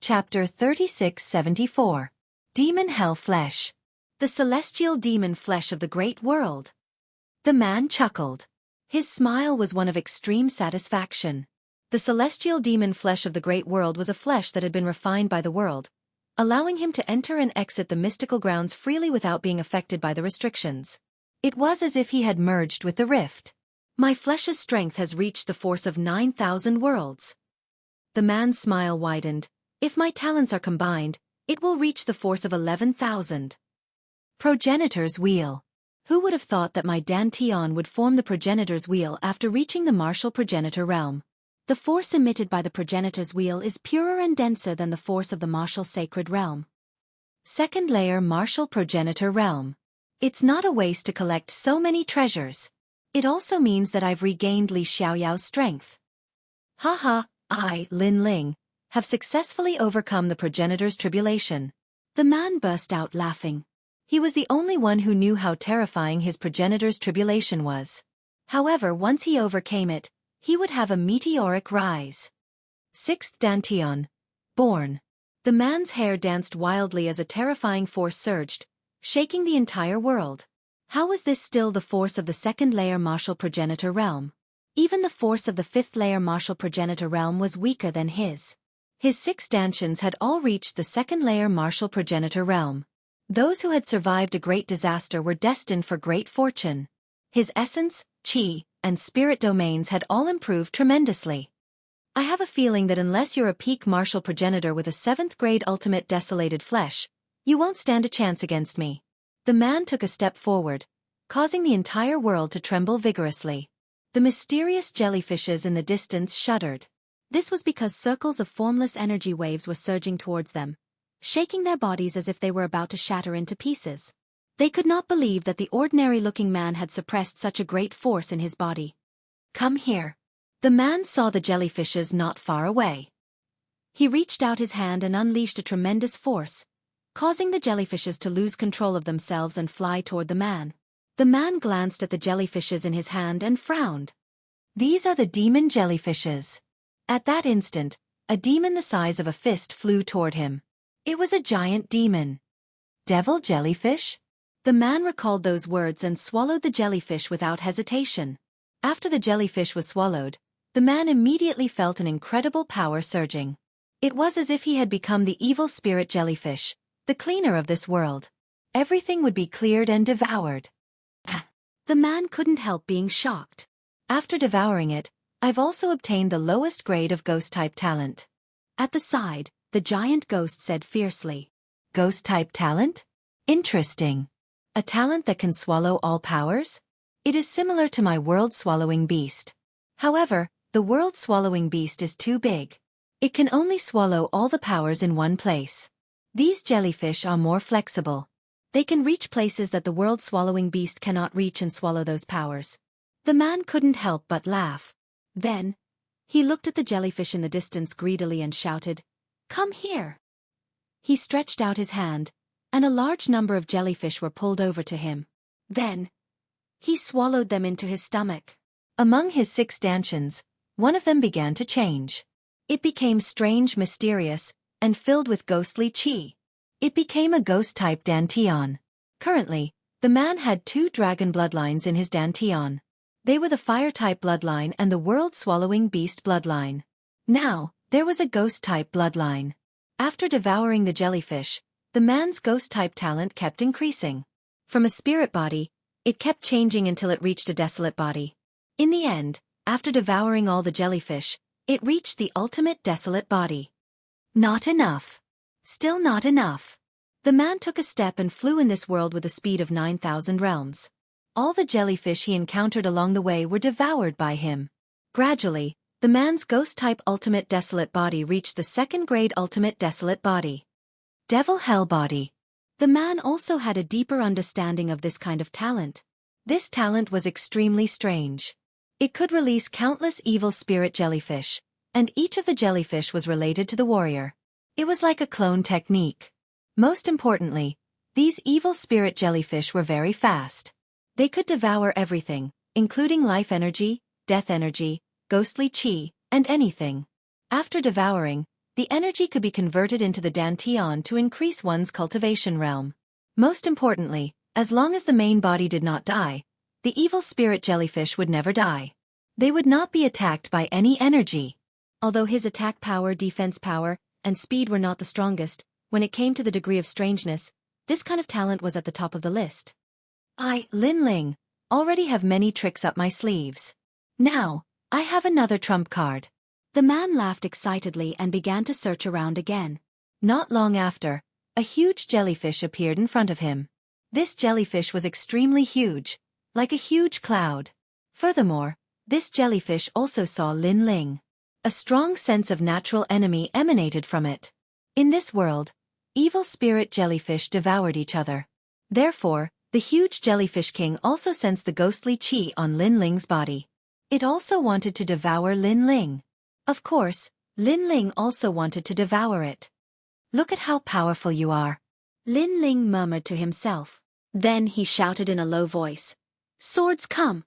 Chapter 3674. Demon Hell Flesh. The celestial demon flesh of the great world. The man chuckled. His smile was one of extreme satisfaction. The celestial demon flesh of the great world was a flesh that had been refined by the world, allowing him to enter and exit the mystical grounds freely without being affected by the restrictions. It was as if he had merged with the rift. My flesh's strength has reached the force of 9,000 worlds. The man's smile widened. If my talents are combined, it will reach the force of 11,000. Progenitor's Wheel. Who would have thought that my dantian would form the progenitor's wheel after reaching the martial progenitor realm? The force emitted by the progenitor's wheel is purer and denser than the force of the martial sacred realm. Second layer martial progenitor realm. It's not a waste to collect so many treasures. It also means that I've regained Li Xiaoyao's strength. Haha, I, Lin Ling, have successfully overcome the progenitor's tribulation. The man burst out laughing. He was the only one who knew how terrifying his progenitor's tribulation was. However, once he overcame it, he would have a meteoric rise. Sixth Dantian. Born. The man's hair danced wildly as a terrifying force surged, shaking the entire world. How was this still the force of the second layer martial progenitor realm? Even the force of the fifth layer martial progenitor realm was weaker than his. His 6 Dantians had all reached the second layer martial progenitor realm. Those who had survived a great disaster were destined for great fortune. His essence, chi, and spirit domains had all improved tremendously. I have a feeling that unless you're a peak martial progenitor with a 7th grade ultimate desolated flesh, you won't stand a chance against me. The man took a step forward, causing the entire world to tremble vigorously. The mysterious jellyfishes in the distance shuddered. This was because circles of formless energy waves were surging towards them, shaking their bodies as if they were about to shatter into pieces. They could not believe that the ordinary-looking man had suppressed such a great force in his body. Come here. The man saw the jellyfishes not far away. He reached out his hand and unleashed a tremendous force, causing the jellyfishes to lose control of themselves and fly toward the man. The man glanced at the jellyfishes in his hand and frowned. These are the demon jellyfishes. At that instant, a demon the size of a fist flew toward him. It was a giant demon. Devil jellyfish? The man recalled those words and swallowed the jellyfish without hesitation. After the jellyfish was swallowed, the man immediately felt an incredible power surging. It was as if he had become the evil spirit jellyfish, the cleaner of this world. Everything would be cleared and devoured. The man couldn't help being shocked. After devouring it, I've also obtained the lowest grade of ghost-type talent. At the side, the giant ghost said fiercely. Ghost-type talent? Interesting. A talent that can swallow all powers? It is similar to my world-swallowing beast. However, the world-swallowing beast is too big. It can only swallow all the powers in one place. These jellyfish are more flexible. They can reach places that the world-swallowing beast cannot reach and swallow those powers. The man couldn't help but laugh. Then, he looked at the jellyfish in the distance greedily and shouted, "Come here!" He stretched out his hand, and a large number of jellyfish were pulled over to him. Then, he swallowed them into his stomach. Among his 6 Dantians, one of them began to change. It became strange, mysterious, and filled with ghostly chi. It became a ghost-type Dantian. Currently, the man had 2 dragon bloodlines in his Dantian. They were the fire-type bloodline and the world-swallowing beast bloodline. Now, there was a ghost-type bloodline. After devouring the jellyfish, the man's ghost-type talent kept increasing. From a spirit body, it kept changing until it reached a desolate body. In the end, after devouring all the jellyfish, it reached the ultimate desolate body. Not enough. Still not enough. The man took a step and flew in this world with a speed of 9,000 realms. All the jellyfish he encountered along the way were devoured by him. Gradually, the man's ghost-type ultimate desolate body reached the 2nd grade ultimate desolate body. Devil Hell Body. The man also had a deeper understanding of this kind of talent. This talent was extremely strange. It could release countless evil spirit jellyfish, and each of the jellyfish was related to the warrior. It was like a clone technique. Most importantly, these evil spirit jellyfish were very fast. They could devour everything, including life energy, death energy, ghostly chi, and anything. After devouring, The energy could be converted into the dantian to increase one's cultivation realm. Most importantly, as long as the main body did not die, the evil spirit jellyfish would never die. They would not be attacked by any energy. Although his attack power, defense power, and speed were not the strongest, when it came to the degree of strangeness, this kind of talent was at the top of the list. I, Lin Ling, already have many tricks up my sleeves. Now, I have another trump card. The man laughed excitedly and began to search around again. Not long after, a huge jellyfish appeared in front of him. This jellyfish was extremely huge, like a huge cloud. Furthermore, this jellyfish also saw Lin Ling. A strong sense of natural enemy emanated from it. In this world, evil spirit jellyfish devoured each other. Therefore, the huge jellyfish king also sensed the ghostly qi on Lin Ling's body. It also wanted to devour Lin Ling. Of course, Lin Ling also wanted to devour it. Look at how powerful you are. Lin Ling murmured to himself. Then he shouted in a low voice. Swords come!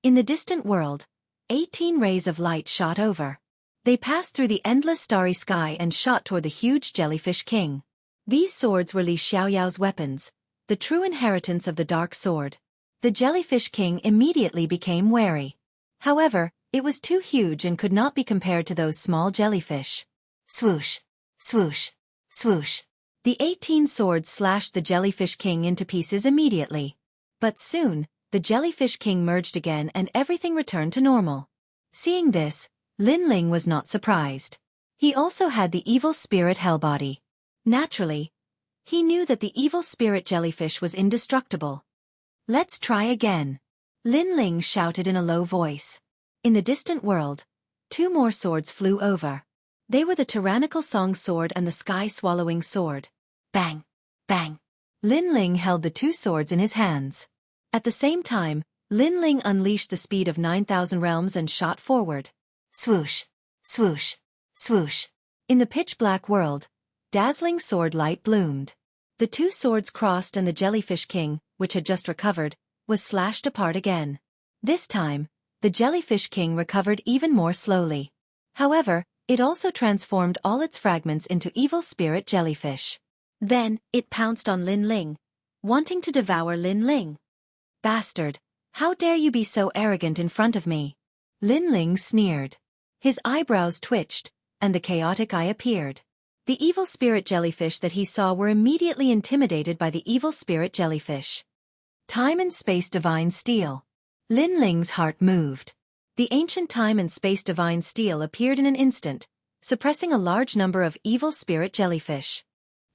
In the distant world, 18 rays of light shot over. They passed through the endless starry sky and shot toward the huge jellyfish king. These swords were Li Xiaoyao's weapons, the true inheritance of the dark sword. The jellyfish king immediately became wary. However, it was too huge and could not be compared to those small jellyfish. Swoosh, swoosh, swoosh. The 18 swords slashed the jellyfish king into pieces immediately. But soon, the jellyfish king merged again and everything returned to normal. Seeing this, Lin Ling was not surprised. He also had the evil spirit hell body. Naturally, he knew that the evil spirit jellyfish was indestructible. Let's try again. Lin Ling shouted in a low voice. In the distant world, 2 more swords flew over. They were the tyrannical song sword and the sky-swallowing sword. Bang! Bang! Lin Ling held the 2 swords in his hands. At the same time, Lin Ling unleashed the speed of 9,000 realms and shot forward. Swoosh! Swoosh! Swoosh! In the pitch-black world, dazzling sword light bloomed. The 2 swords crossed and the jellyfish king, which had just recovered, was slashed apart again. This time, the jellyfish king recovered even more slowly. However, it also transformed all its fragments into evil spirit jellyfish. Then, it pounced on Lin Ling, wanting to devour Lin Ling. Bastard, how dare you be so arrogant in front of me? Lin Ling sneered. His eyebrows twitched, and the chaotic eye appeared. The evil spirit jellyfish that he saw were immediately intimidated by the evil spirit jellyfish. Time and space divine steel. Lin Ling's heart moved. The ancient time and space divine steel appeared in an instant, suppressing a large number of evil spirit jellyfish.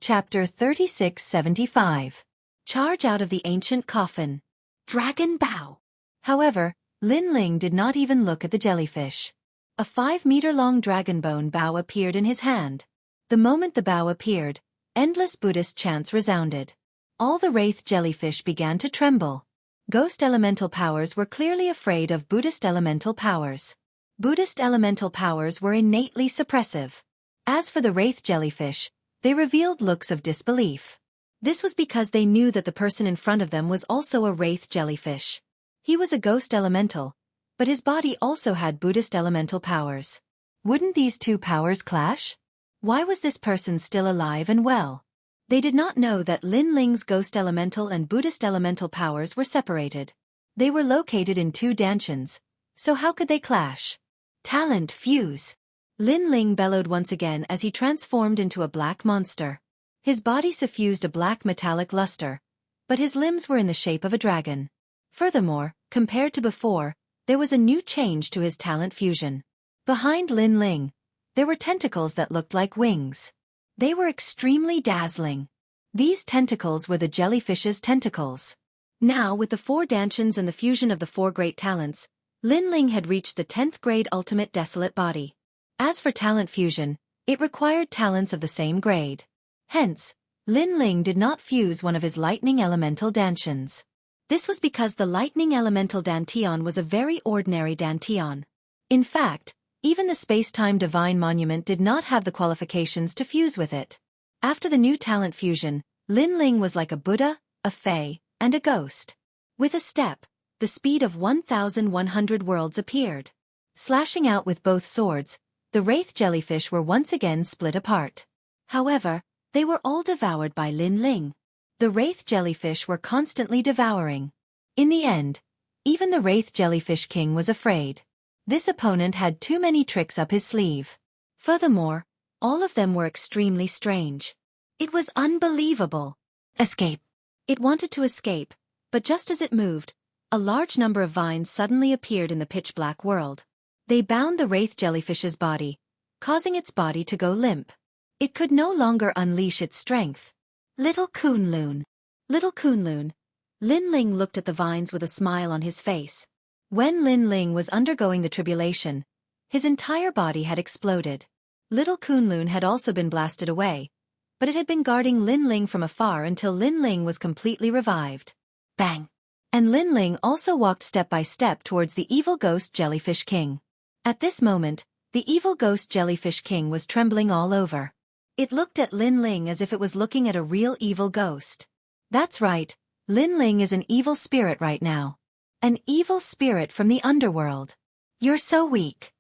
Chapter 3675. Charge out of the ancient coffin. Dragon Bow. However, Lin Ling did not even look at the jellyfish. A 5-meter-long dragon bone bow appeared in his hand. The moment the bow appeared, endless Buddhist chants resounded. All the wraith jellyfish began to tremble. Ghost elemental powers were clearly afraid of Buddhist elemental powers. Buddhist elemental powers were innately suppressive. As for the wraith jellyfish, they revealed looks of disbelief. This was because they knew that the person in front of them was also a wraith jellyfish. He was a ghost elemental, but his body also had Buddhist elemental powers. Wouldn't these 2 powers clash? Why was this person still alive and well? They did not know that Lin Ling's ghost elemental and Buddhist elemental powers were separated. They were located in 2 dantians, so how could they clash? Talent fuse. Lin Ling bellowed once again as he transformed into a black monster. His body suffused a black metallic luster, but his limbs were in the shape of a dragon. Furthermore, compared to before, there was a new change to his talent fusion. Behind Lin Ling, there were tentacles that looked like wings. They were extremely dazzling. These tentacles were the jellyfish's tentacles. Now, with the 4 dantians and the fusion of the 4 great talents, Lin Ling had reached the 10th grade ultimate desolate body. As for talent fusion, it required talents of the same grade. Hence, Lin Ling did not fuse one of his lightning elemental dantians. This was because the lightning elemental dantian was a very ordinary dantian. In fact, even the space-time divine monument did not have the qualifications to fuse with it. After the new talent fusion, Lin Ling was like a Buddha, a Fae, and a ghost. With a step, the speed of 1,100 worlds appeared. Slashing out with both swords, the wraith jellyfish were once again split apart. However, they were all devoured by Lin Ling. The wraith jellyfish were constantly devouring. In the end, even the wraith jellyfish king was afraid. This opponent had too many tricks up his sleeve. Furthermore, all of them were extremely strange. It was unbelievable. Escape. It wanted to escape, but just as it moved, a large number of vines suddenly appeared in the pitch-black world. They bound the wraith jellyfish's body, causing its body to go limp. It could no longer unleash its strength. Little Kunlun. Little Kunlun. Lin Ling looked at the vines with a smile on his face. When Lin Ling was undergoing the tribulation, his entire body had exploded. Little Kunlun had also been blasted away, but it had been guarding Lin Ling from afar until Lin Ling was completely revived. Bang! And Lin Ling also walked step by step towards the evil ghost jellyfish king. At this moment, the evil ghost jellyfish king was trembling all over. It looked at Lin Ling as if it was looking at a real evil ghost. That's right, Lin Ling is an evil spirit right now. An evil spirit from the underworld. You're so weak.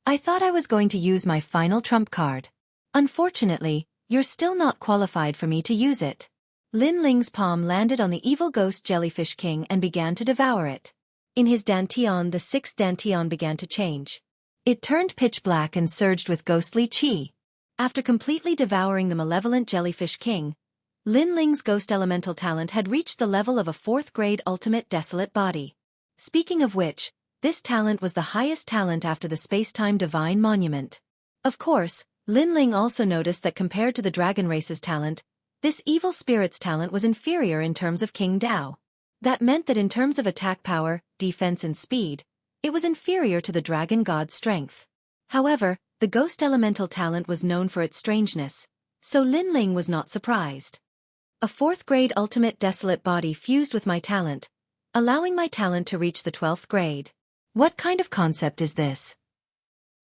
I thought I was going to use my final trump card. Unfortunately, you're still not qualified for me to use it. Lin Ling's palm landed on the evil ghost jellyfish king and began to devour it. In his dantian, the sixth dantian began to change. It turned pitch black and surged with ghostly chi. After completely devouring the malevolent jellyfish king, Lin Ling's ghost elemental talent had reached the level of a 4th grade ultimate desolate body. Speaking of which, this talent was the highest talent after the space-time divine monument. Of course, Lin Ling also noticed that compared to the dragon race's talent, this evil spirit's talent was inferior in terms of King Dao. That meant that in terms of attack power, defense and speed, it was inferior to the dragon god's strength. However, the ghost elemental talent was known for its strangeness, so Lin Ling was not surprised. A 4th grade ultimate desolate body fused with my talent, allowing my talent to reach the 12th grade. What kind of concept is this?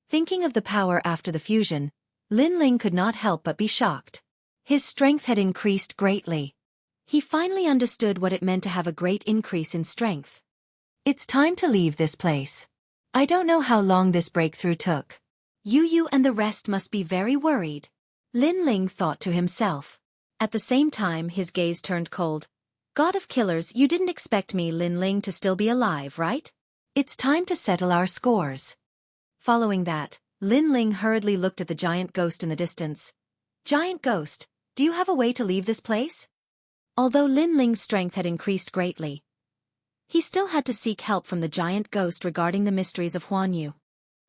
Thinking of the power after the fusion, Lin Ling could not help but be shocked. His strength had increased greatly. He finally understood what it meant to have a great increase in strength. It's time to leave this place. I don't know how long this breakthrough took. You and the rest must be very worried. Lin Ling thought to himself. At the same time his gaze turned cold. God of killers, you didn't expect me, Lin Ling, to still be alive, right? It's time to settle our scores. Following that, Lin Ling hurriedly looked at the giant ghost in the distance. Giant ghost, do you have a way to leave this place? Although Lin Ling's strength had increased greatly, he still had to seek help from the giant ghost regarding the mysteries of Huanyu.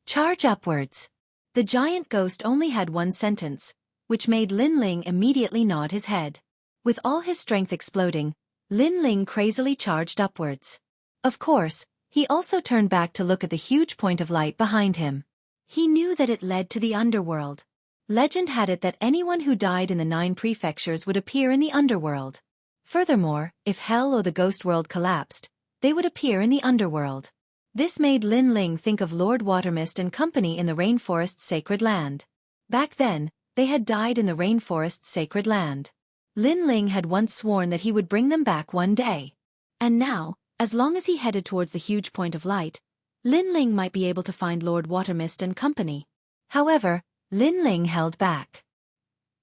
Charge upwards. The giant ghost only had one sentence, which made Lin Ling immediately nod his head. With all his strength exploding, Lin Ling crazily charged upwards. Of course, he also turned back to look at the huge point of light behind him. He knew that it led to the underworld. Legend had it that anyone who died in the 9 prefectures would appear in the underworld. Furthermore, if hell or the ghost world collapsed, they would appear in the underworld. This made Lin Ling think of Lord Watermist and company in the rainforest's sacred land. Back then, they had died in the rainforest's sacred land. Lin Ling had once sworn that he would bring them back one day. And now, as long as he headed towards the huge point of light, Lin Ling might be able to find Lord Watermist and company. However, Lin Ling held back.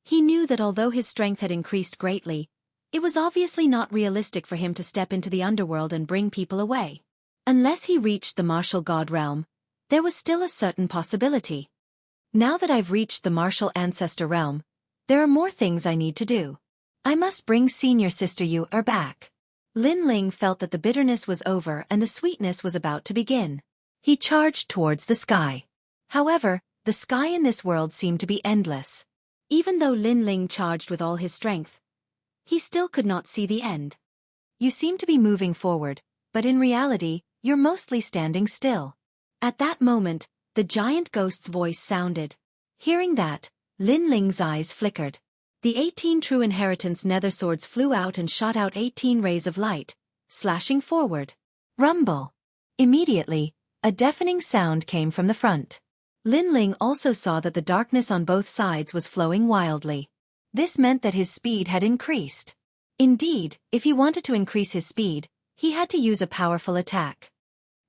He knew that although his strength had increased greatly, it was obviously not realistic for him to step into the underworld and bring people away. Unless he reached the martial god realm, there was still a certain possibility. Now that I've reached the martial ancestor realm, there are more things I need to do. I must bring senior sister Yu back. Lin Ling felt that the bitterness was over and the sweetness was about to begin. He charged towards the sky. However, the sky in this world seemed to be endless. Even though Lin Ling charged with all his strength, he still could not see the end. You seem to be moving forward, but in reality, you're mostly standing still. At that moment, the giant ghost's voice sounded. Hearing that, Lin Ling's eyes flickered. The 18 true inheritance nether swords flew out and shot out 18 rays of light, slashing forward. Rumble! Immediately, a deafening sound came from the front. Lin Ling also saw that the darkness on both sides was flowing wildly. This meant that his speed had increased. Indeed, if he wanted to increase his speed, he had to use a powerful attack.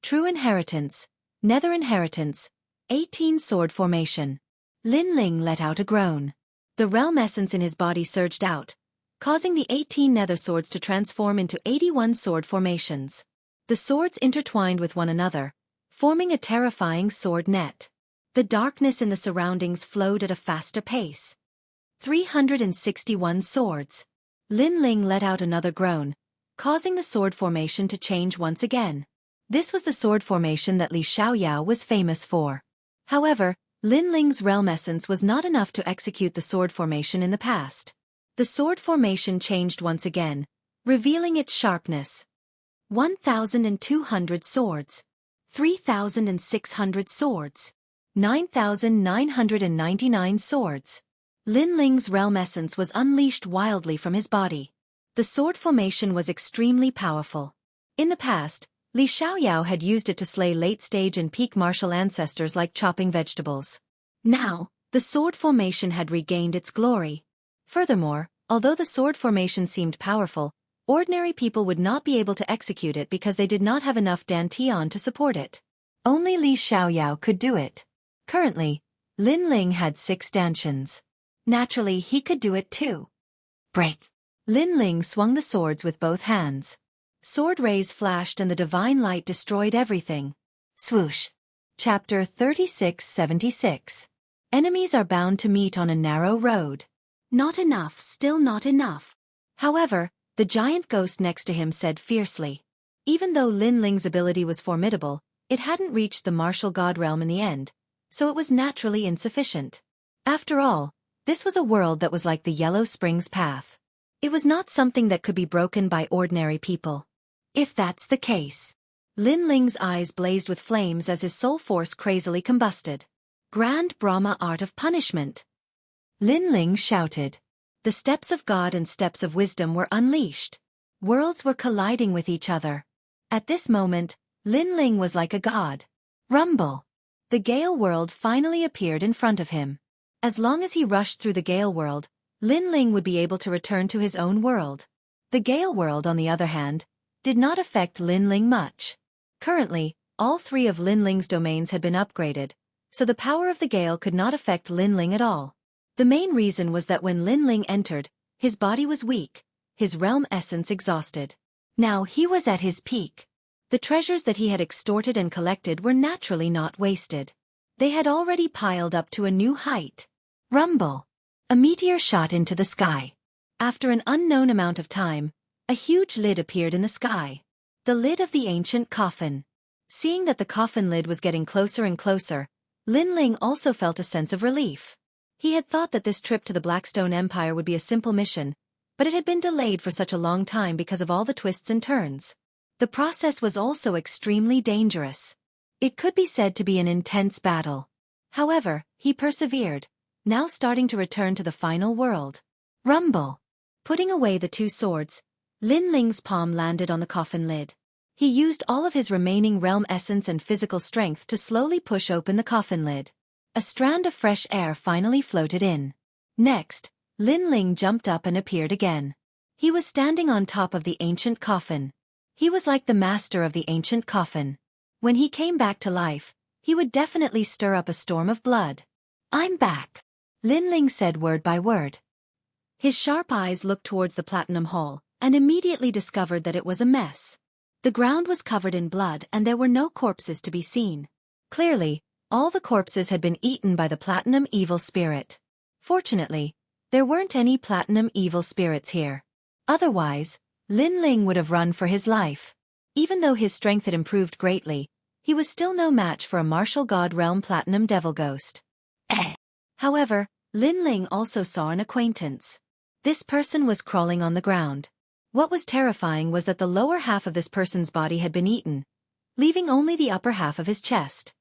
True inheritance, nether inheritance, 18 sword formation. Lin Ling let out a groan. The realm essence in his body surged out, causing the 18 nether swords to transform into 81 sword formations. The swords intertwined with one another, forming a terrifying sword net. The darkness in the surroundings flowed at a faster pace. 361 swords. Lin Ling let out another groan, causing the sword formation to change once again. This was the sword formation that Xianxia was famous for. However, Lin Ling's realm essence was not enough to execute the sword formation in the past. The sword formation changed once again, revealing its sharpness. 1,200 swords. 3,600 swords. 9,999 swords. Lin Ling's realm essence was unleashed wildly from his body. The sword formation was extremely powerful. In the past, Xianxia had used it to slay late-stage and peak martial ancestors like chopping vegetables. Now, the sword formation had regained its glory. Furthermore, although the sword formation seemed powerful, ordinary people would not be able to execute it because they did not have enough dantian to support it. Only Xianxia could do it. Currently, Lin Ling had 6 dantians. Naturally, he could do it too. Break! Lin Ling swung the swords with both hands. Sword rays flashed and the divine light destroyed everything. Swoosh! Chapter 3676. Enemies are bound to meet on a narrow road. Not enough, still not enough. However, the giant ghost next to him said fiercely. Even though Lin Ling's ability was formidable, it hadn't reached the martial god realm in the end, so it was naturally insufficient. After all, this was a world that was like the Yellow Springs path. It was not something that could be broken by ordinary people. If that's the case. Lin Ling's eyes blazed with flames as his soul force crazily combusted. Grand Brahma Art of Punishment. Lin Ling shouted. The steps of God and steps of wisdom were unleashed. Worlds were colliding with each other. At this moment, Lin Ling was like a god. Rumble! The Gale world finally appeared in front of him. As long as he rushed through the Gale world, Lin Ling would be able to return to his own world. The Gale world, on the other hand, did not affect Lin Ling much. Currently, all 3 of Lin Ling's domains had been upgraded, so the power of the Gale could not affect Lin Ling at all. The main reason was that when Lin Ling entered, his body was weak, his realm essence exhausted. Now he was at his peak. The treasures that he had extorted and collected were naturally not wasted. They had already piled up to a new height. Rumble! A meteor shot into the sky. After an unknown amount of time, a huge lid appeared in the sky. The lid of the ancient coffin. Seeing that the coffin lid was getting closer and closer, Lin Ling also felt a sense of relief. He had thought that this trip to the Blackstone Empire would be a simple mission, but it had been delayed for such a long time because of all the twists and turns. The process was also extremely dangerous. It could be said to be an intense battle. However, he persevered, now starting to return to the final world. Rumble! Putting away the 2 swords, Lin Ling's palm landed on the coffin lid. He used all of his remaining realm essence and physical strength to slowly push open the coffin lid. A strand of fresh air finally floated in. Next, Lin Ling jumped up and appeared again. He was standing on top of the ancient coffin. He was like the master of the ancient coffin. When he came back to life, he would definitely stir up a storm of blood. I'm back, Lin Ling said word by word. His sharp eyes looked towards the platinum hall, and immediately discovered that it was a mess. The ground was covered in blood and there were no corpses to be seen. Clearly, all the corpses had been eaten by the platinum evil spirit. Fortunately, there weren't any platinum evil spirits here. Otherwise, Lin Ling would have run for his life. Even though his strength had improved greatly, he was still no match for a martial god realm platinum devil ghost. However, Lin Ling also saw an acquaintance. This person was crawling on the ground. What was terrifying was that the lower half of this person's body had been eaten, leaving only the upper half of his chest.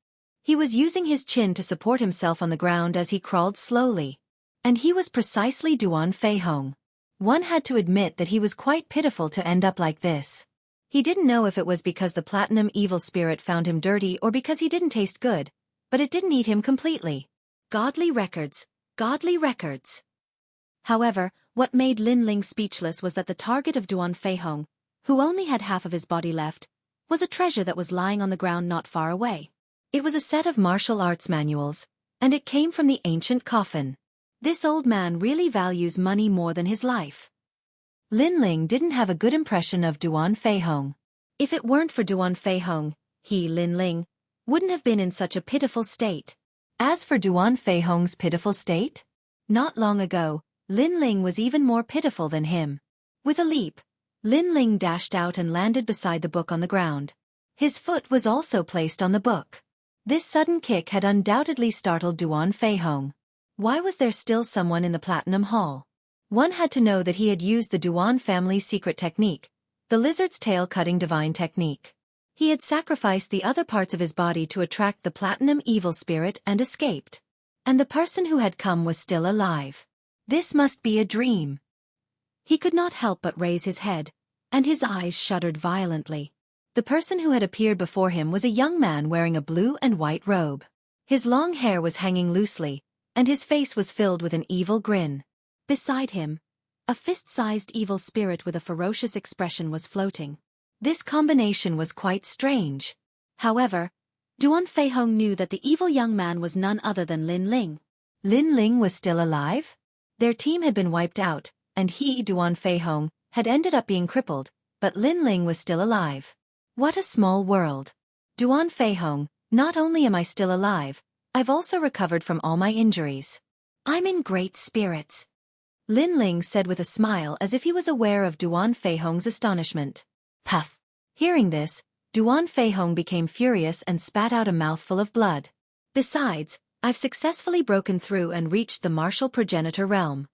He was using his chin to support himself on the ground as he crawled slowly. And he was precisely Duan Feihong. One had to admit that he was quite pitiful to end up like this. He didn't know if it was because the platinum evil spirit found him dirty or because he didn't taste good, but it didn't eat him completely. Godly records, godly records. However, what made Lin Ling speechless was that the target of Duan Feihong, who only had half of his body left, was a treasure that was lying on the ground not far away. It was a set of martial arts manuals, and it came from the ancient coffin. This old man really values money more than his life. Lin Ling didn't have a good impression of Duan Feihong. If it weren't for Duan Feihong, he, Lin Ling, wouldn't have been in such a pitiful state. As for Duan Feihong's pitiful state, not long ago, Lin Ling was even more pitiful than him. With a leap, Lin Ling dashed out and landed beside the book on the ground. His foot was also placed on the book. This sudden kick had undoubtedly startled Duan Feihong. Why was there still someone in the Platinum Hall? One had to know that he had used the Duan family's secret technique, the lizard's tail cutting divine technique. He had sacrificed the other parts of his body to attract the platinum evil spirit and escaped. And the person who had come was still alive. This must be a dream. He could not help but raise his head, and his eyes shuddered violently. The person who had appeared before him was a young man wearing a blue and white robe. His long hair was hanging loosely, and his face was filled with an evil grin. Beside him, a fist-sized evil spirit with a ferocious expression was floating. This combination was quite strange. However, Duan Feihong knew that the evil young man was none other than Lin Ling. Lin Ling was still alive? Their team had been wiped out, and he, Duan Feihong, had ended up being crippled, but Lin Ling was still alive. What a small world. Duan Feihong, not only am I still alive, I've also recovered from all my injuries. I'm in great spirits. Lin Ling said with a smile as if he was aware of Duan Feihong's astonishment. Puff. Hearing this, Duan Feihong became furious and spat out a mouthful of blood. Besides, I've successfully broken through and reached the martial progenitor realm.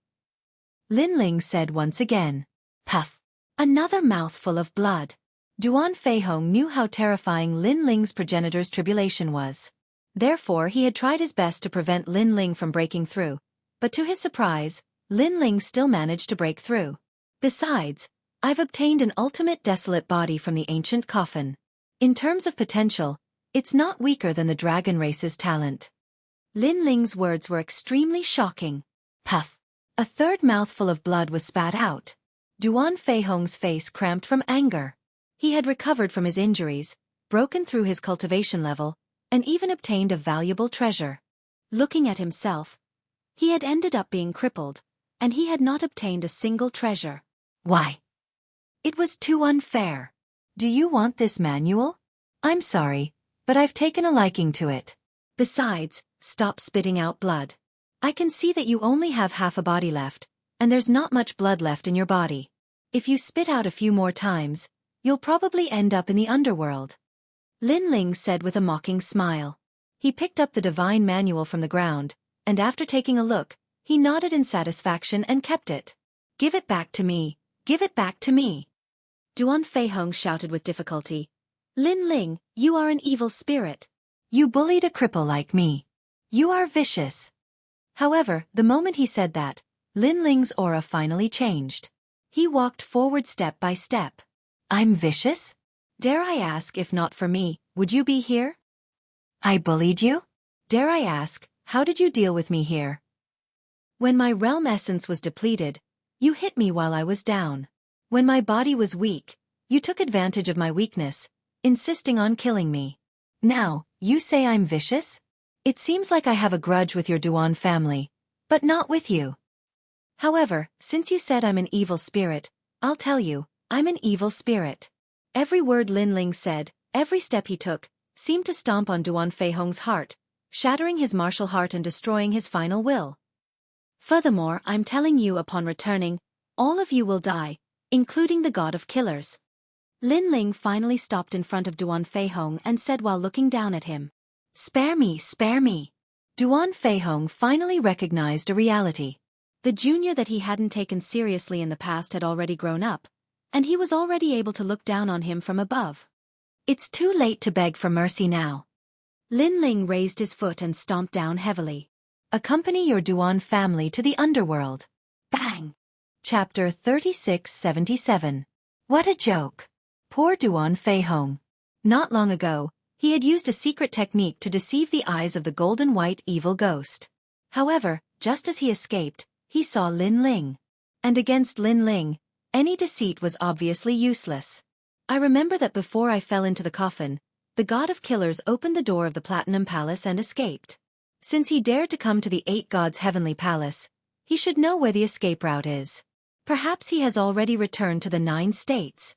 Lin Ling said once again. Puff. Another mouthful of blood. Duan Feihong knew how terrifying Lin Ling's progenitor's tribulation was. Therefore he had tried his best to prevent Lin Ling from breaking through, but to his surprise, Lin Ling still managed to break through. Besides, I've obtained an ultimate desolate body from the ancient coffin. In terms of potential, it's not weaker than the dragon race's talent. Lin Ling's words were extremely shocking. Puff. A third mouthful of blood was spat out. Duan Feihong's face cramped from anger. He had recovered from his injuries, broken through his cultivation level, and even obtained a valuable treasure. Looking at himself, he had ended up being crippled, and he had not obtained a single treasure. Why? It was too unfair. Do you want this manual? I'm sorry, but I've taken a liking to it. Besides, stop spitting out blood. I can see that you only have half a body left, and there's not much blood left in your body. If you spit out a few more times, you'll probably end up in the underworld. Lin Ling said with a mocking smile. He picked up the divine manual from the ground, and after taking a look, he nodded in satisfaction and kept it. Give it back to me. Give it back to me. Duan Feihong shouted with difficulty. Lin Ling, you are an evil spirit. You bullied a cripple like me. You are vicious. However, the moment he said that, Lin Ling's aura finally changed. He walked forward step by step. I'm vicious? Dare I ask, if not for me, would you be here? I bullied you? Dare I ask, how did you deal with me here? When my realm essence was depleted, you hit me while I was down. When my body was weak, you took advantage of my weakness, insisting on killing me. Now, you say I'm vicious? It seems like I have a grudge with your Duan family, but not with you. However, since you said I'm an evil spirit, I'll tell you, I'm an evil spirit. Every word Lin Ling said, every step he took, seemed to stomp on Duan Feihong's heart, shattering his martial heart and destroying his final will. Furthermore, I'm telling you, upon returning, all of you will die, including the god of killers. Lin Ling finally stopped in front of Duan Feihong and said while looking down at him. Spare me, spare me. Duan Feihong finally recognized a reality. The junior that he hadn't taken seriously in the past had already grown up, and he was already able to look down on him from above. It's too late to beg for mercy now. Lin Ling raised his foot and stomped down heavily. Accompany your Duan family to the underworld. Bang! Chapter 3677. What a joke. Poor Duan Feihong. Not long ago, he had used a secret technique to deceive the eyes of the golden white evil ghost. However, just as he escaped, he saw Lin Ling. And against Lin Ling, any deceit was obviously useless. I remember that before I fell into the coffin, the god of killers opened the door of the Platinum Palace and escaped. Since he dared to come to the 8 gods' heavenly palace, he should know where the escape route is. Perhaps he has already returned to the 9 states.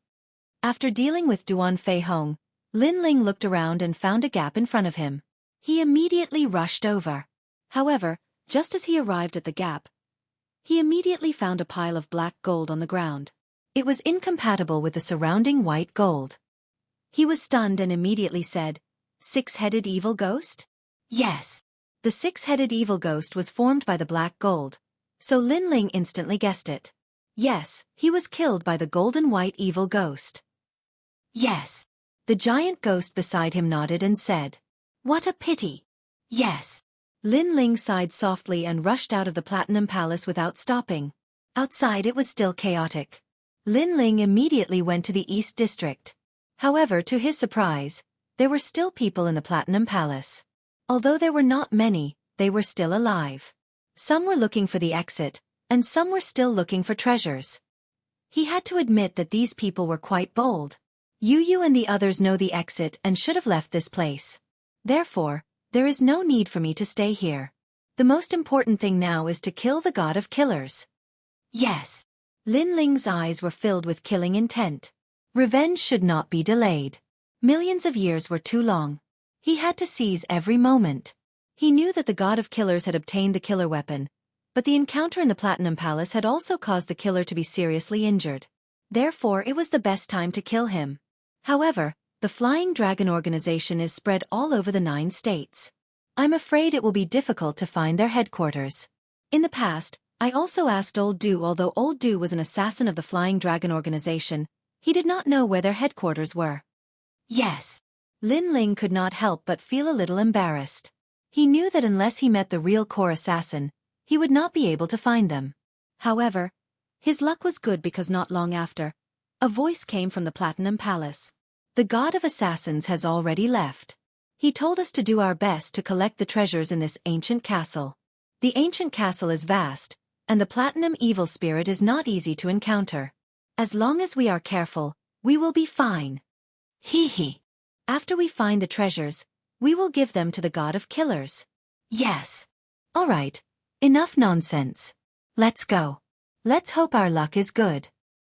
After dealing with Duan Fei Hong, Lin Ling looked around and found a gap in front of him. He immediately rushed over. However, just as he arrived at the gap, he immediately found a pile of black gold on the ground. It was incompatible with the surrounding white gold. He was stunned and immediately said, "Six-headed evil ghost?" Yes. The 6-headed evil ghost was formed by the black gold, so Lin Ling instantly guessed it. Yes, he was killed by the golden white evil ghost. Yes. The giant ghost beside him nodded and said, "What a pity." Yes. Lin Ling sighed softly and rushed out of the Platinum Palace without stopping. Outside it was still chaotic. Lin Ling immediately went to the East District. However, to his surprise, there were still people in the Platinum Palace. Although there were not many, they were still alive. Some were looking for the exit, and some were still looking for treasures. He had to admit that these people were quite bold. Yu and the others know the exit and should have left this place. Therefore, there is no need for me to stay here. The most important thing now is to kill the god of killers. Yes. Lin Ling's eyes were filled with killing intent. Revenge should not be delayed. Millions of years were too long. He had to seize every moment. He knew that the god of killers had obtained the killer weapon, but the encounter in the Platinum Palace had also caused the killer to be seriously injured. Therefore, it was the best time to kill him. However, the Flying Dragon organization is spread all over the 9 states. I'm afraid it will be difficult to find their headquarters. In the past, I also asked Old Du. Although Old Du was an assassin of the Flying Dragon organization, he did not know where their headquarters were. Yes. Lin Ling could not help but feel a little embarrassed. He knew that unless he met the real core assassin, he would not be able to find them. However, his luck was good because not long after, a voice came from the Platinum Palace. The god of assassins has already left. He told us to do our best to collect the treasures in this ancient castle. The ancient castle is vast, and the platinum evil spirit is not easy to encounter. As long as we are careful, we will be fine. Hee hee. After we find the treasures, we will give them to the god of killers. Yes. All right. Enough nonsense. Let's go. Let's hope our luck is good.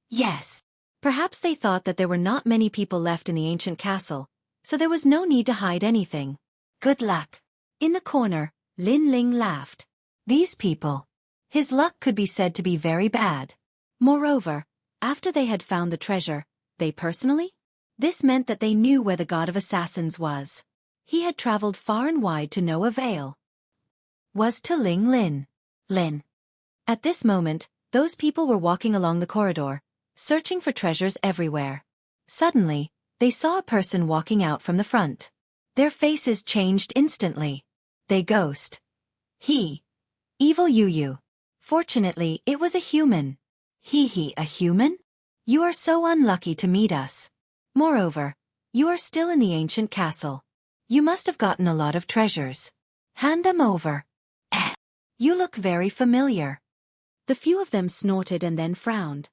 Yes. Perhaps they thought that there were not many people left in the ancient castle, so there was no need to hide anything. Good luck. In the corner, Lin Ling laughed. These people. His luck could be said to be very bad. Moreover, after they had found the treasure, they personally? This meant that they knew where the god of assassins was. He had traveled far and wide to no avail. Was to Ling Lin. Lin. At this moment, those people were walking along the corridor, searching for treasures everywhere. Suddenly, they saw a person walking out from the front. Their faces changed instantly. They ghost. He. Evil Yu. Fortunately, it was a human. He, a human? You are so unlucky to meet us. Moreover, you are still in the ancient castle. You must have gotten a lot of treasures. Hand them over. You look very familiar. The few of them snorted and then frowned.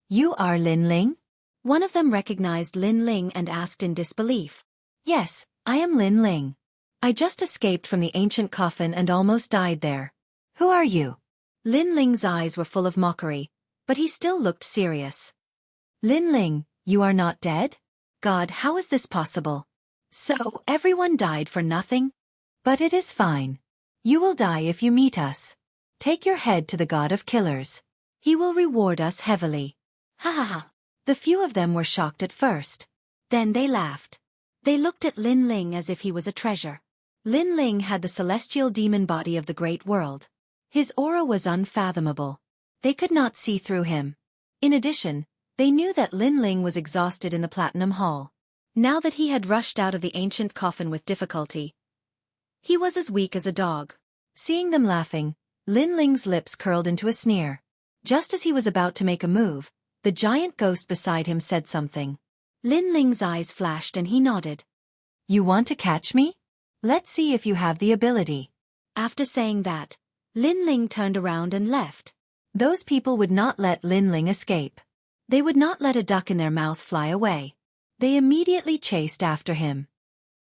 You are Lin Ling? One of them recognized Lin Ling and asked in disbelief. Yes, I am Lin Ling. I just escaped from the ancient coffin and almost died there. Who are you? Lin Ling's eyes were full of mockery, but he still looked serious. Lin Ling, you are not dead? God, how is this possible? So, everyone died for nothing? But it is fine. You will die if you meet us. Take your head to the god of killers. He will reward us heavily. Ha ha ha. The few of them were shocked at first. Then they laughed. They looked at Lin Ling as if he was a treasure. Lin Ling had the celestial demon body of the great world. His aura was unfathomable. They could not see through him. In addition, they knew that Lin Ling was exhausted in the Platinum Hall. Now that he had rushed out of the ancient coffin with difficulty, he was as weak as a dog. Seeing them laughing, Lin Ling's lips curled into a sneer. Just as he was about to make a move, the giant ghost beside him said something. Lin Ling's eyes flashed and he nodded. You want to catch me? Let's see if you have the ability. After saying that, Lin Ling turned around and left. Those people would not let Lin Ling escape. They would not let a duck in their mouth fly away. They immediately chased after him.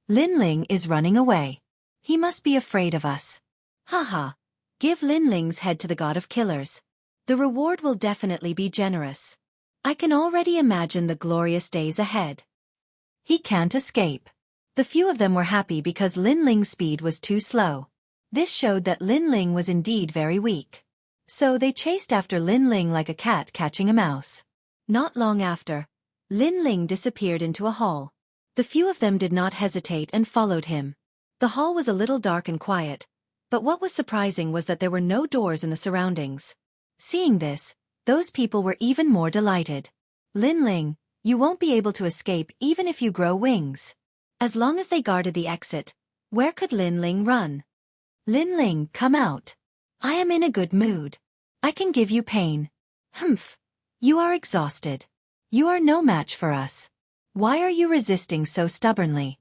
Linling is running away. He must be afraid of us. Haha. Give Linling's head to the god of killers. The reward will definitely be generous. I can already imagine the glorious days ahead. He can't escape. The few of them were happy because Linling's speed was too slow. This showed that Linling was indeed very weak. So they chased after Linling like a cat catching a mouse. Not long after, Linling disappeared into a hall. The few of them did not hesitate and followed him. The hall was a little dark and quiet, but what was surprising was that there were no doors in the surroundings. Seeing this, those people were even more delighted. Linling, you won't be able to escape even if you grow wings. As long as they guarded the exit, where could Linling run? Linling, come out. I am in a good mood. I can give you pain. Humph. You are exhausted. You are no match for us. Why are you resisting so stubbornly?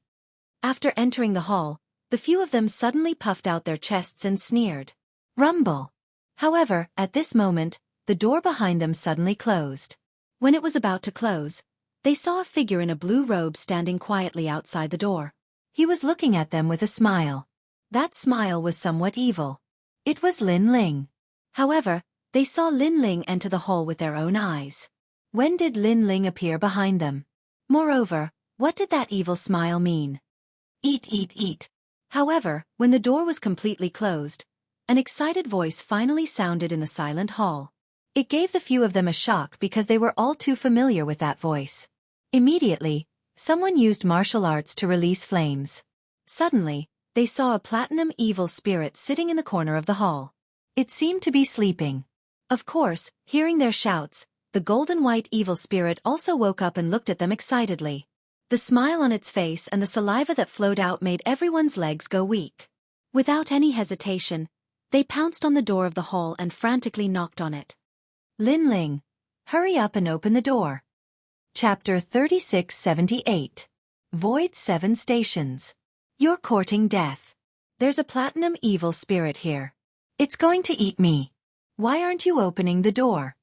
After entering the hall, the few of them suddenly puffed out their chests and sneered. Rumble. However, at this moment, the door behind them suddenly closed. When it was about to close, they saw a figure in a blue robe standing quietly outside the door. He was looking at them with a smile. That smile was somewhat evil. It was Linling. However, they saw Linling enter the hall with their own eyes. When did Linling appear behind them? Moreover, what did that evil smile mean? Eat, eat, eat. However, when the door was completely closed, an excited voice finally sounded in the silent hall. It gave the few of them a shock because they were all too familiar with that voice. Immediately, someone used martial arts to release flames. Suddenly, they saw a platinum evil spirit sitting in the corner of the hall. It seemed to be sleeping. Of course, hearing their shouts, the golden white evil spirit also woke up and looked at them excitedly. The smile on its face and the saliva that flowed out made everyone's legs go weak. Without any hesitation, they pounced on the door of the hall and frantically knocked on it. Linling, hurry up and open the door. Chapter 3678. Void 7 Stations. You're courting death. There's a platinum evil spirit here. It's going to eat me. Why aren't you opening the door?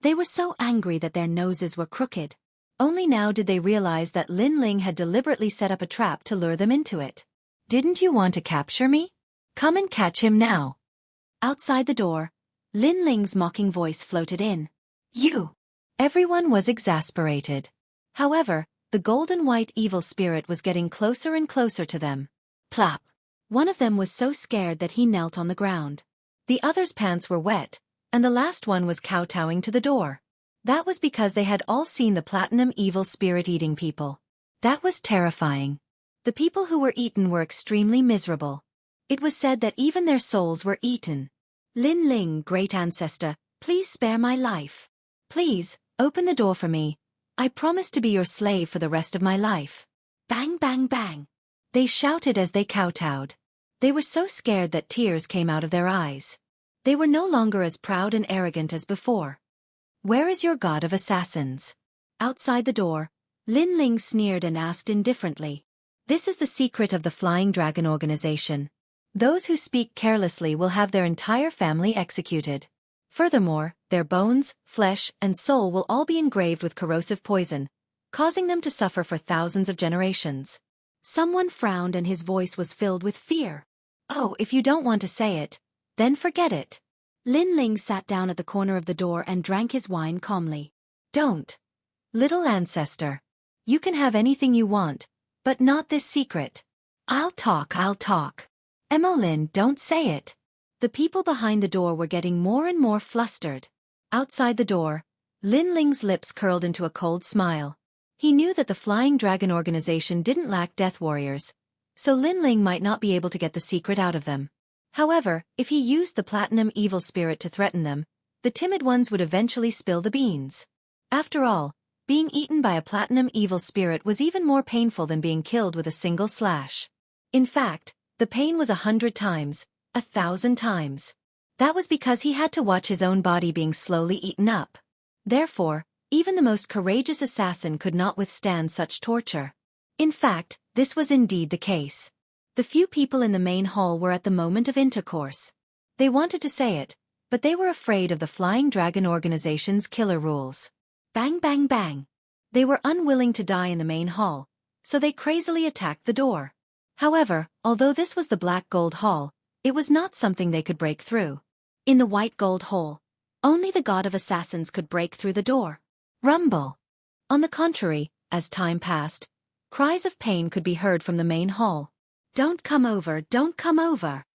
They were so angry that their noses were crooked. Only now did they realize that Linling had deliberately set up a trap to lure them into it. Didn't you want to capture me? Come and catch him now. Outside the door, Linling's mocking voice floated in. You! Everyone was exasperated. However, the golden white evil spirit was getting closer and closer to them. Plop! One of them was so scared that he knelt on the ground. The other's pants were wet, and the last one was kowtowing to the door. That was because they had all seen the platinum evil spirit eating people. That was terrifying. The people who were eaten were extremely miserable. It was said that even their souls were eaten. Linling, great ancestor, please spare my life. Please, open the door for me. I promise to be your slave for the rest of my life. Bang, bang, bang. They shouted as they kowtowed. They were so scared that tears came out of their eyes. They were no longer as proud and arrogant as before. Where is your god of assassins? Outside the door, Linling sneered and asked indifferently. This is the secret of the Flying Dragon organization. Those who speak carelessly will have their entire family executed. Furthermore, their bones, flesh, and soul will all be engraved with corrosive poison, causing them to suffer for thousands of generations. Someone frowned and his voice was filled with fear. Oh, if you don't want to say it, then forget it. Linling sat down at the corner of the door and drank his wine calmly. Don't. Little ancestor. You can have anything you want, but not this secret. I'll talk. Emolyn, don't say it. The people behind the door were getting more and more flustered. Outside the door, Linling's lips curled into a cold smile. He knew that the Flying Dragon organization didn't lack death warriors, so Linling might not be able to get the secret out of them. However, if he used the platinum evil spirit to threaten them, the timid ones would eventually spill the beans. After all, being eaten by a platinum evil spirit was even more painful than being killed with a single slash. In fact, the pain was 100 times, 1,000 times. That was because he had to watch his own body being slowly eaten up. Therefore, even the most courageous assassin could not withstand such torture. In fact, this was indeed the case. The few people in the main hall were at the moment of intercourse. They wanted to say it, but they were afraid of the Flying Dragon organization's killer rules. Bang, bang, bang. They were unwilling to die in the main hall, so they crazily attacked the door. However, although this was the black gold hall, it was not something they could break through. In the white gold hole, only the god of assassins could break through the door. Rumble. On the contrary, as time passed, cries of pain could be heard from the main hall. Don't come over, don't come over.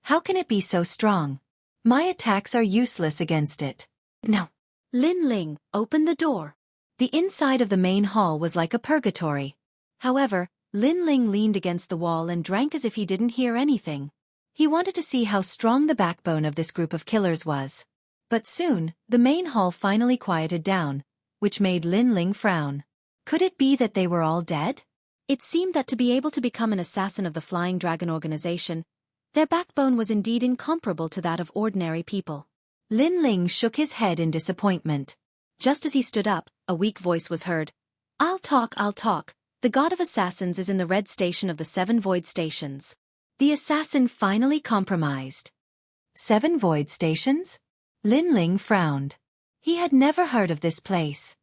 How can it be so strong? My attacks are useless against it. No. Lin Ling, open the door. The inside of the main hall was like a purgatory. However, Lin Ling leaned against the wall and drank as if he didn't hear anything. He wanted to see how strong the backbone of this group of killers was. But soon, the main hall finally quieted down, which made Lin Ling frown. Could it be that they were all dead? It seemed that to be able to become an assassin of the Flying Dragon organization, their backbone was indeed incomparable to that of ordinary people. Lin Ling shook his head in disappointment. Just as he stood up, a weak voice was heard. I'll talk. The god of assassins is in the red station of the 7 void stations. The assassin finally compromised. 7 void stations? Lin Ling frowned. He had never heard of this place.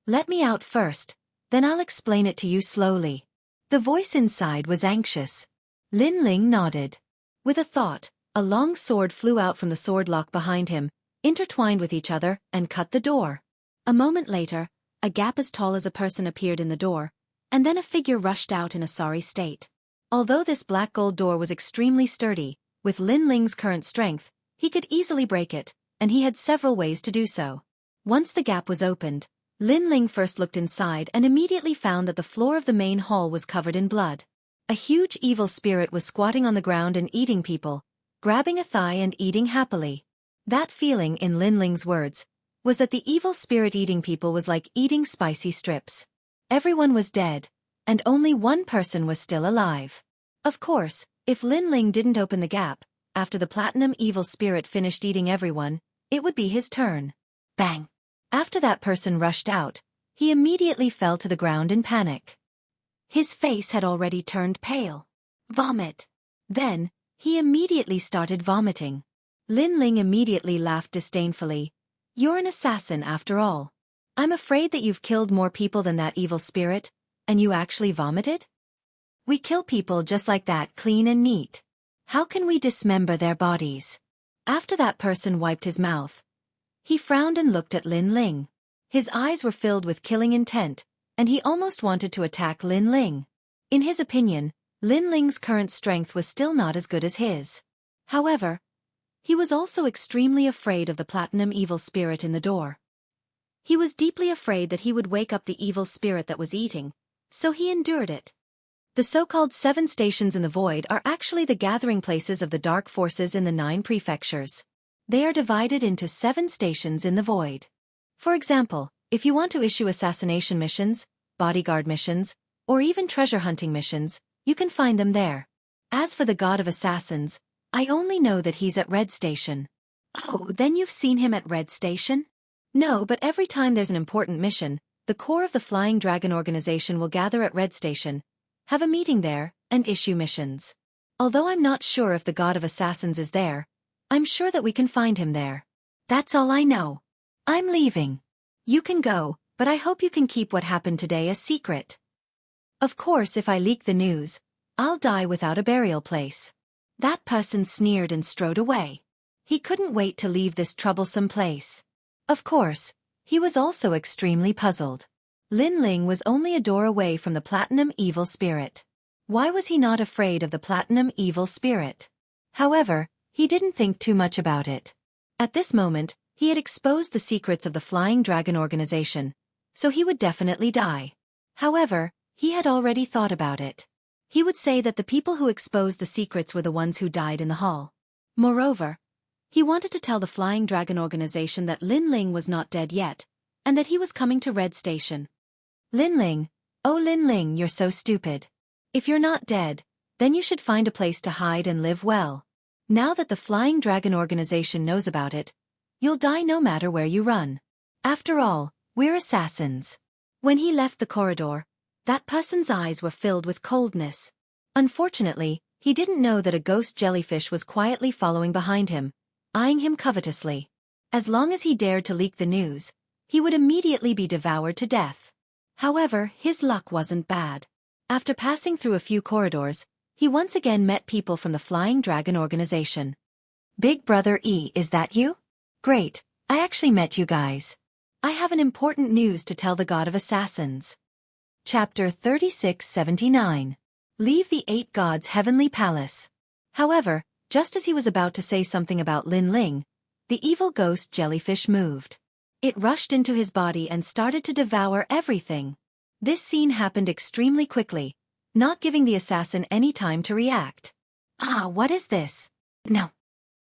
Let me out first, then I'll explain it to you slowly. The voice inside was anxious. Lin Ling nodded. With a thought, a long sword flew out from the sword lock behind him, intertwined with each other, and cut the door. A moment later, a gap as tall as a person appeared in the door, and then a figure rushed out in a sorry state. Although this black gold door was extremely sturdy, with Lin Ling's current strength, he could easily break it, and he had several ways to do so. Once the gap was opened, Lin Ling first looked inside and immediately found that the floor of the main hall was covered in blood. A huge evil spirit was squatting on the ground and eating people, grabbing a thigh and eating happily. That feeling, in Lin Ling's words, was that the evil spirit eating people was like eating spicy strips. Everyone was dead, and only one person was still alive. Of course, if Lin Ling didn't open the gap, after the platinum evil spirit finished eating everyone, it would be his turn. Bang! After that person rushed out, he immediately fell to the ground in panic. His face had already turned pale. Vomit! Then, he immediately started vomiting. Lin Ling immediately laughed disdainfully. You're an assassin after all. I'm afraid that you've killed more people than that evil spirit, and you actually vomited? We kill people just like that, clean and neat. How can we dismember their bodies? After that person wiped his mouth, he frowned and looked at Lin Ling. His eyes were filled with killing intent, and he almost wanted to attack Lin Ling. In his opinion, Lin Ling's current strength was still not as good as his. However, he was also extremely afraid of the platinum evil spirit in the door. He was deeply afraid that he would wake up the evil spirit that was eating, so he endured it. The so-called 7 stations in the void are actually the gathering places of the dark forces in the 9 prefectures. They are divided into 7 stations in the void. For example, if you want to issue assassination missions, bodyguard missions, or even treasure hunting missions, you can find them there. As for the god of assassins, I only know that he's at Red Station. Oh, then you've seen him at Red Station? No, but every time there's an important mission, the core of the Flying Dragon organization will gather at Red Station, have a meeting there, and issue missions. Although I'm not sure if the god of assassins is there, I'm sure that we can find him there. That's all I know. I'm leaving. You can go, but I hope you can keep what happened today a secret. Of course, if I leak the news, I'll die without a burial place. That person sneered and strode away. He couldn't wait to leave this troublesome place. Of course, he was also extremely puzzled. Lin Ling was only a door away from the platinum evil spirit. Why was he not afraid of the platinum evil spirit? However, he didn't think too much about it. At this moment, he had exposed the secrets of the Flying Dragon organization, so he would definitely die. However, he had already thought about it. He would say that the people who exposed the secrets were the ones who died in the hall. Moreover, he wanted to tell the Flying Dragon organization that Lin Ling was not dead yet, and that he was coming to Red Station. Lin Ling, oh Lin Ling, you're so stupid. If you're not dead, then you should find a place to hide and live well. Now that the Flying Dragon organization knows about it, you'll die no matter where you run. After all, we're assassins. When he left the corridor, that person's eyes were filled with coldness. Unfortunately, he didn't know that a ghost jellyfish was quietly following behind him, eyeing him covetously. As long as he dared to leak the news, he would immediately be devoured to death. However, his luck wasn't bad. After passing through a few corridors, he once again met people from the Flying Dragon organization. Big Brother E, is that you? Great, I actually met you guys. I have an important news to tell the God of Assassins. Chapter 3679. Leave the 8 Gods' Heavenly Palace. However, just as he was about to say something about Lin Ling, the evil ghost jellyfish moved. It rushed into his body and started to devour everything. This scene happened extremely quickly, not giving the assassin any time to react. Ah, what is this? No.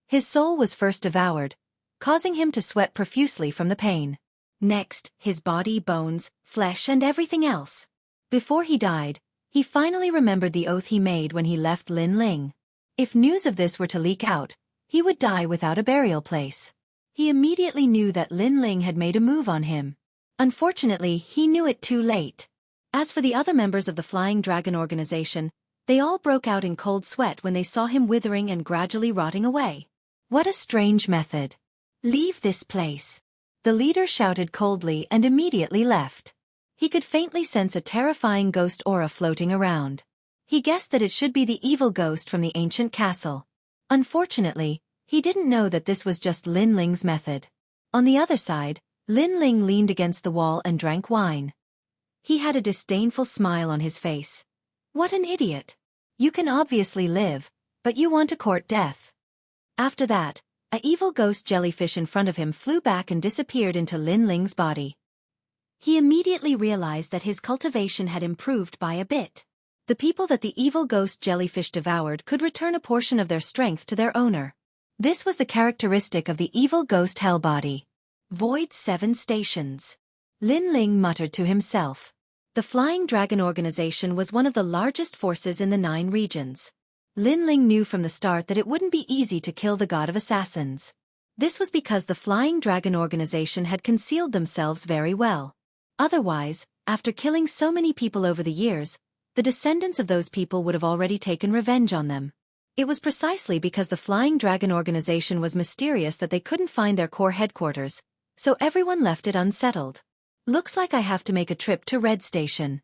His soul was first devoured, causing him to sweat profusely from the pain. Next, his body, bones, flesh and everything else. Before he died, he finally remembered the oath he made when he left Lin Ling. If news of this were to leak out, he would die without a burial place. He immediately knew that Lin Ling had made a move on him. Unfortunately, he knew it too late. As for the other members of the Flying Dragon organization, they all broke out in cold sweat when they saw him withering and gradually rotting away. What a strange method. Leave this place. The leader shouted coldly and immediately left. He could faintly sense a terrifying ghost aura floating around. He guessed that it should be the evil ghost from the ancient castle. Unfortunately, he didn't know that this was just Lin Ling's method. On the other side, Lin Ling leaned against the wall and drank wine. He had a disdainful smile on his face. What an idiot. You can obviously live, but you want to court death. After that, an evil ghost jellyfish in front of him flew back and disappeared into Lin Ling's body. He immediately realized that his cultivation had improved by a bit. The people that the evil ghost jellyfish devoured could return a portion of their strength to their owner. This was the characteristic of the evil ghost hell body. Void 7 stations. Lin Ling muttered to himself. The Flying Dragon organization was one of the largest forces in the 9 regions. Lin Ling knew from the start that it wouldn't be easy to kill the God of Assassins. This was because the Flying Dragon organization had concealed themselves very well. Otherwise, after killing so many people over the years, the descendants of those people would have already taken revenge on them. It was precisely because the Flying Dragon organization was mysterious that they couldn't find their core headquarters, so everyone left it unsettled. Looks like I have to make a trip to Red Station.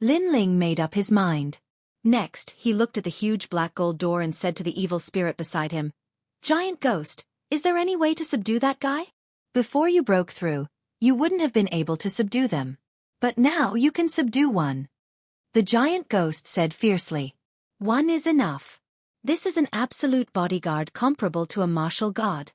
Lin Ling made up his mind. Next, he looked at the huge black gold door and said to the evil spirit beside him, "Giant ghost, is there any way to subdue that guy? Before you broke through, you wouldn't have been able to subdue them. But now you can subdue one." The giant ghost said fiercely, "One is enough. This is an absolute bodyguard comparable to a martial god."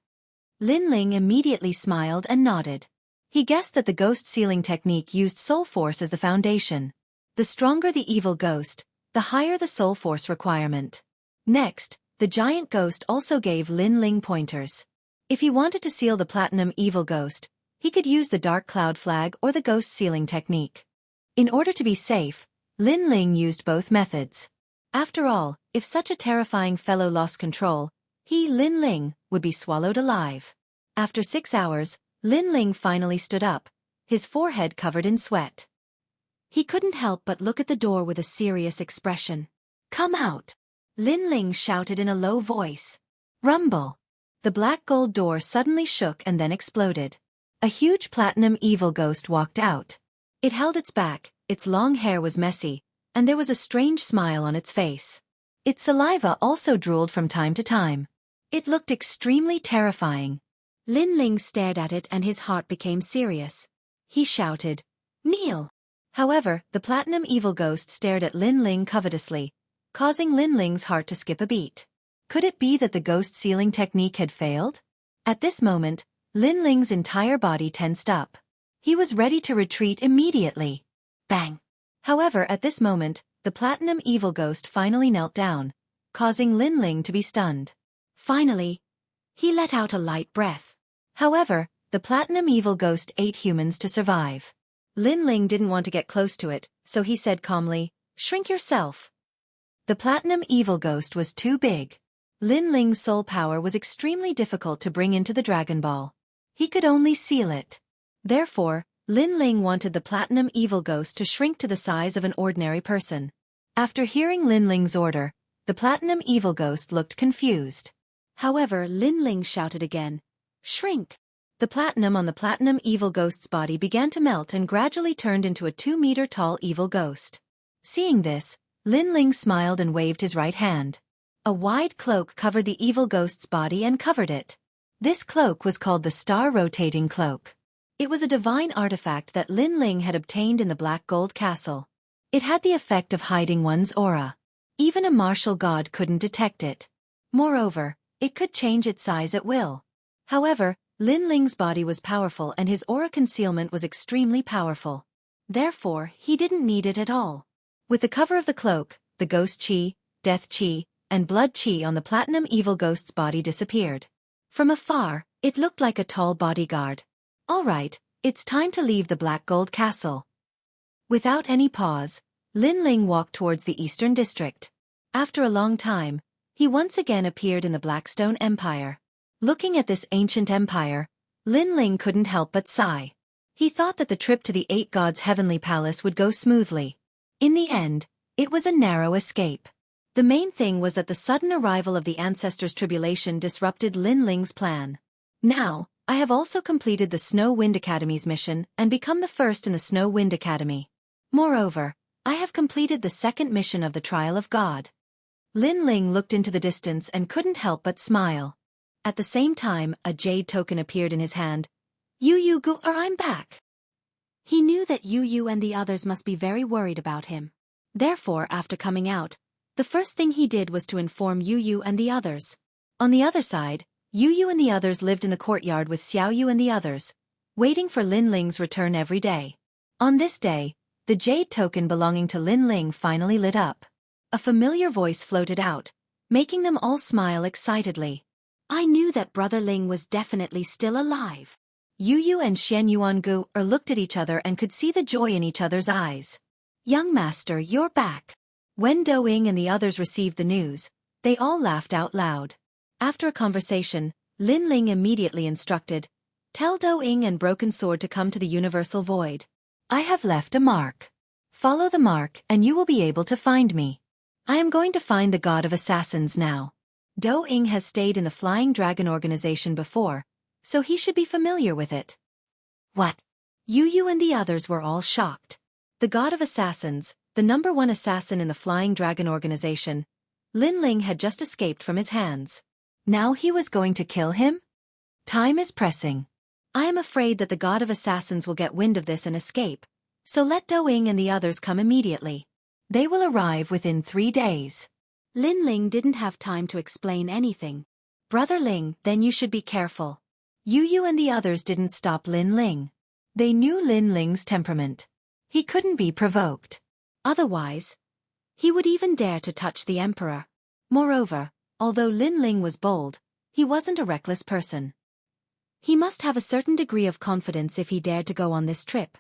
Lin Ling immediately smiled and nodded. He guessed that the ghost sealing technique used soul force as the foundation. The stronger the evil ghost, the higher the soul force requirement. Next, the giant ghost also gave Lin Ling pointers. If he wanted to seal the platinum evil ghost, he could use the dark cloud flag or the ghost sealing technique. In order to be safe, Lin Ling used both methods. After all, if such a terrifying fellow lost control, he, Lin Ling, would be swallowed alive. After 6 hours, Lin Ling finally stood up, his forehead covered in sweat. He couldn't help but look at the door with a serious expression. "Come out!" Lin Ling shouted in a low voice. Rumble! The black gold door suddenly shook and then exploded. A huge platinum evil ghost walked out. It held its back, its long hair was messy, and there was a strange smile on its face. Its saliva also drooled from time to time. It looked extremely terrifying. Lin Ling stared at it and his heart became serious. He shouted, "Kneel!" However, the platinum evil ghost stared at Lin Ling covetously, causing Lin Ling's heart to skip a beat. Could it be that the ghost sealing technique had failed? At this moment, Lin Ling's entire body tensed up. He was ready to retreat immediately. Bang! However, at this moment, the platinum evil ghost finally knelt down, causing Lin Ling to be stunned. Finally, he let out a light breath. However, the platinum evil ghost ate humans to survive. Lin Ling didn't want to get close to it, so he said calmly, "Shrink yourself." The platinum evil ghost was too big. Lin Ling's soul power was extremely difficult to bring into the Dragon Ball. He could only seal it. Therefore, Lin Ling wanted the platinum evil ghost to shrink to the size of an ordinary person. After hearing Lin Ling's order, the platinum evil ghost looked confused. However, Lin Ling shouted again, "Shrink!" The platinum on the platinum evil ghost's body began to melt and gradually turned into a 2-meter-tall evil ghost. Seeing this, Lin Ling smiled and waved his right hand. A wide cloak covered the evil ghost's body and covered it. This cloak was called the Star-Rotating Cloak. It was a divine artifact that Lin Ling had obtained in the Black Gold Castle. It had the effect of hiding one's aura. Even a martial god couldn't detect it. Moreover, it could change its size at will. However, Lin Ling's body was powerful and his aura concealment was extremely powerful. Therefore, he didn't need it at all. With the cover of the cloak, the ghost chi, death chi, and blood chi on the platinum evil ghost's body disappeared. From afar, it looked like a tall bodyguard. All right, it's time to leave the Black Gold Castle. Without any pause, Lin Ling walked towards the Eastern District. After a long time, he once again appeared in the Blackstone Empire. Looking at this ancient empire, Lin Ling couldn't help but sigh. He thought that the trip to the Eight Gods' Heavenly Palace would go smoothly. In the end, it was a narrow escape. The main thing was that the sudden arrival of the Ancestors' Tribulation disrupted Lin Ling's plan. Now, I have also completed the Snow Wind Academy's mission and become the first in the Snow Wind Academy. Moreover, I have completed the second mission of the Trial of God. Lin Ling looked into the distance and couldn't help but smile. At the same time, a jade token appeared in his hand. Yu Gu, I'm back. He knew that Yu and the others must be very worried about him. Therefore, after coming out, the first thing he did was to inform Yu and the others. On the other side, Yu and the others lived in the courtyard with Xiaoyu and the others, waiting for Lin Ling's return every day. On this day, the jade token belonging to Lin Ling finally lit up. A familiar voice floated out, making them all smile excitedly. I knew that Brother Ling was definitely still alive. Yu and Shen Yuangu looked at each other and could see the joy in each other's eyes. Young master, you're back. When Doing and the others received the news, they all laughed out loud. After a conversation, Lin Ling immediately instructed, tell Doing and Broken Sword to come to the Universal Void. I have left a mark. Follow the mark and you will be able to find me. I am going to find the God of Assassins now. Doing has stayed in the Flying Dragon organization before, so he should be familiar with it. What? Yu and the others were all shocked. The God of Assassins, the #1 assassin in the Flying Dragon organization, Lin Ling had just escaped from his hands. Now he was going to kill him? Time is pressing. I am afraid that the God of Assassins will get wind of this and escape, so let Doing and the others come immediately. They will arrive within 3 days. Lin Ling didn't have time to explain anything. Brother Ling, then you should be careful. Yu and the others didn't stop Lin Ling. They knew Lin Ling's temperament. He couldn't be provoked. Otherwise, he would even dare to touch the emperor. Moreover, although Lin Ling was bold, he wasn't a reckless person. He must have a certain degree of confidence if he dared to go on this trip.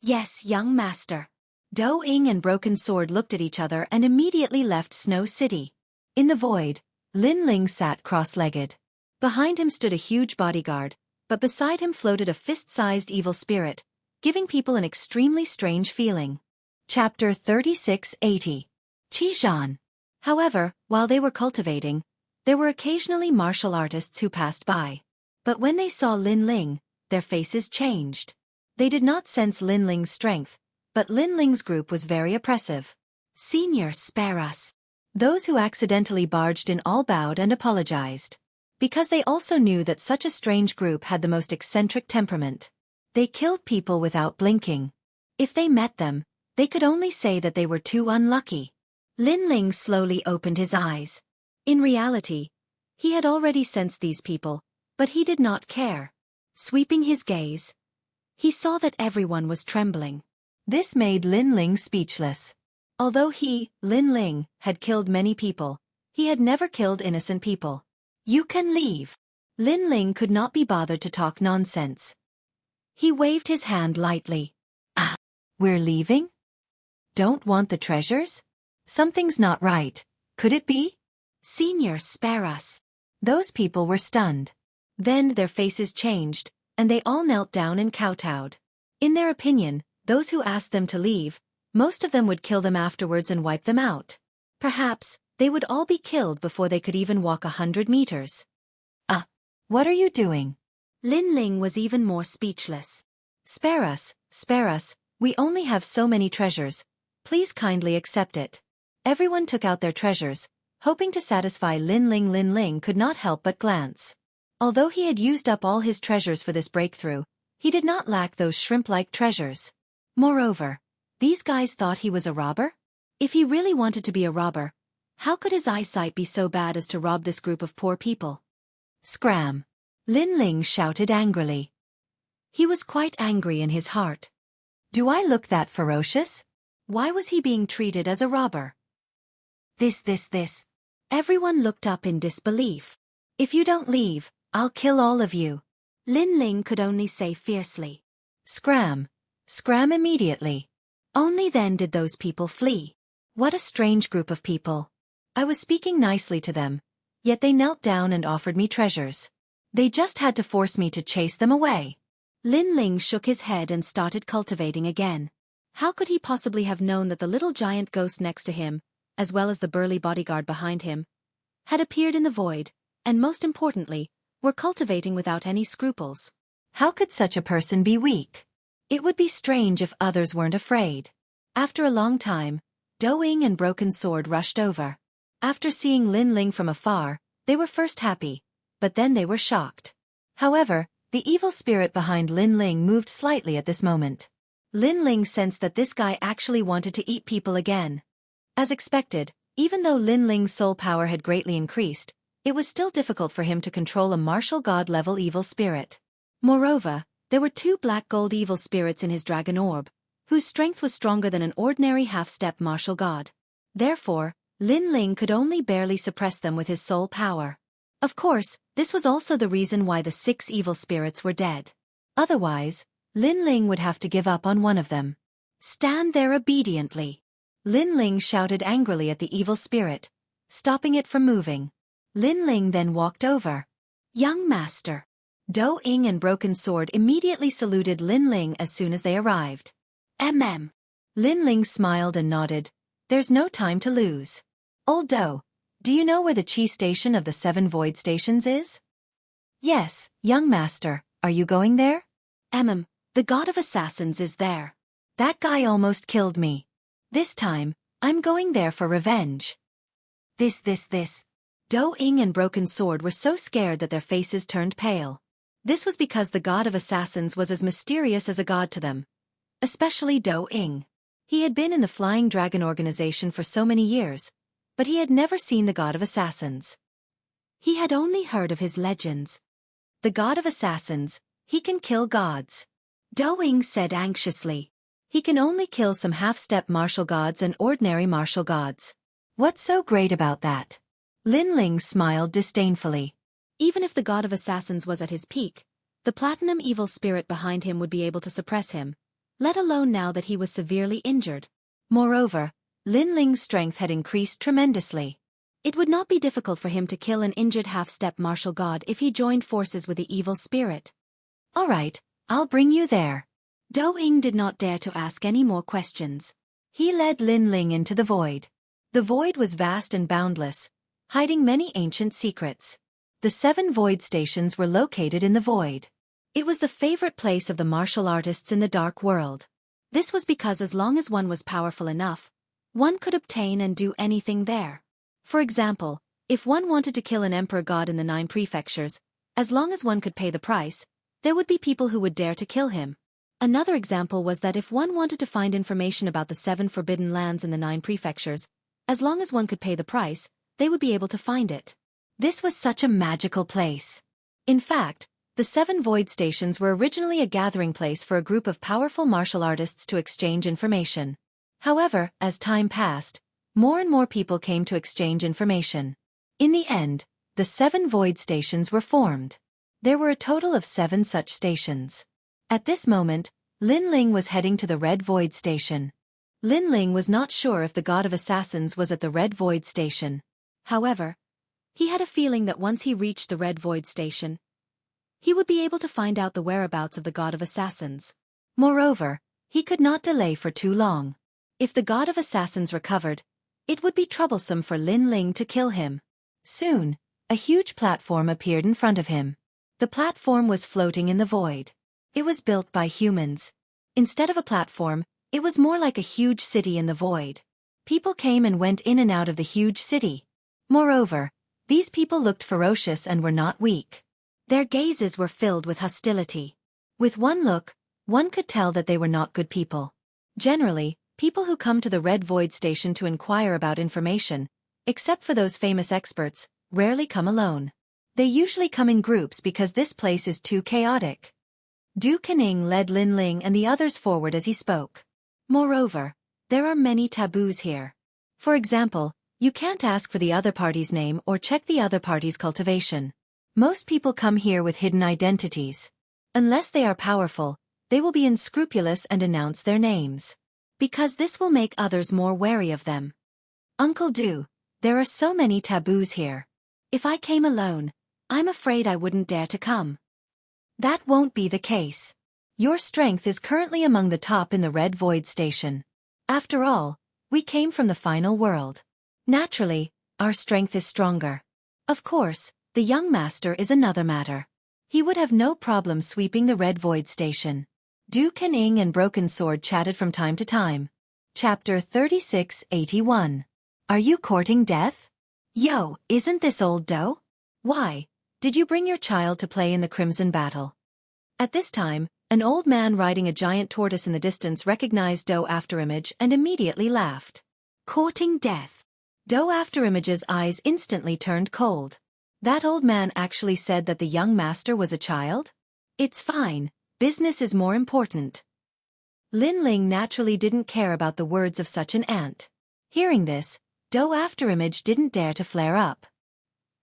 Yes, young master. Doing and Broken Sword looked at each other and immediately left Snow City. In the void, Lin Ling sat cross-legged. Behind him stood a huge bodyguard, but beside him floated a fist-sized evil spirit, giving people an extremely strange feeling. Chapter 3680. Qizhan. However, while they were cultivating, there were occasionally martial artists who passed by. But when they saw Lin Ling, their faces changed. They did not sense Lin Ling's strength, but Lin Ling's group was very oppressive. Senior, spare us. Those who accidentally barged in all bowed and apologized. Because they also knew that such a strange group had the most eccentric temperament. They killed people without blinking. If they met them, they could only say that they were too unlucky. Lin Ling slowly opened his eyes. In reality, he had already sensed these people, but he did not care. Sweeping his gaze, he saw that everyone was trembling. This made Lin Ling speechless. Although he, Lin Ling, had killed many people, he had never killed innocent people. You can leave. Lin Ling could not be bothered to talk nonsense. He waved his hand lightly. Ah, we're leaving? Don't want the treasures? Something's not right. Could it be? Senior, spare us. Those people were stunned. Then their faces changed, and they all knelt down and kowtowed. In their opinion, those who asked them to leave, most of them would kill them afterwards and wipe them out. Perhaps, they would all be killed before they could even walk 100 meters. What are you doing? Lin Ling was even more speechless. Spare us, we only have so many treasures. Please kindly accept it. Everyone took out their treasures, hoping to satisfy Lin Ling. Lin Ling could not help but glance. Although he had used up all his treasures for this breakthrough, he did not lack those shrimp-like treasures. Moreover, these guys thought he was a robber? If he really wanted to be a robber, how could his eyesight be so bad as to rob this group of poor people? Scram! Lin Ling shouted angrily. He was quite angry in his heart. Do I look that ferocious? Why was he being treated as a robber? This. Everyone looked up in disbelief. If you don't leave, I'll kill all of you. Lin Ling could only say fiercely. Scram! Scram immediately. Only then did those people flee. What a strange group of people. I was speaking nicely to them, yet they knelt down and offered me treasures. They just had to force me to chase them away. Lin Ling shook his head and started cultivating again. How could he possibly have known that the little giant ghost next to him, as well as the burly bodyguard behind him, had appeared in the void, and most importantly, were cultivating without any scruples? How could such a person be weak? It would be strange if others weren't afraid. After a long time, Doing and Broken Sword rushed over. After seeing Lin Ling from afar, they were first happy, but then they were shocked. However, the evil spirit behind Lin Ling moved slightly at this moment. Lin Ling sensed that this guy actually wanted to eat people again. As expected, even though Lin Ling's soul power had greatly increased, it was still difficult for him to control a martial god-level evil spirit. Moreover, there were 2 black gold evil spirits in his dragon orb, whose strength was stronger than an ordinary half-step martial god. Therefore, Lin Ling could only barely suppress them with his soul power. Of course, this was also the reason why the 6 evil spirits were dead. Otherwise, Lin Ling would have to give up on one of them. Stand there obediently. Lin Ling shouted angrily at the evil spirit, stopping it from moving. Lin Ling then walked over. Young master. Do-ing and Broken Sword immediately saluted Lin Ling as soon as they arrived. Lin Ling smiled and nodded. There's no time to lose. Old Do, do you know where the chi station of the 7 void stations is? Yes, young master, are you going there? The god of assassins is there. That guy almost killed me. This time, I'm going there for revenge. This. Do-ing and Broken Sword were so scared that their faces turned pale. This was because the god of assassins was as mysterious as a god to them. Especially Do-ing. He had been in the Flying Dragon organization for so many years, but he had never seen the god of assassins. He had only heard of his legends. The god of assassins, he can kill gods. Do-ing said anxiously. He can only kill some half-step martial gods and ordinary martial gods. What's so great about that? Lin Ling smiled disdainfully. Even if the god of assassins was at his peak, the platinum evil spirit behind him would be able to suppress him, let alone now that he was severely injured. Moreover, Lin Ling's strength had increased tremendously. It would not be difficult for him to kill an injured half-step martial god if he joined forces with the evil spirit. All right, I'll bring you there. Do-ing did not dare to ask any more questions. He led Lin Ling into the void. The void was vast and boundless, hiding many ancient secrets. The 7 void stations were located in the void. It was the favorite place of the martial artists in the dark world. This was because as long as one was powerful enough, one could obtain and do anything there. For example, if one wanted to kill an emperor god in the 9 prefectures, as long as one could pay the price, there would be people who would dare to kill him. Another example was that if one wanted to find information about the 7 forbidden lands in the 9 prefectures, as long as one could pay the price, they would be able to find it. This was such a magical place. In fact, the 7 void stations were originally a gathering place for a group of powerful martial artists to exchange information. However, as time passed, more and more people came to exchange information. In the end, the 7 void stations were formed. There were a total of 7 such stations. At this moment, Lin Ling was heading to the Red Void Station. Lin Ling was not sure if the god of assassins was at the Red Void Station. However, he had a feeling that once he reached the Red Void Station, he would be able to find out the whereabouts of the god of assassins. Moreover, he could not delay for too long. If the god of assassins recovered, it would be troublesome for Lin Ling to kill him. Soon, a huge platform appeared in front of him. The platform was floating in the void. It was built by humans. Instead of a platform, It was more like a huge city in the void. People came and went in and out of the huge city. Moreover, these people looked ferocious and were not weak. Their gazes were filled with hostility. With one look, one could tell that they were not good people. Generally, people who come to the Red Void Station to inquire about information, except for those famous experts, rarely come alone. They usually come in groups because this place is too chaotic. Du Kening led Lin Ling and the others forward as he spoke. Moreover, there are many taboos here. For example, you can't ask for the other party's name or check the other party's cultivation. Most people come here with hidden identities. Unless they are powerful, they will be unscrupulous and announce their names. Because this will make others more wary of them. Uncle Du, there are so many taboos here. If I came alone, I'm afraid I wouldn't dare to come. That won't be the case. Your strength is currently among the top in the Red Void Station. After all, we came from the final world. Naturally, our strength is stronger. Of course, the young master is another matter. He would have no problem sweeping the Red Void Station. Du Kening and Broken Sword chatted from time to time. Chapter 3681. Are you courting death? Yo, isn't this old Do? Why, did you bring your child to play in the Crimson Battle? At this time, an old man riding a giant tortoise in the distance recognized Do Afterimage and immediately laughed. Courting death. Do Afterimage's eyes instantly turned cold. That old man actually said that the young master was a child? It's fine, business is more important. Lin Ling naturally didn't care about the words of such an ant. Hearing this, Do Afterimage didn't dare to flare up.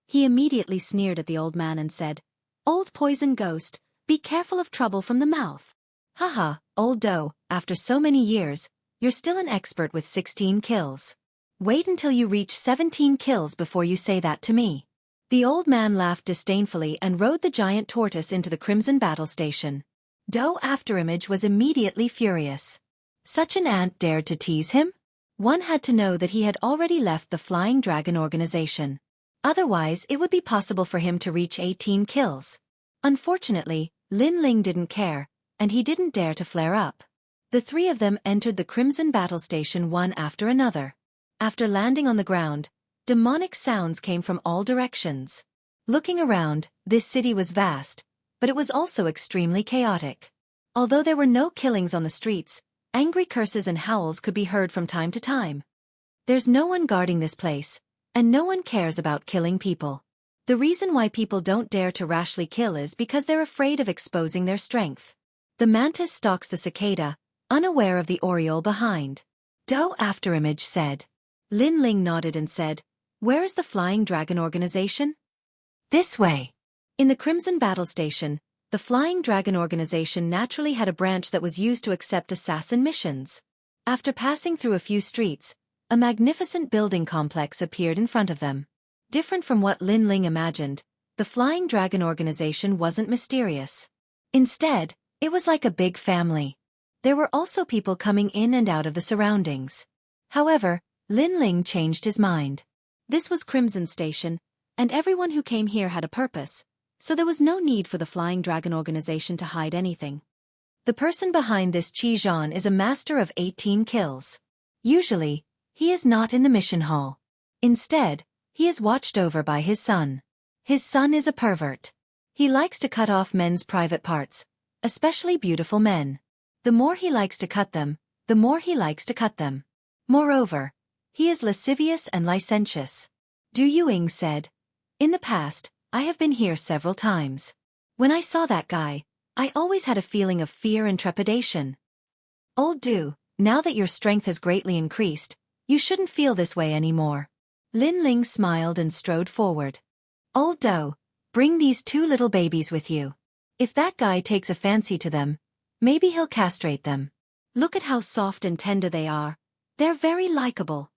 He immediately sneered at the old man and said, Old poison ghost, be careful of trouble from the mouth. Haha, old Do, after so many years, you're still an expert with 16 kills. Wait until you reach 17 kills before you say that to me. The old man laughed disdainfully and rode the giant tortoise into the Crimson Battle Station. Do Afterimage was immediately furious. Such an ant dared to tease him? One had to know that he had already left the Flying Dragon organization. Otherwise, it would be possible for him to reach 18 kills. Unfortunately, Lin Ling didn't care, and he didn't dare to flare up. The three of them entered the Crimson Battle Station one after another. After landing on the ground, demonic sounds came from all directions. Looking around, this city was vast, but it was also extremely chaotic. Although there were no killings on the streets, angry curses and howls could be heard from time to time. There's no one guarding this place, and no one cares about killing people. The reason why people don't dare to rashly kill is because they're afraid of exposing their strength. The mantis stalks the cicada, unaware of the oriole behind. Do Afterimage said. Lin Ling nodded and said, Where is the Flying Dragon organization? This way. In the Crimson Battle Station, the Flying Dragon organization naturally had a branch that was used to accept assassin missions. After passing through a few streets, a magnificent building complex appeared in front of them. Different from what Lin Ling imagined, the Flying Dragon organization wasn't mysterious. Instead, it was like a big family. There were also people coming in and out of the surroundings. However, Lin Ling changed his mind. This was Crimson Station, and everyone who came here had a purpose, so there was no need for the Flying Dragon organization to hide anything. The person behind this Qi Zhan is a master of 18 kills. Usually, he is not in the mission hall. Instead, he is watched over by his son. His son is a pervert. He likes to cut off men's private parts, especially beautiful men. The more he likes to cut them, the more he likes to cut them. Moreover, he is lascivious and licentious. Du Yuing said, In the past, I have been here several times. When I saw that guy, I always had a feeling of fear and trepidation. Old Du, now that your strength has greatly increased, you shouldn't feel this way anymore. Lin Ling smiled and strode forward. Old Do, bring these two little babies with you. If that guy takes a fancy to them, maybe he'll castrate them. Look at how soft and tender they are. They're very likable.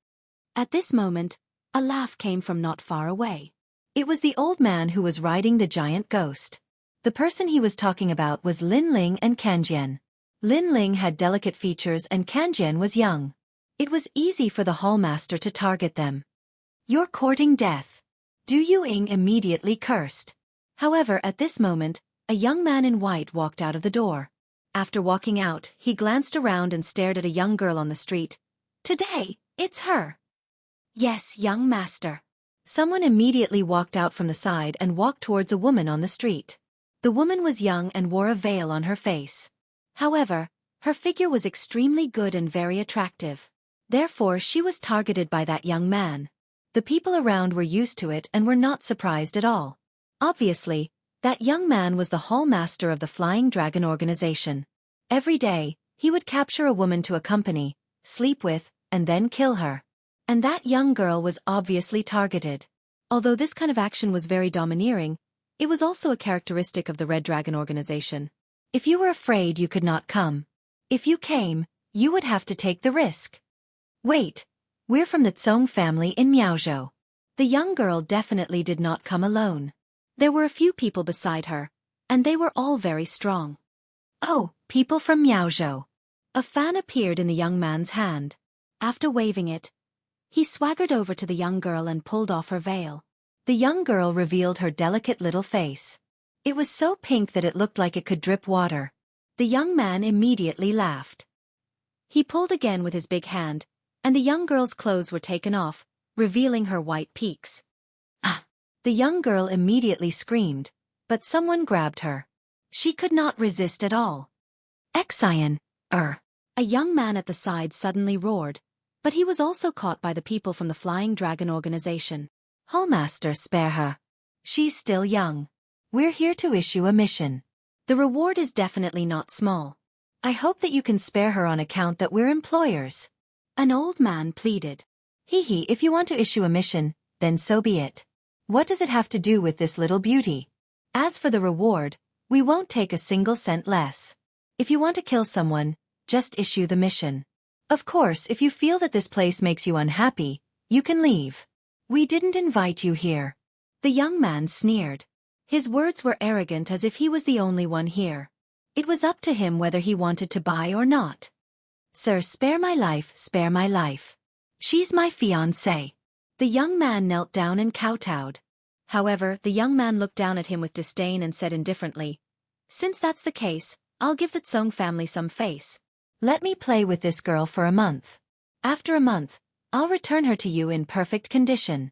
At this moment, a laugh came from not far away. It was the old man who was riding the giant ghost. The person he was talking about was Lin Ling and Kanjian. Lin Ling had delicate features and Kanjian was young. It was easy for the hallmaster to target them. You're courting death. Du Yuing immediately cursed. However, at this moment, a young man in white walked out of the door. After walking out, he glanced around and stared at a young girl on the street. Today, it's her. Yes, young master. Someone immediately walked out from the side and walked towards a woman on the street. The woman was young and wore a veil on her face. However, her figure was extremely good and very attractive. Therefore, she was targeted by that young man. The people around were used to it and were not surprised at all. Obviously, that young man was the hall master of the Flying Dragon organization. Every day, he would capture a woman to accompany, sleep with, and then kill her. And that young girl was obviously targeted. Although this kind of action was very domineering, it was also a characteristic of the Red Dragon organization. If you were afraid, you could not come. If you came, you would have to take the risk. Wait, we're from the Tsong family in Miaozhou. The young girl definitely did not come alone. There were a few people beside her, and they were all very strong. Oh, people from Miaozhou. A fan appeared in the young man's hand. After waving it, he swaggered over to the young girl and pulled off her veil. The young girl revealed her delicate little face. It was so pink that it looked like it could drip water. The young man immediately laughed. He pulled again with his big hand, and the young girl's clothes were taken off, revealing her white peaks. Ah! The young girl immediately screamed, but someone grabbed her. She could not resist at all. Xian, A young man at the side suddenly roared, but he was also caught by the people from the Flying Dragon organization. Hallmaster, spare her. She's still young. We're here to issue a mission. The reward is definitely not small. I hope that you can spare her on account that we're employers. An old man pleaded. Hee, if you want to issue a mission, then so be it. What does it have to do with this little beauty? As for the reward, we won't take a single cent less. If you want to kill someone, just issue the mission. Of course, if you feel that this place makes you unhappy, you can leave. We didn't invite you here. The young man sneered. His words were arrogant, as if he was the only one here. It was up to him whether he wanted to buy or not. Sir, spare my life, spare my life. She's my fiancée. The young man knelt down and kowtowed. However, the young man looked down at him with disdain and said indifferently, Since that's the case, I'll give the Tsong family some face. Let me play with this girl for a month. After a month, I'll return her to you in perfect condition.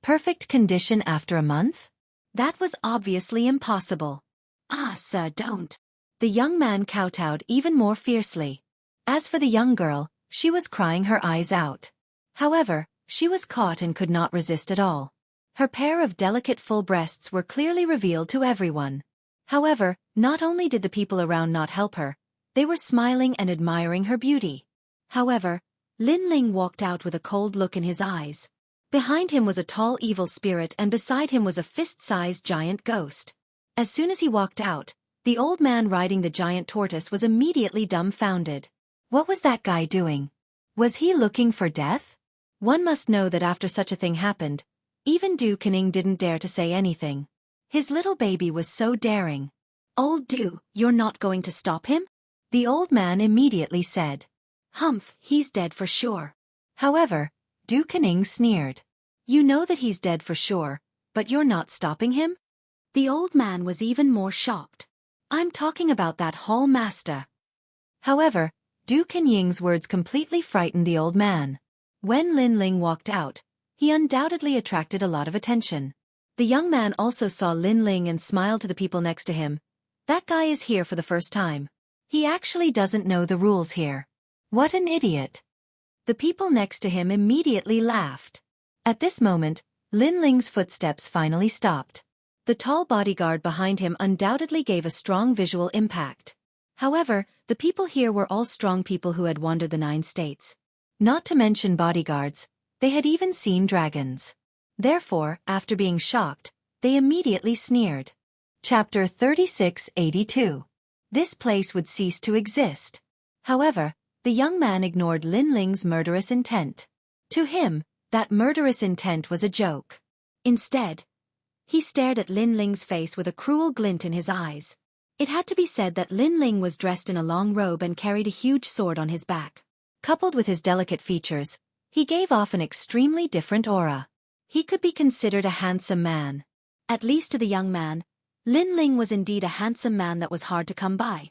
Perfect condition after a month? That was obviously impossible. Ah, sir, don't. The young man kowtowed even more fiercely. As for the young girl, she was crying her eyes out. However, she was caught and could not resist at all. Her pair of delicate full breasts were clearly revealed to everyone. However, not only did the people around not help her, they were smiling and admiring her beauty. However, Lin Ling walked out with a cold look in his eyes. Behind him was a tall evil spirit, and beside him was a fist-sized giant ghost. As soon as he walked out, the old man riding the giant tortoise was immediately dumbfounded. What was that guy doing? Was he looking for death? One must know that after such a thing happened, even Du Kening didn't dare to say anything. His little baby was so daring. Old Du, you're not going to stop him? The old man immediately said. Humph, he's dead for sure. However, Du Kening sneered. You know that he's dead for sure, but you're not stopping him? The old man was even more shocked. I'm talking about that hall master. However, Du Kenying's words completely frightened the old man. When Lin Ling walked out, he undoubtedly attracted a lot of attention. The young man also saw Lin Ling and smiled to the people next to him. That guy is here for the first time. He actually doesn't know the rules here. What an idiot. The people next to him immediately laughed. At this moment, Lin Ling's footsteps finally stopped. The tall bodyguard behind him undoubtedly gave a strong visual impact. However, the people here were all strong people who had wandered the 9 states. Not to mention bodyguards, they had even seen dragons. Therefore, after being shocked, they immediately sneered. Chapter 3682. This place would cease to exist. However, the young man ignored Lin Ling's murderous intent. To him, that murderous intent was a joke. Instead, he stared at Lin Ling's face with a cruel glint in his eyes. It had to be said that Lin Ling was dressed in a long robe and carried a huge sword on his back. Coupled with his delicate features, he gave off an extremely different aura. He could be considered a handsome man. At least to the young man, Lin Ling was indeed a handsome man that was hard to come by.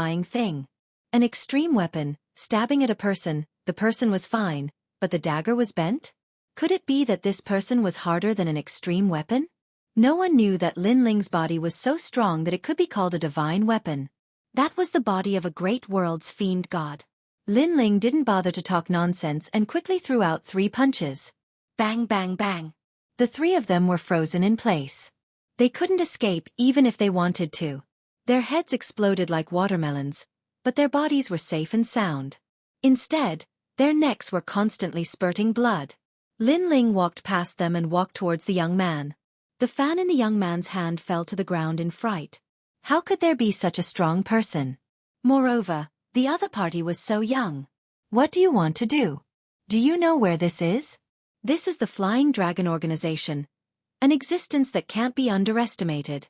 terrifying thing. An extreme weapon, stabbing at a person, the person was fine, but the dagger was bent? Could it be that this person was harder than an extreme weapon? No one knew that Lin Ling's body was so strong that it could be called a divine weapon. That was the body of a great world's fiend god. Lin Ling didn't bother to talk nonsense and quickly threw out 3 punches. Bang, bang, bang. The 3 of them were frozen in place. They couldn't escape even if they wanted to. Their heads exploded like watermelons, but their bodies were safe and sound. Instead, their necks were constantly spurting blood. Lin Ling walked past them and walked towards the young man. The fan in the young man's hand fell to the ground in fright. How could there be such a strong person? Moreover, the other party was so young. What do you want to do? Do you know where this is? This is the Flying Dragon Organization, an existence that can't be underestimated.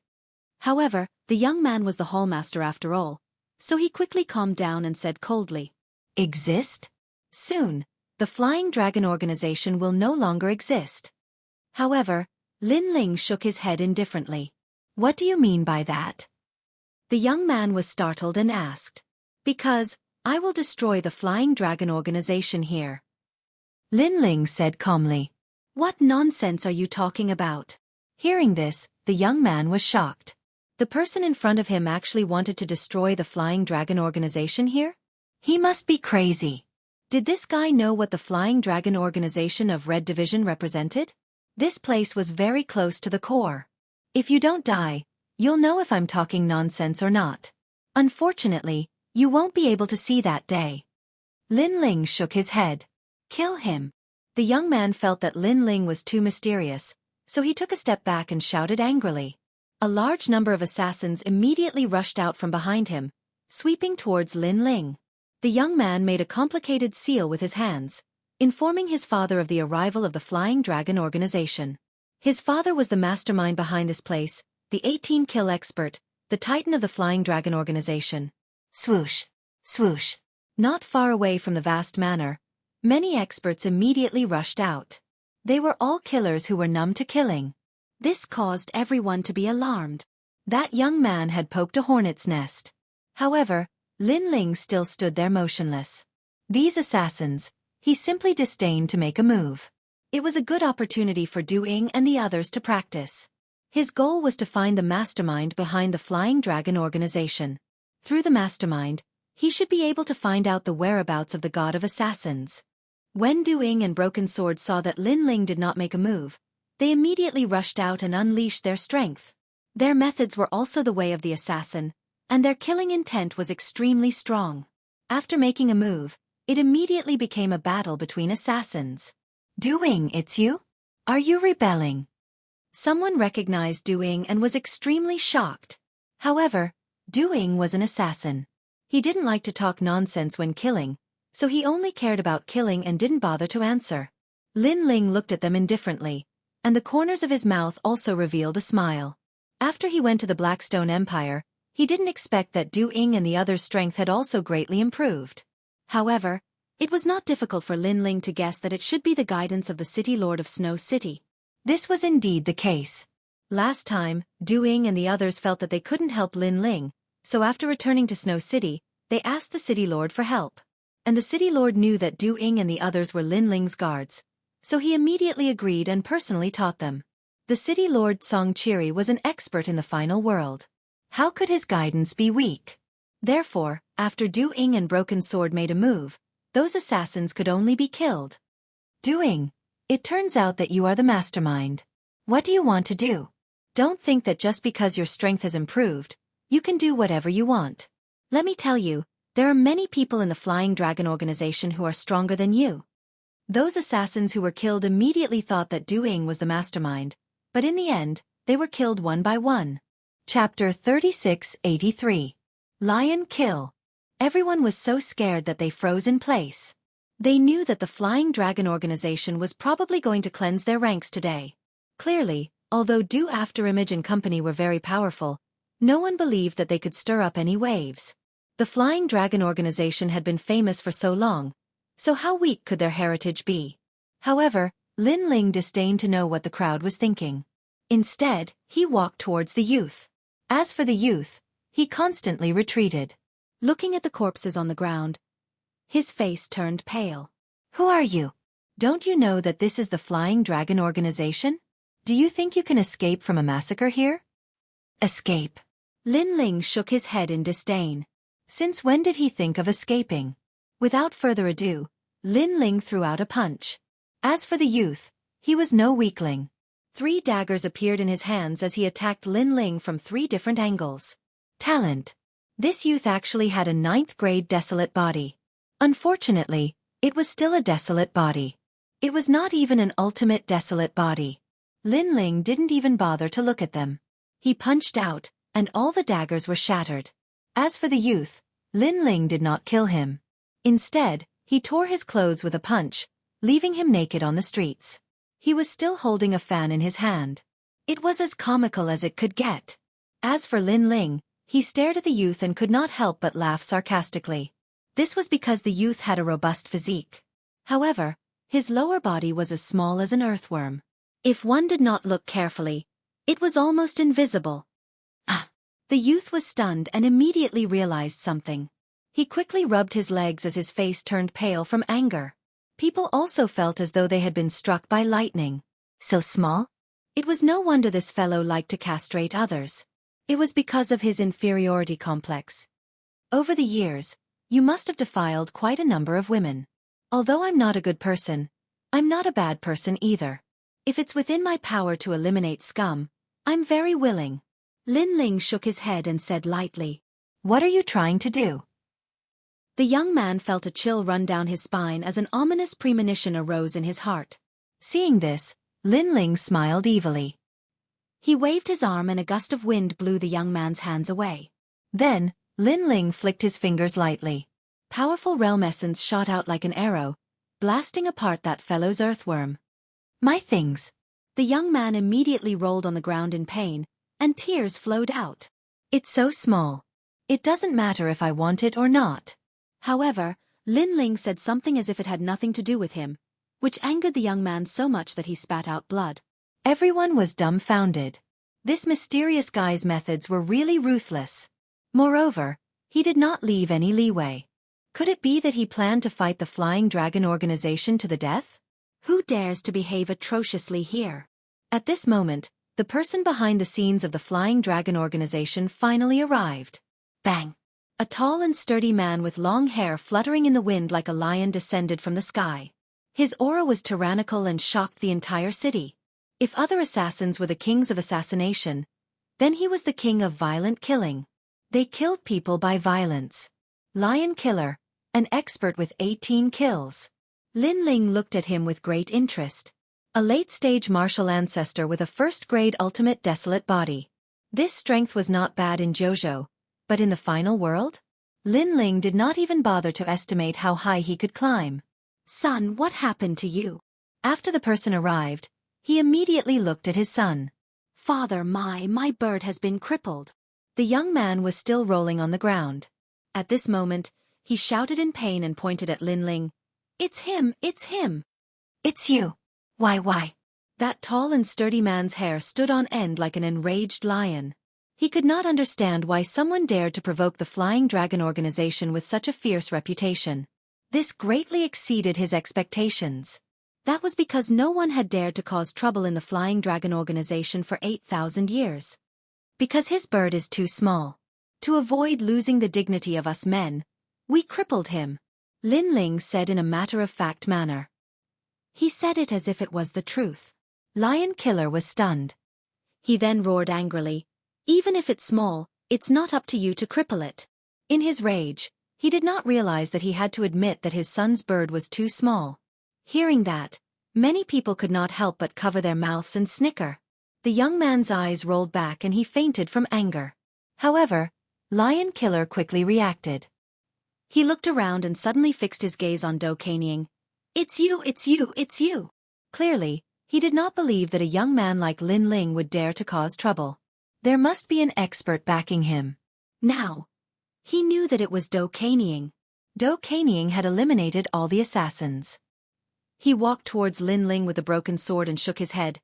However, the young man was the hallmaster after all, so he quickly calmed down and said coldly, "Exist? Soon, the Flying Dragon Organization will no longer exist." However, Lin Ling shook his head indifferently. What do you mean by that? The young man was startled and asked, "Because I will destroy the Flying Dragon Organization here." Lin Ling said calmly, "What nonsense are you talking about?" Hearing this, the young man was shocked. The person in front of him actually wanted to destroy the Flying Dragon Organization here? He must be crazy. Did this guy know what the Flying Dragon Organization of Red Division represented? This place was very close to the core. If you don't die, you'll know if I'm talking nonsense or not. Unfortunately, you won't be able to see that day. Lin Ling shook his head. Kill him. The young man felt that Lin Ling was too mysterious, so he took a step back and shouted angrily. A large number of assassins immediately rushed out from behind him, sweeping towards Lin Ling. The young man made a complicated seal with his hands, informing his father of the arrival of the Flying Dragon Organization. His father was the mastermind behind this place, the 18-kill expert, the titan of the Flying Dragon Organization. Swoosh, swoosh. Not far away from the vast manor, Many experts immediately rushed out. They were all killers who were numb to killing. This caused everyone to be alarmed. That young man had poked a hornet's nest. However, Lin Ling still stood there motionless. These assassins, he simply disdained to make a move. It was a good opportunity for Du Ying and the others to practice. His goal was to find the mastermind behind the Flying Dragon organization. Through the mastermind, he should be able to find out the whereabouts of the god of assassins. When Du Ying and Broken Sword saw that Lin Ling did not make a move, they immediately rushed out and unleashed their strength. Their methods were also the way of the assassin, and their killing intent was extremely strong. After making a move, it immediately became a battle between assassins. Du Ying, it's you? Are you rebelling? Someone recognized Du Ying and was extremely shocked. However, Du Ying was an assassin. He didn't like to talk nonsense when killing, so he only cared about killing and didn't bother to answer. Lin Ling looked at them indifferently, and the corners of his mouth also revealed a smile. After he went to the Blackstone Empire, he didn't expect that Du Ying and the others' strength had also greatly improved. However, it was not difficult for Lin Ling to guess that it should be the guidance of the City Lord of Snow City. This was indeed the case. Last time, Du Ying and the others felt that they couldn't help Lin Ling, so after returning to Snow City, they asked the City Lord for help. And the City Lord knew that Du Ying and the others were Lin Ling's guards, so he immediately agreed and personally taught them. The City Lord Song Chiri was an expert in the final world. How could his guidance be weak? Therefore, after Du Ying and Broken Sword made a move, those assassins could only be killed. Du Ying, it turns out that you are the mastermind. What do you want to do? Don't think that just because your strength has improved, you can do whatever you want. Let me tell you, there are many people in the Flying Dragon organization who are stronger than you. Those assassins who were killed immediately thought that Du Ying was the mastermind, but in the end, they were killed one by one. Chapter 3683. Lion Kill. Everyone was so scared that they froze in place. They knew that the Flying Dragon organization was probably going to cleanse their ranks today. Clearly, although Du Afterimage and company were very powerful, no one believed that they could stir up any waves. The Flying Dragon organization had been famous for so long, so how weak could their heritage be? However, Lin Ling disdained to know what the crowd was thinking. Instead, he walked towards the youth. As for the youth, he constantly retreated. Looking at the corpses on the ground, his face turned pale. Who are you? Don't you know that this is the Flying Dragon organization? Do you think you can escape from a massacre here? Escape? Lin Ling shook his head in disdain. Since when did he think of escaping? Without further ado, Lin Ling threw out a punch. As for the youth, he was no weakling. 3 daggers appeared in his hands as he attacked Lin Ling from 3 different angles. Talent. This youth actually had a 9th grade desolate body. Unfortunately, it was still a desolate body. It was not even an ultimate desolate body. Lin Ling didn't even bother to look at them. He punched out, and all the daggers were shattered. As for the youth, Lin Ling did not kill him. Instead, he tore his clothes with a punch, leaving him naked on the streets. He was still holding a fan in his hand. It was as comical as it could get. As for Lin Ling, he stared at the youth and could not help but laugh sarcastically. This was because the youth had a robust physique. However, his lower body was as small as an earthworm. If one did not look carefully, it was almost invisible. The youth was stunned and immediately realized something. He quickly rubbed his legs as his face turned pale from anger. People also felt as though they had been struck by lightning. So small? It was no wonder this fellow liked to castrate others. It was because of his inferiority complex. Over the years, you must have defiled quite a number of women. Although I'm not a good person, I'm not a bad person either. If it's within my power to eliminate scum, I'm very willing. Lin Ling shook his head and said lightly, "What are you trying to do?" The young man felt a chill run down his spine as an ominous premonition arose in his heart. Seeing this, Lin Ling smiled evilly. He waved his arm and a gust of wind blew the young man's hands away. Then, Lin Ling flicked his fingers lightly. Powerful realm essence shot out like an arrow, blasting apart that fellow's earthworm. My things! The young man immediately rolled on the ground in pain, and tears flowed out. It's so small. It doesn't matter if I want it or not. However, Lin Ling said something as if it had nothing to do with him, which angered the young man so much that he spat out blood. Everyone was dumbfounded. This mysterious guy's methods were really ruthless. Moreover, he did not leave any leeway. Could it be that he planned to fight the Flying Dragon organization to the death? Who dares to behave atrociously here? At this moment, the person behind the scenes of the Flying Dragon organization finally arrived. Bang! A tall and sturdy man with long hair fluttering in the wind like a lion descended from the sky. His aura was tyrannical and shocked the entire city. If other assassins were the kings of assassination, then he was the king of violent killing. They killed people by violence. Lion Killer, an expert with 18 kills. Lin Ling looked at him with great interest. A late-stage martial ancestor with a first-grade ultimate desolate body. This strength was not bad in JoJo, but in the final world? Lin Ling did not even bother to estimate how high he could climb. Son, what happened to you? After the person arrived, he immediately looked at his son. Father, my bird has been crippled. The young man was still rolling on the ground. At this moment, he shouted in pain and pointed at Lin Ling. It's him, it's him. It's you. Why? That tall and sturdy man's hair stood on end like an enraged lion. He could not understand why someone dared to provoke the Flying Dragon organization with such a fierce reputation. This greatly exceeded his expectations. That was because no one had dared to cause trouble in the Flying Dragon organization for 8,000 years. Because his bird is too small. To avoid losing the dignity of us men, we crippled him, Lin Ling said in a matter-of-fact manner. He said it as if it was the truth. Lion Killer was stunned. He then roared angrily, even if it's small, it's not up to you to cripple it. In his rage, he did not realize that he had to admit that his son's bird was too small. Hearing that, many people could not help but cover their mouths and snicker. The young man's eyes rolled back and he fainted from anger. However, Lion Killer quickly reacted. He looked around and suddenly fixed his gaze on Do Kanying. It's you, it's you, it's you. Clearly, he did not believe that a young man like Lin Ling would dare to cause trouble. There must be an expert backing him. Now, he knew that it was Do Kanying. Do Kanying had eliminated all the assassins. He walked towards Lin Ling with a broken sword and shook his head.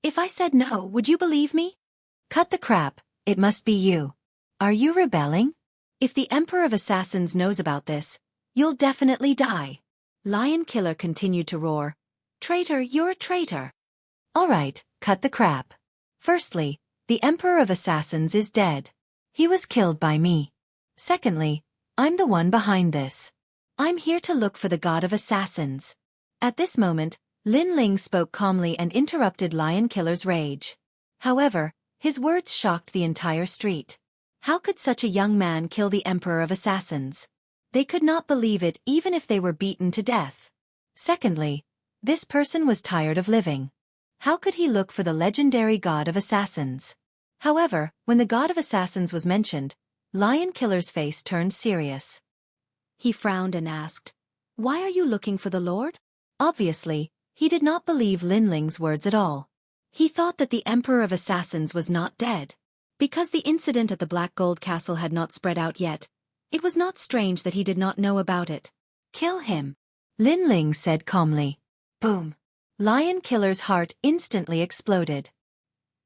If I said no, would you believe me? Cut the crap, it must be you. Are you rebelling? If the Emperor of Assassins knows about this, you'll definitely die. Lion Killer continued to roar. Traitor, you're a traitor. All right, cut the crap. Firstly, the Emperor of Assassins is dead. He was killed by me. Secondly, I'm the one behind this. I'm here to look for the God of Assassins. At this moment, Lin Ling spoke calmly and interrupted Lion Killer's rage. However, his words shocked the entire street. How could such a young man kill the Emperor of Assassins? They could not believe it even if they were beaten to death. Secondly, this person was tired of living. How could he look for the legendary God of Assassins? However, when the God of Assassins was mentioned, Lion Killer's face turned serious. He frowned and asked, Why are you looking for the Lord? Obviously, he did not believe Lin Ling's words at all. He thought that the Emperor of Assassins was not dead. Because the incident at the Black Gold Castle had not spread out yet, it was not strange that he did not know about it. Kill him, Lin Ling said calmly. Boom. Lion Killer's heart instantly exploded.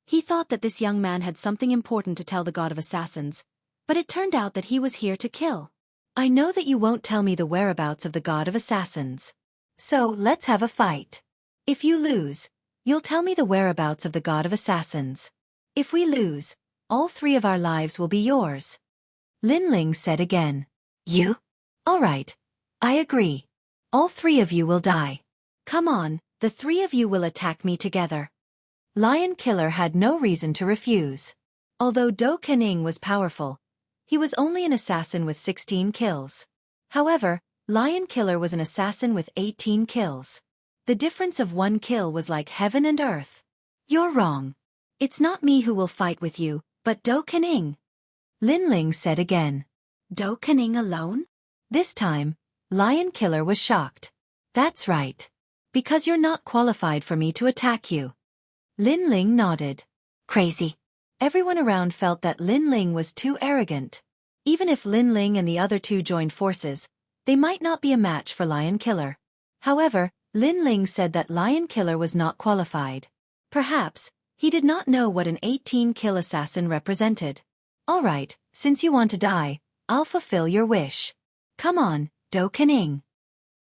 He thought that this young man had something important to tell the God of Assassins, but it turned out that he was here to kill. I know that you won't tell me the whereabouts of the God of Assassins. So, let's have a fight. If you lose, you'll tell me the whereabouts of the God of Assassins. If we lose, all 3 of our lives will be yours. Lin Ling said again. You? All right. I agree. All 3 of you will die. Come on, the 3 of you will attack me together. Lion Killer had no reason to refuse. Although Do Kanying was powerful, he was only an assassin with 16 kills. However, Lion Killer was an assassin with 18 kills. The difference of 1 kill was like heaven and earth. You're wrong. It's not me who will fight with you, but Do Kanying. Lin Ling said again. Do Kanying alone? This time, Lion Killer was shocked. That's right. Because you're not qualified for me to attack you. Lin Ling nodded. Crazy. Everyone around felt that Lin Ling was too arrogant. Even if Lin Ling and the other 2 joined forces, They might not be a match for Lion Killer. However, Lin Ling said that Lion Killer was not qualified. Perhaps, he did not know what an 18-kill assassin represented. Alright, since you want to die, I'll fulfill your wish. Come on, Do Kening.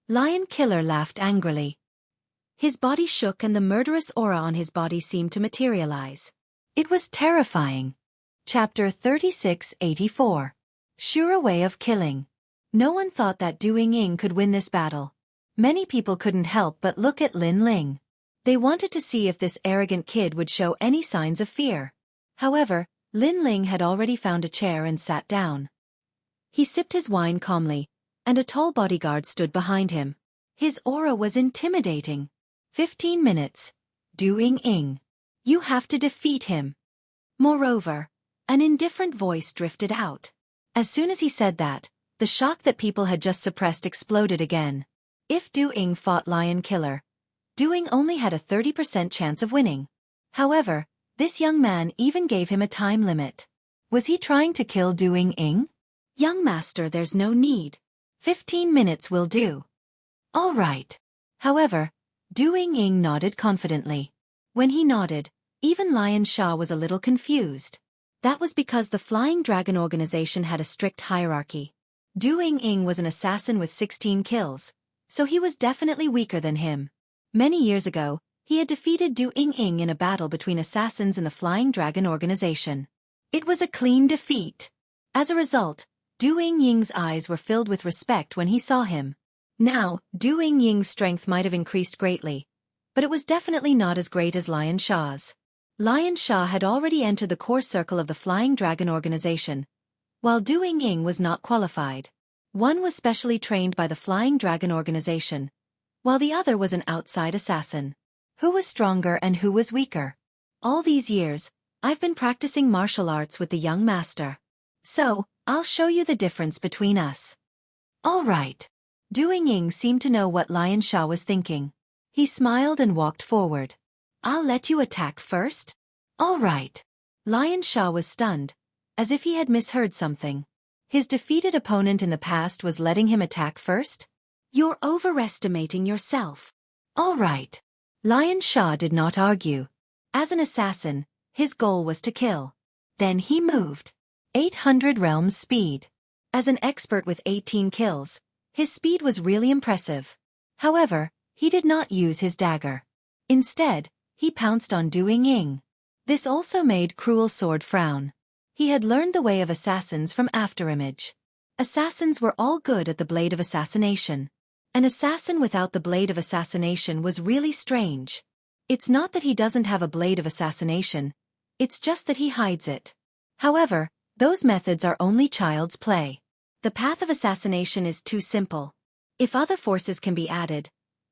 Lion Killer laughed angrily. His body shook and the murderous aura on his body seemed to materialize. It was terrifying. Chapter 3684. Sure way of killing. No one thought that Du Ying could win this battle. Many people couldn't help but look at Lin Ling. They wanted to see if this arrogant kid would show any signs of fear. However, Lin Ling had already found a chair and sat down. He sipped his wine calmly, and a tall bodyguard stood behind him. His aura was intimidating. 15 minutes. Du Ying. You have to defeat him. Moreover, an indifferent voice drifted out. As soon as he said that, the shock that people had just suppressed exploded again. If Du Ying fought Lion Killer, Du Ying only had a 30% chance of winning. However, this young man even gave him a time limit. Was he trying to kill Du Ying? Young master, there's no need. 15 minutes will do. All right. However, Du Ying nodded confidently. When he nodded, even Xianxia was a little confused. That was because the Flying Dragon organization had a strict hierarchy. Du Ying was an assassin with 16 kills, so he was definitely weaker than him. Many years ago, he had defeated Du Ying in a battle between assassins in the Flying Dragon organization. It was a clean defeat. As a result, Du Ying's eyes were filled with respect when he saw him. Now, Du Ying's strength might have increased greatly, but it was definitely not as great as Xianxia's. Xianxia had already entered the core circle of the Flying Dragon organization, while Du Ying was not qualified. One was specially trained by the Flying Dragon organization, while the other was an outside assassin. Who was stronger and who was weaker? All these years, I've been practicing martial arts with the young master. So, I'll show you the difference between us. All right. Du Ying seemed to know what Xianxia was thinking. He smiled and walked forward. I'll let you attack first? All right. Xianxia was stunned, as if he had misheard something. His defeated opponent in the past was letting him attack first? You're overestimating yourself. All right. Xianxia did not argue. As an assassin, his goal was to kill. Then he moved. 800 realms speed. As an expert with 18 kills, his speed was really impressive. However, he did not use his dagger. Instead, he pounced on Du Ying. This also made Cruel Sword frown. He had learned the way of assassins from Afterimage. Assassins were all good at the blade of assassination. An assassin without the blade of assassination was really strange. It's not that he doesn't have a blade of assassination, it's just that he hides it. However, those methods are only child's play. The path of assassination is too simple. If other forces can be added,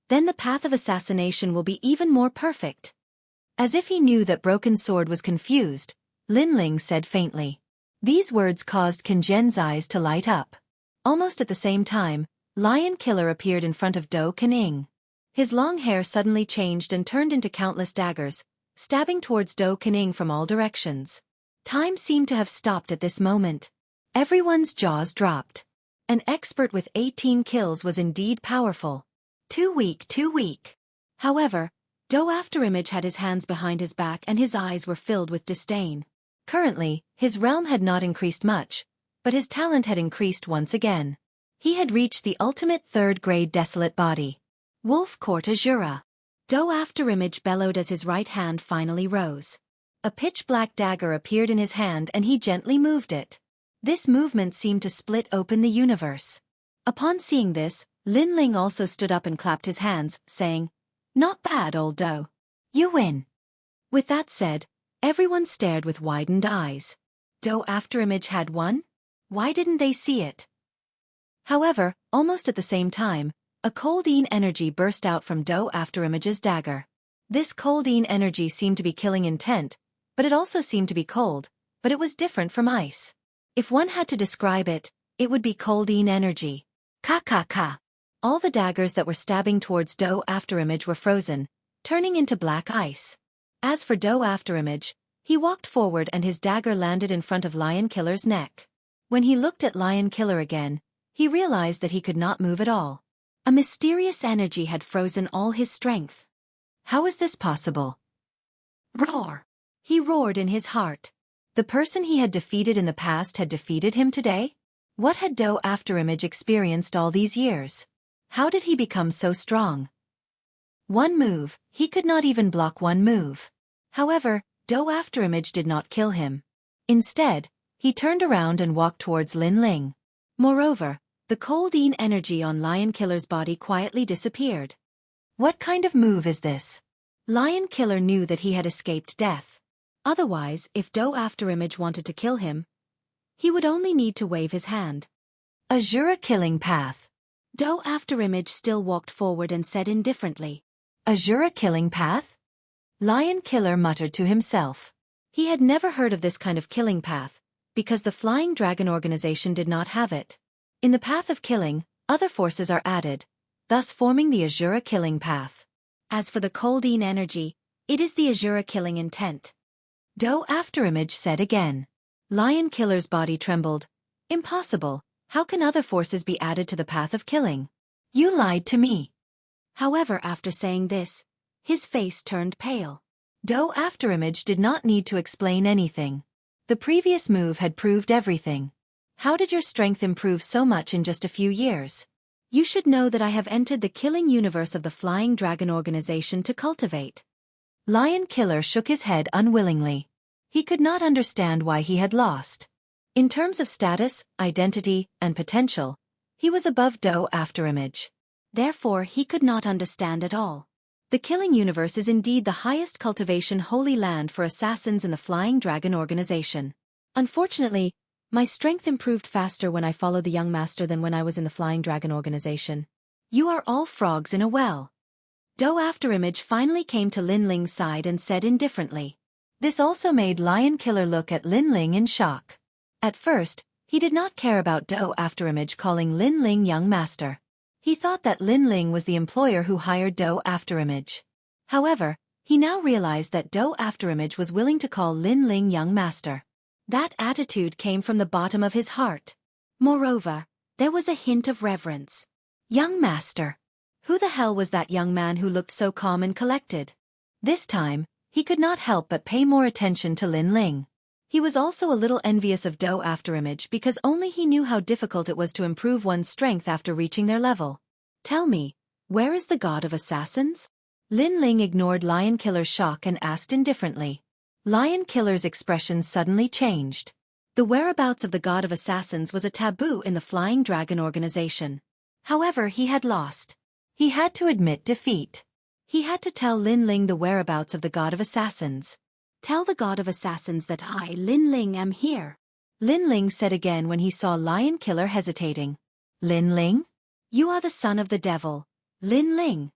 then the path of assassination will be even more perfect. As if he knew that Broken Sword was confused, Lin Ling said faintly. These words caused Qin Zhen's eyes to light up. Almost at the same time, Lion Killer appeared in front of Do Kening. His long hair suddenly changed and turned into countless daggers, stabbing towards Do Kening from all directions. Time seemed to have stopped at this moment. Everyone's jaws dropped. An expert with 18 kills was indeed powerful. Too weak, too weak. However, Do Afterimage had his hands behind his back and his eyes were filled with disdain. Currently, his realm had not increased much, but his talent had increased once again. He had reached the ultimate third-grade desolate body. Wolf Court Azura. Do Afterimage bellowed as his right hand finally rose. A pitch-black dagger appeared in his hand and he gently moved it. This movement seemed to split open the universe. Upon seeing this, Lin Ling also stood up and clapped his hands, saying, "Not bad, old Do. You win." With that said, everyone stared with widened eyes. Do Afterimage had won? Why didn't they see it? However, almost at the same time, a coldine energy burst out from Do Afterimage's dagger. This coldine energy seemed to be killing intent, but it also seemed to be cold, but it was different from ice. If one had to describe it, it would be coldine energy. Ka ka ka. All the daggers that were stabbing towards Do Afterimage were frozen, turning into black ice. As for Do Afterimage, he walked forward and his dagger landed in front of Lion Killer's neck. When he looked at Lion Killer again, He realized that he could not move at all. A mysterious energy had frozen all his strength. How is this possible? Roar! He roared in his heart. The person he had defeated in the past had defeated him today? What had Do Afterimage experienced all these years? How did he become so strong? One move, he could not even block one move. However, Do Afterimage did not kill him. Instead, he turned around and walked towards Lin Ling. Moreover, the coldine energy on Lion Killer's body quietly disappeared. What kind of move is this? Lion Killer knew that he had escaped death. Otherwise, if Do Afterimage wanted to kill him, he would only need to wave his hand. Azura killing path. Do Afterimage still walked forward and said indifferently, Azura killing path? Lion Killer muttered to himself. He had never heard of this kind of killing path, because the Flying Dragon organization did not have it. In the path of killing, other forces are added, thus forming the Azura killing path. As for the coldine energy, it is the Azura killing intent. Do Afterimage said again. Lion Killer's body trembled. Impossible, how can other forces be added to the path of killing? You lied to me. However, after saying this, his face turned pale. Do Afterimage did not need to explain anything. The previous move had proved everything. How did your strength improve so much in just a few years? You should know that I have entered the killing universe of the Flying Dragon organization to cultivate. Lion Killer shook his head unwillingly. He could not understand why he had lost. In terms of status, identity, and potential, he was above Do Afterimage. Therefore, he could not understand at all. The killing universe is indeed the highest cultivation holy land for assassins in the Flying Dragon organization. Unfortunately, my strength improved faster when I followed the young master than when I was in the Flying Dragon organization. You are all frogs in a well. Do Afterimage finally came to Lin Ling's side and said indifferently. This also made Lion Killer look at Lin Ling in shock. At first, he did not care about Do Afterimage calling Lin Ling young master. He thought that Lin Ling was the employer who hired Do Afterimage. However, he now realized that Do Afterimage was willing to call Lin Ling young master. That attitude came from the bottom of his heart. Moreover, there was a hint of reverence. Young master. Who the hell was that young man who looked so calm and collected? This time, he could not help but pay more attention to Lin Ling. He was also a little envious of Do Afterimage because only he knew how difficult it was to improve one's strength after reaching their level. Tell me, where is the god of assassins? Lin Ling ignored Lion Killer's shock and asked indifferently. Lion Killer's expression suddenly changed. The whereabouts of the god of assassins was a taboo in the Flying Dragon organization. However, he had lost. He had to admit defeat. He had to tell Lin Ling the whereabouts of the god of assassins. Tell the god of assassins that I, Lin Ling, am here. Lin Ling said again when he saw Lion Killer hesitating. Lin Ling? You are the son of the devil, Lin Ling.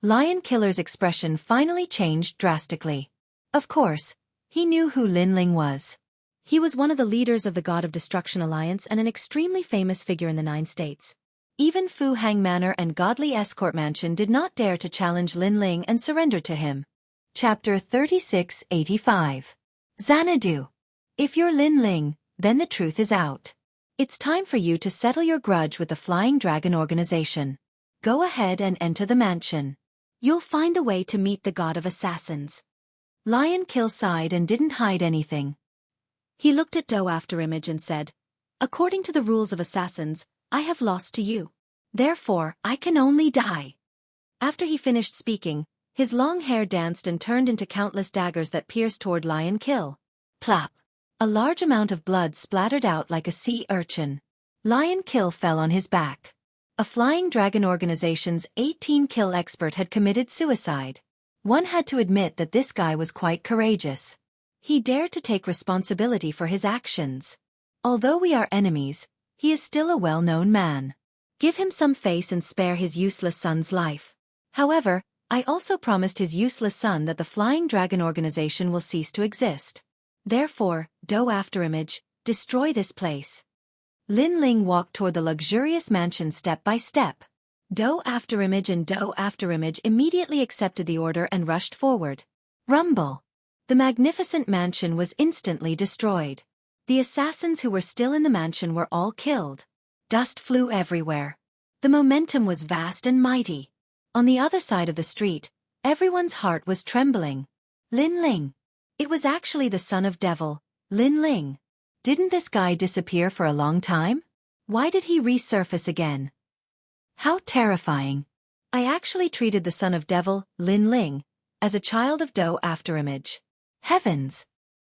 Lion Killer's expression finally changed drastically. Of course, he knew who Lin Ling was. He was one of the leaders of the God of Destruction Alliance and an extremely famous figure in the 9 states. Even Fu Hang Manor and Godly Escort Mansion did not dare to challenge Lin Ling and surrendered to him. Chapter 3685. Xanadu. If you're Lin Ling, then the truth is out. It's time for you to settle your grudge with the Flying Dragon organization. Go ahead and enter the mansion. You'll find a way to meet the God of Assassins. Lion Kill sighed and didn't hide anything. He looked at Do Afterimage and said, According to the rules of assassins, I have lost to you. Therefore, I can only die. After he finished speaking, his long hair danced and turned into countless daggers that pierced toward Lion Kill. Plop! A large amount of blood splattered out like a sea urchin. Lion Kill fell on his back. A Flying Dragon organization's 18-kill expert had committed suicide. One had to admit that this guy was quite courageous. He dared to take responsibility for his actions. Although we are enemies, he is still a well-known man. Give him some face and spare his useless son's life. However, I also promised his useless son that the Flying Dragon organization will cease to exist. Therefore, Do Afterimage, destroy this place. Lin Ling walked toward the luxurious mansion step by step. Do Afterimage and Do Afterimage immediately accepted the order and rushed forward. Rumble! The magnificent mansion was instantly destroyed. The assassins who were still in the mansion were all killed. Dust flew everywhere. The momentum was vast and mighty. On the other side of the street, everyone's heart was trembling. Lin Ling. It was actually the son of Devil, Lin Ling. Didn't this guy disappear for a long time? Why did he resurface again? How terrifying. I actually treated the son of Devil, Lin Ling, as a child of Do afterimage. Heavens!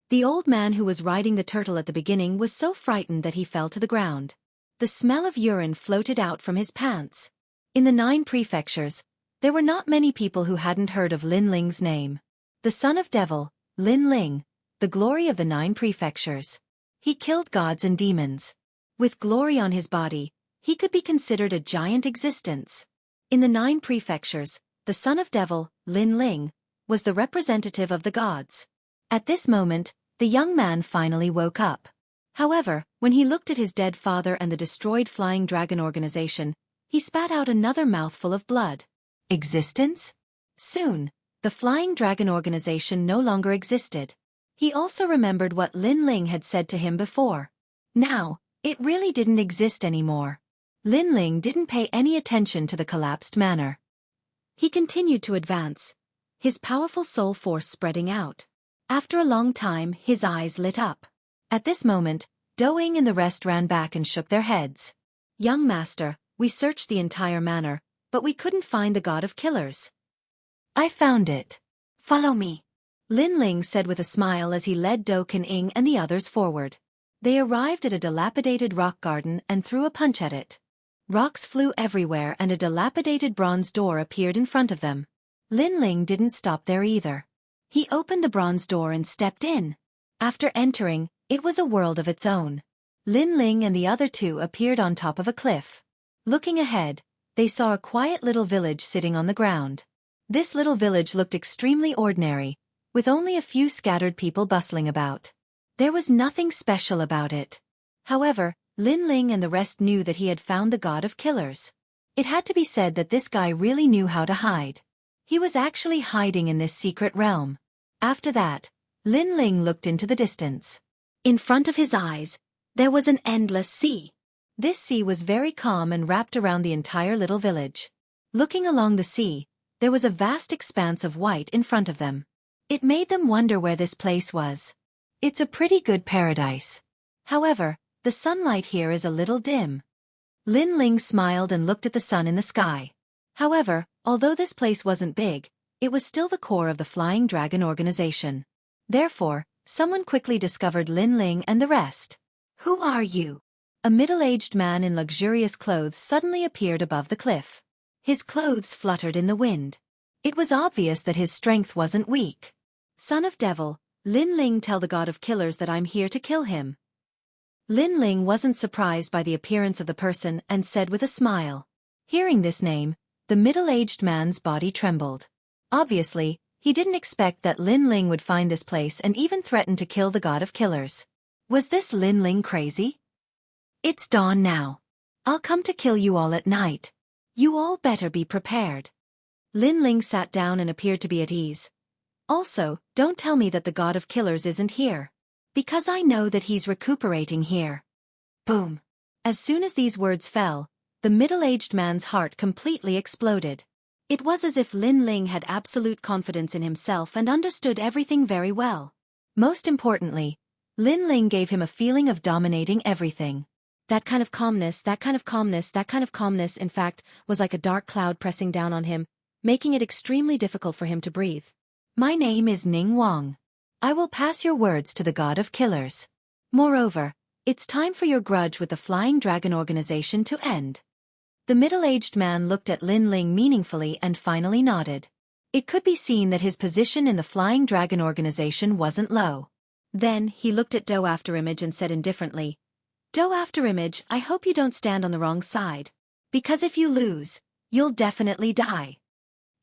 The old man who was riding the turtle at the beginning was so frightened that he fell to the ground. The smell of urine floated out from his pants. In the 9 prefectures, there were not many people who hadn't heard of Lin Ling's name. The son of Devil, Lin Ling, the glory of the 9 prefectures. He killed gods and demons. With glory on his body, he could be considered a giant existence. In the 9 prefectures, the son of Devil, Lin Ling, was the representative of the gods. At this moment, the young man finally woke up. However, when he looked at his dead father and the destroyed Flying Dragon organization, he spat out another mouthful of blood. Existence? Soon, the Flying Dragon organization no longer existed. He also remembered what Lin Ling had said to him before. Now, it really didn't exist anymore. Lin Ling didn't pay any attention to the collapsed manor. He continued to advance, his powerful soul force spreading out. After a long time, his eyes lit up. At this moment, Doing and the rest ran back and shook their heads. Young master, we searched the entire manor, but we couldn't find the god of killers. I found it. Follow me. Lin Ling said with a smile as he led Do Kan-ing and the others forward. They arrived at a dilapidated rock garden and threw a punch at it. Rocks flew everywhere and a dilapidated bronze door appeared in front of them. Lin Ling didn't stop there either. He opened the bronze door and stepped in. After entering, it was a world of its own. Lin Ling and the other 2 appeared on top of a cliff. Looking ahead, they saw a quiet little village sitting on the ground. This little village looked extremely ordinary, with only a few scattered people bustling about. There was nothing special about it. However, Lin Ling and the rest knew that he had found the god of killers. It had to be said that this guy really knew how to hide. He was actually hiding in this secret realm. After that, Lin Ling looked into the distance. In front of his eyes, there was an endless sea. This sea was very calm and wrapped around the entire little village. Looking along the sea, there was a vast expanse of white in front of them. It made them wonder where this place was. It's a pretty good paradise. However, the sunlight here is a little dim. Lin Ling smiled and looked at the sun in the sky. However, although this place wasn't big, it was still the core of the Flying Dragon organization. Therefore, someone quickly discovered Lin Ling and the rest. Who are you? A middle-aged man in luxurious clothes suddenly appeared above the cliff. His clothes fluttered in the wind. It was obvious that his strength wasn't weak. Son of Devil, Lin Ling, tell the god of killers that I'm here to kill him. Lin Ling wasn't surprised by the appearance of the person and said with a smile. Hearing this name, the middle-aged man's body trembled. Obviously, he didn't expect that Lin Ling would find this place and even threaten to kill the god of killers. Was this Lin Ling crazy? It's dawn now. I'll come to kill you all at night. You all better be prepared. Lin Ling sat down and appeared to be at ease. Also, don't tell me that the god of killers isn't here. Because I know that he's recuperating here. Boom. As soon as these words fell, the middle-aged man's heart completely exploded. It was as if Lin Ling had absolute confidence in himself and understood everything very well. Most importantly, Lin Ling gave him a feeling of dominating everything. That kind of calmness, in fact, was like a dark cloud pressing down on him, making it extremely difficult for him to breathe. My name is Ning Wang. I will pass your words to the god of killers. Moreover, it's time for your grudge with the Flying Dragon organization to end. The middle-aged man looked at Lin Ling meaningfully and finally nodded. It could be seen that his position in the Flying Dragon organization wasn't low. Then, he looked at Do Afterimage and said indifferently, Do Afterimage, I hope you don't stand on the wrong side. Because if you lose, you'll definitely die.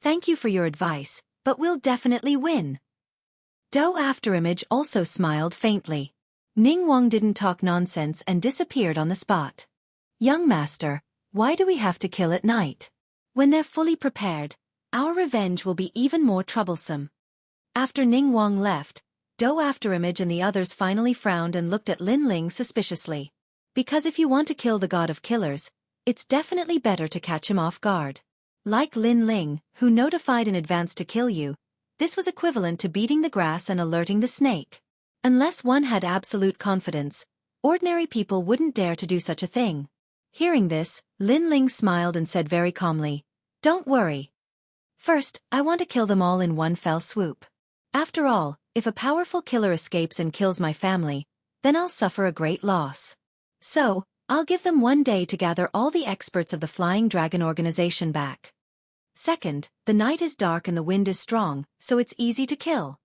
Thank you for your advice, but we'll definitely win. Do Afterimage also smiled faintly. Ning Wang didn't talk nonsense and disappeared on the spot. Young master, why do we have to kill at night? When they're fully prepared, our revenge will be even more troublesome. After Ning Wang left, Do Afterimage and the others finally frowned and looked at Lin Ling suspiciously. Because if you want to kill the god of killers, it's definitely better to catch him off guard. Like Lin Ling, who notified in advance to kill you, this was equivalent to beating the grass and alerting the snake. Unless one had absolute confidence, ordinary people wouldn't dare to do such a thing. Hearing this, Lin Ling smiled and said very calmly, "Don't worry. First, I want to kill them all in one fell swoop. After all, if a powerful killer escapes and kills my family, then I'll suffer a great loss. So, I'll give them 1 day to gather all the experts of the Flying Dragon organization back. Second, the night is dark and the wind is strong, so it's easy to kill."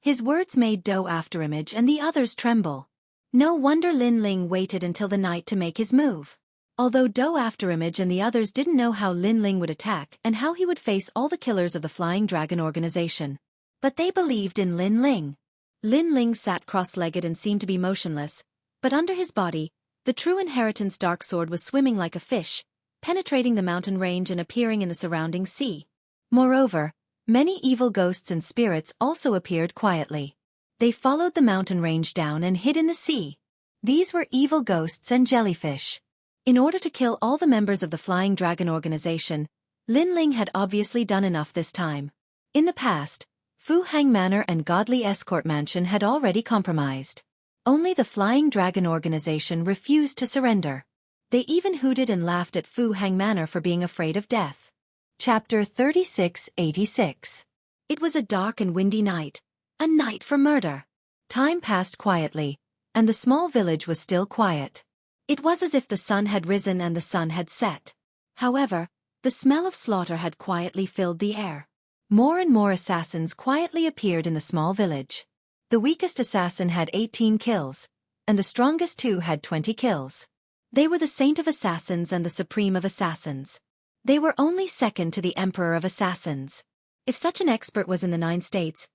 His words made Do Afterimage and the others tremble. No wonder Lin Ling waited until the night to make his move. Although Do Afterimage and the others didn't know how Lin Ling would attack and how he would face all the killers of the Flying Dragon organization. But they believed in Lin Ling. Lin Ling sat cross-legged and seemed to be motionless, but under his body, the true inheritance dark sword was swimming like a fish, penetrating the mountain range and appearing in the surrounding sea. Moreover, many evil ghosts and spirits also appeared quietly. They followed the mountain range down and hid in the sea. These were evil ghosts and jellyfish. In order to kill all the members of the Flying Dragon organization, Lin Ling had obviously done enough this time. In the past, Fu Hang Manor and Godly Escort Mansion had already compromised. Only the Flying Dragon organization refused to surrender. They even hooted and laughed at Fu Hang Manor for being afraid of death. Chapter 3686. It was a dark and windy night. A night for murder. Time passed quietly, and the small village was still quiet. It was as if the sun had risen and the sun had set. However, the smell of slaughter had quietly filled the air. More and more assassins quietly appeared in the small village. The weakest assassin had 18 kills, and the strongest 2 had 20 kills. They were the saint of assassins and the supreme of assassins. They were only second to the emperor of assassins. If such an expert was in the 9 states,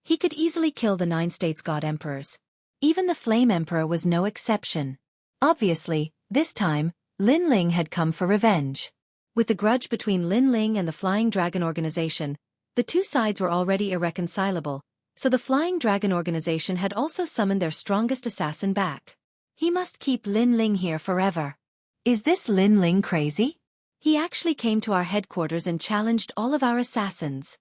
he could easily kill the 9 states' god emperors. Even the Flame Emperor was no exception. Obviously, this time, Lin Ling had come for revenge. With the grudge between Lin Ling and the Flying Dragon organization, the two sides were already irreconcilable, so the Flying Dragon organization had also summoned their strongest assassin back. He must keep Lin Ling here forever. Is this Lin Ling crazy? He actually came to our headquarters and challenged all of our assassins.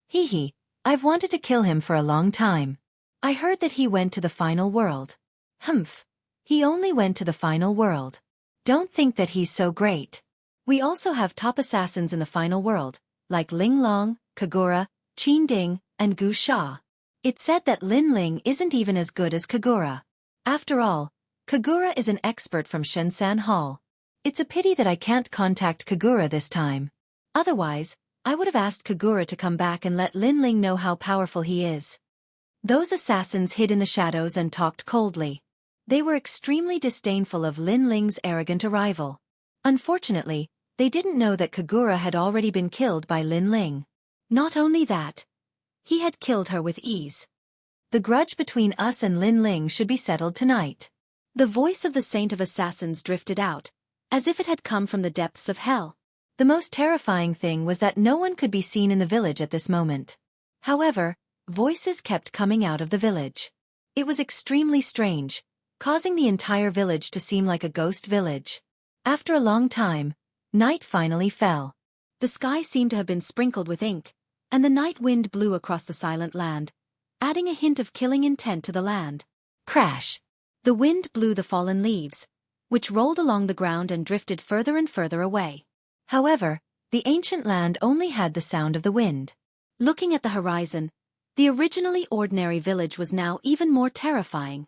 Hee, I've wanted to kill him for a long time. I heard that he went to the final world. Humph. He only went to the final world. Don't think that he's so great. We also have top assassins in the final world, like Ling Long, Kagura, Qin Ding, and Gu Sha. It's said that Lin Ling isn't even as good as Kagura. After all, Kagura is an expert from Shenzhen Hall. It's a pity that I can't contact Kagura this time. Otherwise, I would have asked Kagura to come back and let Lin Ling know how powerful he is. Those assassins hid in the shadows and talked coldly. They were extremely disdainful of Lin Ling's arrogant arrival. Unfortunately, they didn't know that Kagura had already been killed by Lin Ling. Not only that, he had killed her with ease. The grudge between us and Lin Ling should be settled tonight. The voice of the Saint of Assassins drifted out, as if it had come from the depths of hell. The most terrifying thing was that no one could be seen in the village at this moment. However, voices kept coming out of the village. It was extremely strange, causing the entire village to seem like a ghost village. After a long time, night finally fell. The sky seemed to have been sprinkled with ink, and the night wind blew across the silent land, adding a hint of killing intent to the land. Crash! The wind blew the fallen leaves, which rolled along the ground and drifted further and further away. However, the ancient land only had the sound of the wind. Looking at the horizon, the originally ordinary village was now even more terrifying.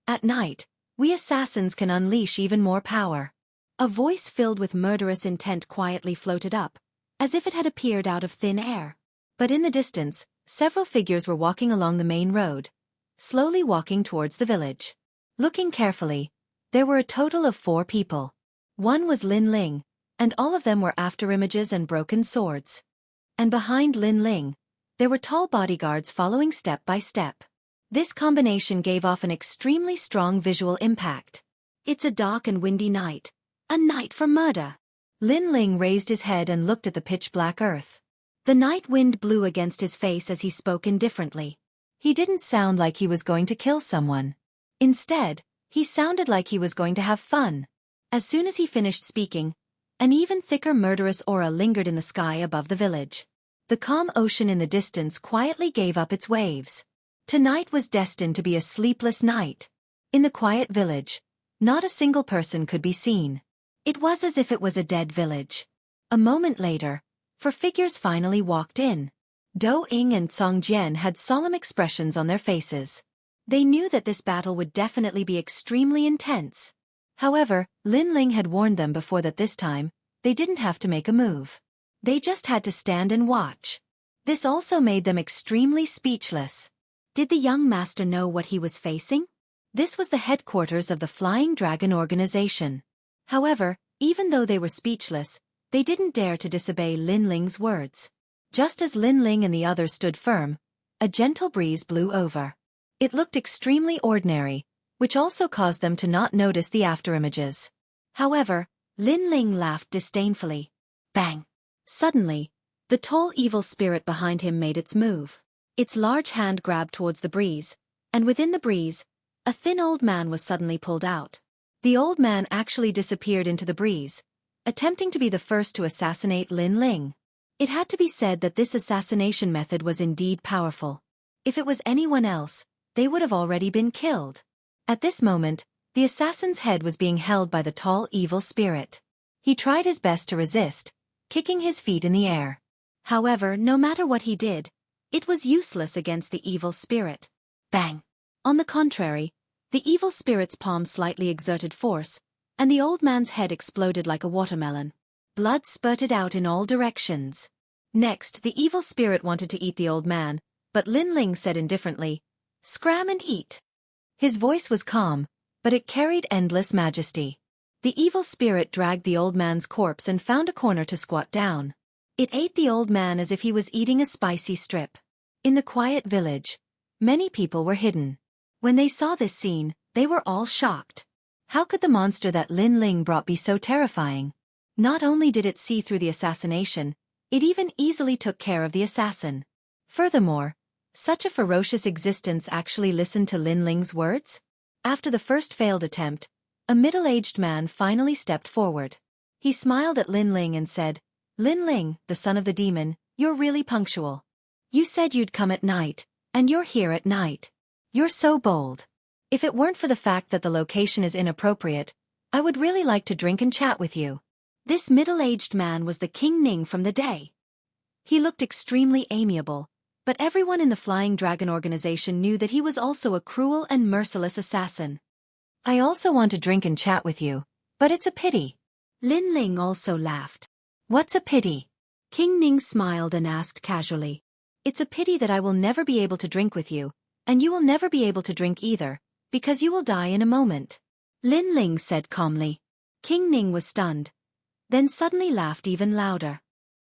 At night, we assassins can unleash even more power. A voice filled with murderous intent quietly floated up, as if it had appeared out of thin air. But in the distance, several figures were walking along the main road, slowly walking towards the village. Looking carefully, there were a total of 4 people. One was Lin Ling, and all of them were afterimages and broken swords. And behind Lin Ling, there were tall bodyguards following step by step. This combination gave off an extremely strong visual impact. It's a dark and windy night. A night for murder. Lin Ling raised his head and looked at the pitch-black earth. The night wind blew against his face as he spoke indifferently. He didn't sound like he was going to kill someone. Instead, He sounded like he was going to have fun. As soon as he finished speaking, an even thicker murderous aura lingered in the sky above the village. The calm ocean in the distance quietly gave up its waves. Tonight was destined to be a sleepless night. In the quiet village, not a single person could be seen. It was as if it was a dead village. A moment later, four figures finally walked in. Do Ying and Song Jian had solemn expressions on their faces. They knew that this battle would definitely be extremely intense. However, Lin Ling had warned them before that this time, they didn't have to make a move. They just had to stand and watch. This also made them extremely speechless. Did the young master know what he was facing? This was the headquarters of the Flying Dragon organization. However, even though they were speechless, they didn't dare to disobey Lin Ling's words. Just as Lin Ling and the others stood firm, a gentle breeze blew over. It looked extremely ordinary, which also caused them to not notice the afterimages. However, Lin Ling laughed disdainfully. Bang! Suddenly, the tall evil spirit behind him made its move. Its large hand grabbed towards the breeze, and within the breeze, a thin old man was suddenly pulled out. The old man actually disappeared into the breeze, attempting to be the first to assassinate Lin Ling. It had to be said that this assassination method was indeed powerful. If it was anyone else, they would have already been killed. At this moment, the assassin's head was being held by the tall evil spirit. He tried his best to resist, kicking his feet in the air. However, no matter what he did, it was useless against the evil spirit. Bang! On the contrary, the evil spirit's palm slightly exerted force, and the old man's head exploded like a watermelon. Blood spurted out in all directions. Next, the evil spirit wanted to eat the old man, but Lin Ling said indifferently, "Scram and eat." His voice was calm, but it carried endless majesty. The evil spirit dragged the old man's corpse and found a corner to squat down. It ate the old man as if he was eating a spicy strip. In the quiet village, many people were hidden. When they saw this scene, they were all shocked. How could the monster that Lin Ling brought be so terrifying? Not only did it see through the assassination, it even easily took care of the assassin. Furthermore, such a ferocious existence actually listened to Lin Ling's words? After the first failed attempt, a middle-aged man finally stepped forward. He smiled at Lin Ling and said, "Lin Ling, the son of the demon, you're really punctual. You said you'd come at night, and you're here at night. You're so bold. If it weren't for the fact that the location is inappropriate, I would really like to drink and chat with you." This middle-aged man was the King Ning from the day. He looked extremely amiable, but everyone in the Flying Dragon organization knew that he was also a cruel and merciless assassin. "I also want to drink and chat with you, but it's a pity." Lin Ling also laughed. "What's a pity?" King Ning smiled and asked casually. "It's a pity that I will never be able to drink with you, and you will never be able to drink either, because you will die in a moment," Lin Ling said calmly. King Ning was stunned, then suddenly laughed even louder.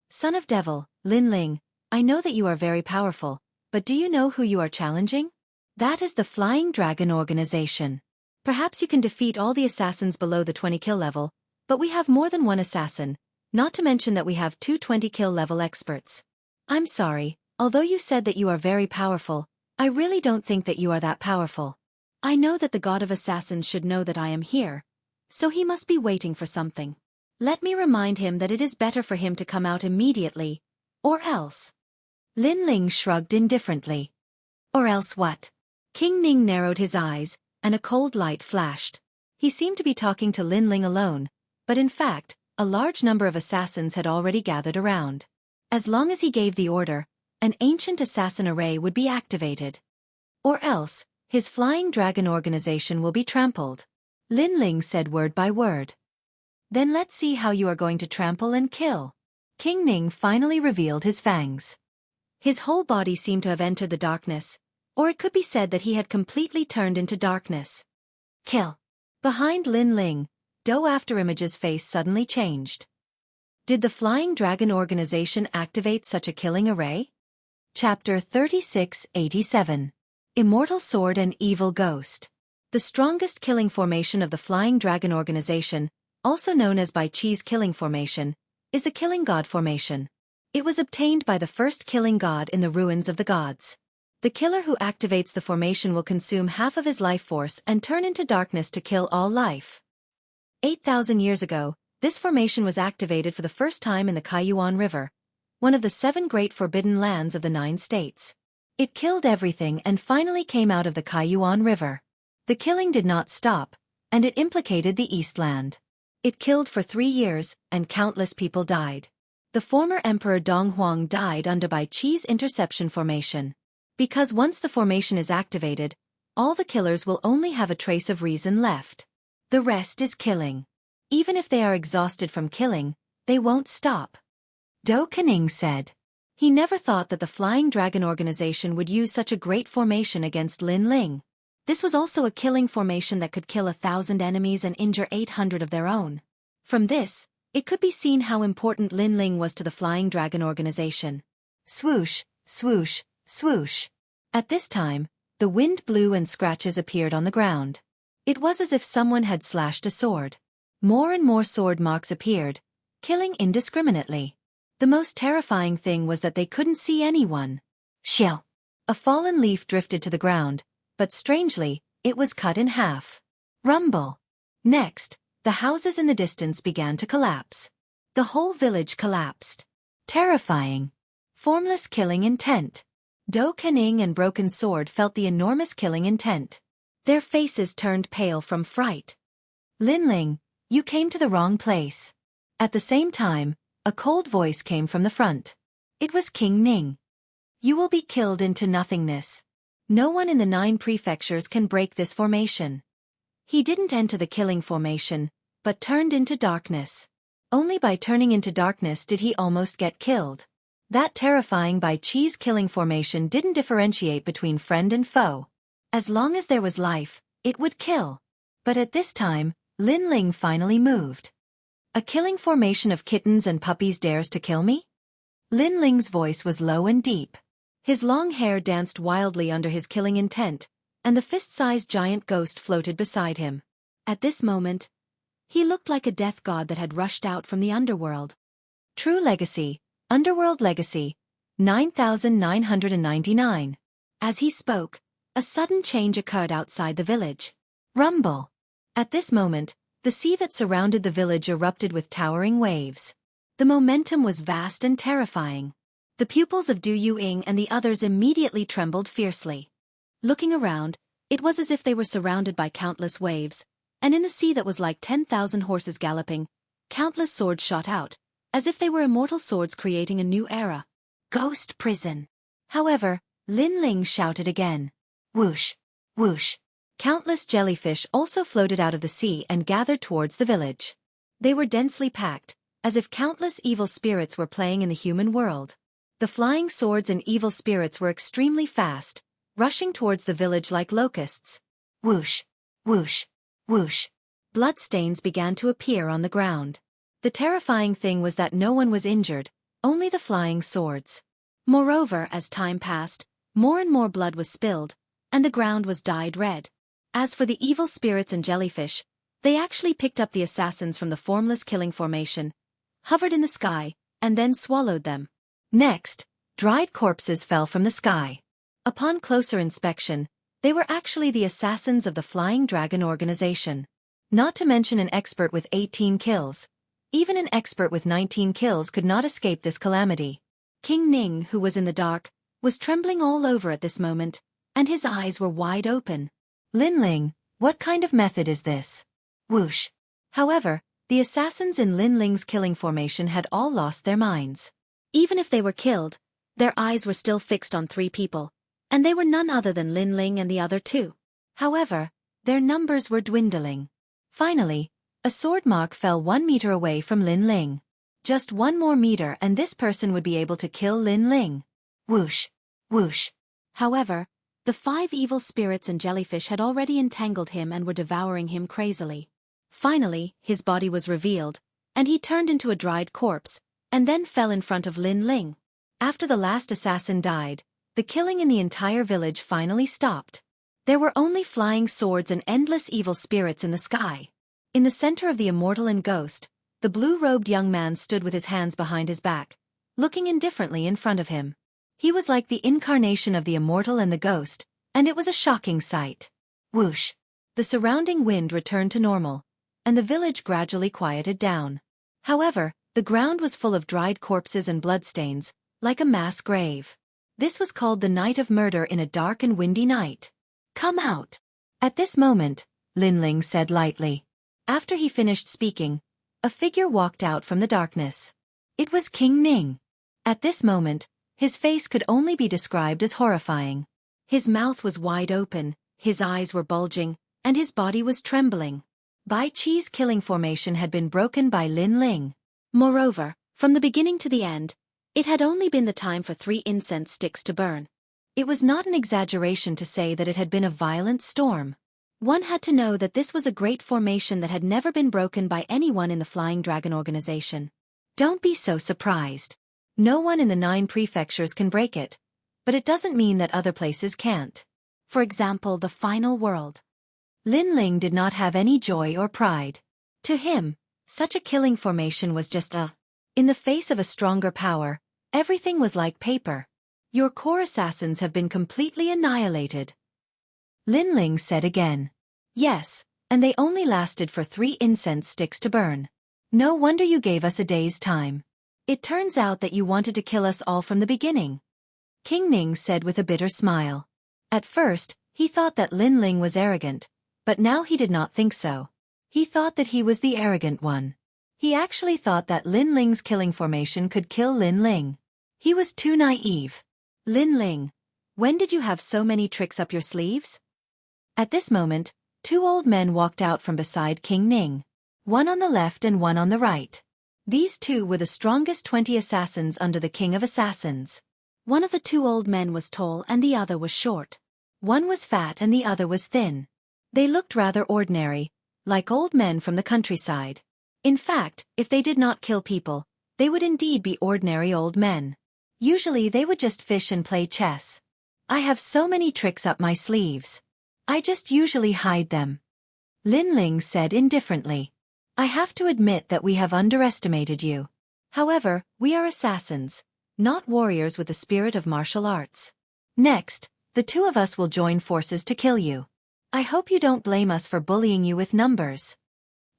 "Son of Devil, Lin Ling, I know that you are very powerful, but do you know who you are challenging? That is the Flying Dragon organization. Perhaps you can defeat all the assassins below the 20-kill level, but we have more than one assassin, not to mention that we have two 20-kill level experts. I'm sorry, although you said that you are very powerful, I really don't think that you are that powerful. I know that the god of assassins should know that I am here, so he must be waiting for something. Let me remind him that it is better for him to come out immediately, or else." Lin Ling shrugged indifferently. "Or else what?" King Ning narrowed his eyes, and a cold light flashed. He seemed to be talking to Lin Ling alone, but in fact, a large number of assassins had already gathered around. As long as he gave the order, an ancient assassin array would be activated. Or else, his Flying Dragon organization will be trampled. Lin Ling said word by word. "Then let's see how you are going to trample and kill." King Ning finally revealed his fangs. His whole body seemed to have entered the darkness, or it could be said that he had completely turned into darkness. "Kill." Behind Lin Ling, Do Afterimage's face suddenly changed. Did the Flying Dragon organization activate such a killing array? Chapter 3687. Immortal Sword and Evil Ghost. The strongest killing formation of the Flying Dragon organization, also known as Bai Chi's killing formation, is the Killing God formation. It was obtained by the first killing god in the ruins of the gods. The killer who activates the formation will consume half of his life force and turn into darkness to kill all life. 8,000 years ago, this formation was activated for the first time in the Kaiyuan River, one of the 7 great forbidden lands of the 9 states. It killed everything and finally came out of the Kaiyuan River. The killing did not stop, and it implicated the Eastland. It killed for 3 years, and countless people died. The former Emperor Dong Huang died under Bai Qi's interception formation. Because once the formation is activated, all the killers will only have a trace of reason left. The rest is killing. Even if they are exhausted from killing, they won't stop. Dou Kening said. He never thought that the Flying Dragon organization would use such a great formation against Lin Ling. This was also a killing formation that could kill 1,000 enemies and injure 800 of their own. From this, it could be seen how important Lin Ling was to the Flying Dragon organization. Swoosh, swoosh, swoosh. At this time, the wind blew and scratches appeared on the ground. It was as if someone had slashed a sword. More and more sword marks appeared, killing indiscriminately. The most terrifying thing was that they couldn't see anyone. Shill. A fallen leaf drifted to the ground, but strangely, it was cut in half. Rumble. Next, the houses in the distance began to collapse. The whole village collapsed. Terrifying. Formless killing intent. Dou Kening and Broken Sword felt the enormous killing intent. Their faces turned pale from fright. Lin Ling, you came to the wrong place. At the same time, a cold voice came from the front. It was King Ning. You will be killed into nothingness. No one in the 9 prefectures can break this formation. He didn't enter the killing formation, but turned into darkness. Only by turning into darkness did he almost get killed. That terrifying Bai Qi's killing formation didn't differentiate between friend and foe. As long as there was life, it would kill. But at this time, Lin Ling finally moved. A killing formation of kittens and puppies dares to kill me? Lin Ling's voice was low and deep. His long hair danced wildly under his killing intent, and the fist-sized giant ghost floated beside him. At this moment, he looked like a death god that had rushed out from the underworld. True Legacy, Underworld Legacy, 9999. As he spoke, a sudden change occurred outside the village. Rumble. At this moment, the sea that surrounded the village erupted with towering waves. The momentum was vast and terrifying. The pupils of Du Yuing and the others immediately trembled fiercely. Looking around, it was as if they were surrounded by countless waves, and in the sea that was like 10,000 horses galloping, countless swords shot out, as if they were immortal swords creating a new era. Ghost prison. However, Lin Ling shouted again. Whoosh, whoosh. Countless jellyfish also floated out of the sea and gathered towards the village. They were densely packed, as if countless evil spirits were playing in the human world. The flying swords and evil spirits were extremely fast, rushing towards the village like locusts. Whoosh, whoosh, whoosh. Bloodstains began to appear on the ground. The terrifying thing was that no one was injured, only the flying swords. Moreover, as time passed, more and more blood was spilled, and the ground was dyed red. As for the evil spirits and jellyfish, they actually picked up the assassins from the formless killing formation, hovered in the sky, and then swallowed them. Next, dried corpses fell from the sky. Upon closer inspection, they were actually the assassins of the Flying Dragon organization. Not to mention an expert with 18 kills. Even an expert with 19 kills could not escape this calamity. King Ning, who was in the dark, was trembling all over at this moment, and his eyes were wide open. Lin Ling, what kind of method is this? Whoosh. However, the assassins in Lin Ling's killing formation had all lost their minds. Even if they were killed, their eyes were still fixed on 3 people, and they were none other than Lin Ling and the other 2. However, their numbers were dwindling. Finally, a sword mark fell 1 meter away from Lin Ling. Just 1 more meter and this person would be able to kill Lin Ling. Whoosh, whoosh. However, the 5 evil spirits and jellyfish had already entangled him and were devouring him crazily. Finally, his body was revealed, and he turned into a dried corpse, and then fell in front of Lin Ling. After the last assassin died, the killing in the entire village finally stopped. There were only flying swords and endless evil spirits in the sky. In the center of the immortal and ghost, the blue-robed young man stood with his hands behind his back, looking indifferently in front of him. He was like the incarnation of the immortal and the ghost, and it was a shocking sight. Whoosh! The surrounding wind returned to normal, and the village gradually quieted down. However, the ground was full of dried corpses and bloodstains, like a mass grave. This was called the night of murder in a dark and windy night. Come out. At this moment, Linling said lightly. After he finished speaking, a figure walked out from the darkness. It was King Ning. At this moment, his face could only be described as horrifying. His mouth was wide open, his eyes were bulging, and his body was trembling. Bai Qi's killing formation had been broken by Lin Ling. Moreover, from the beginning to the end, it had only been the time for 3 incense sticks to burn. It was not an exaggeration to say that it had been a violent storm. One had to know that this was a great formation that had never been broken by anyone in the Flying Dragon organization. Don't be so surprised. No one in the 9 prefectures can break it, but it doesn't mean that other places can't. For example, the final world. Lin Ling did not have any joy or pride. To him, such a killing formation was just in the face of a stronger power, everything was like paper. Your core assassins have been completely annihilated. Lin Ling said again. Yes, and they only lasted for 3 incense sticks to burn. No wonder you gave us a day's time. It turns out that you wanted to kill us all from the beginning. King Ning said with a bitter smile. At first, he thought that Lin Ling was arrogant, but now he did not think so. He thought that he was the arrogant one. He actually thought that Lin Ling's killing formation could kill Lin Ling. He was too naive. Lin Ling, when did you have so many tricks up your sleeves? At this moment, 2 old men walked out from beside King Ning. One on the left and one on the right. These 2 were the strongest 20 assassins under the King of Assassins. One of the 2 old men was tall and the other was short. One was fat and the other was thin. They looked rather ordinary, like old men from the countryside. In fact, if they did not kill people, they would indeed be ordinary old men. Usually they would just fish and play chess. I have so many tricks up my sleeves. I just usually hide them. Lin Ling said indifferently. I have to admit that we have underestimated you. However, we are assassins, not warriors with the spirit of martial arts. Next, the 2 of us will join forces to kill you. I hope you don't blame us for bullying you with numbers.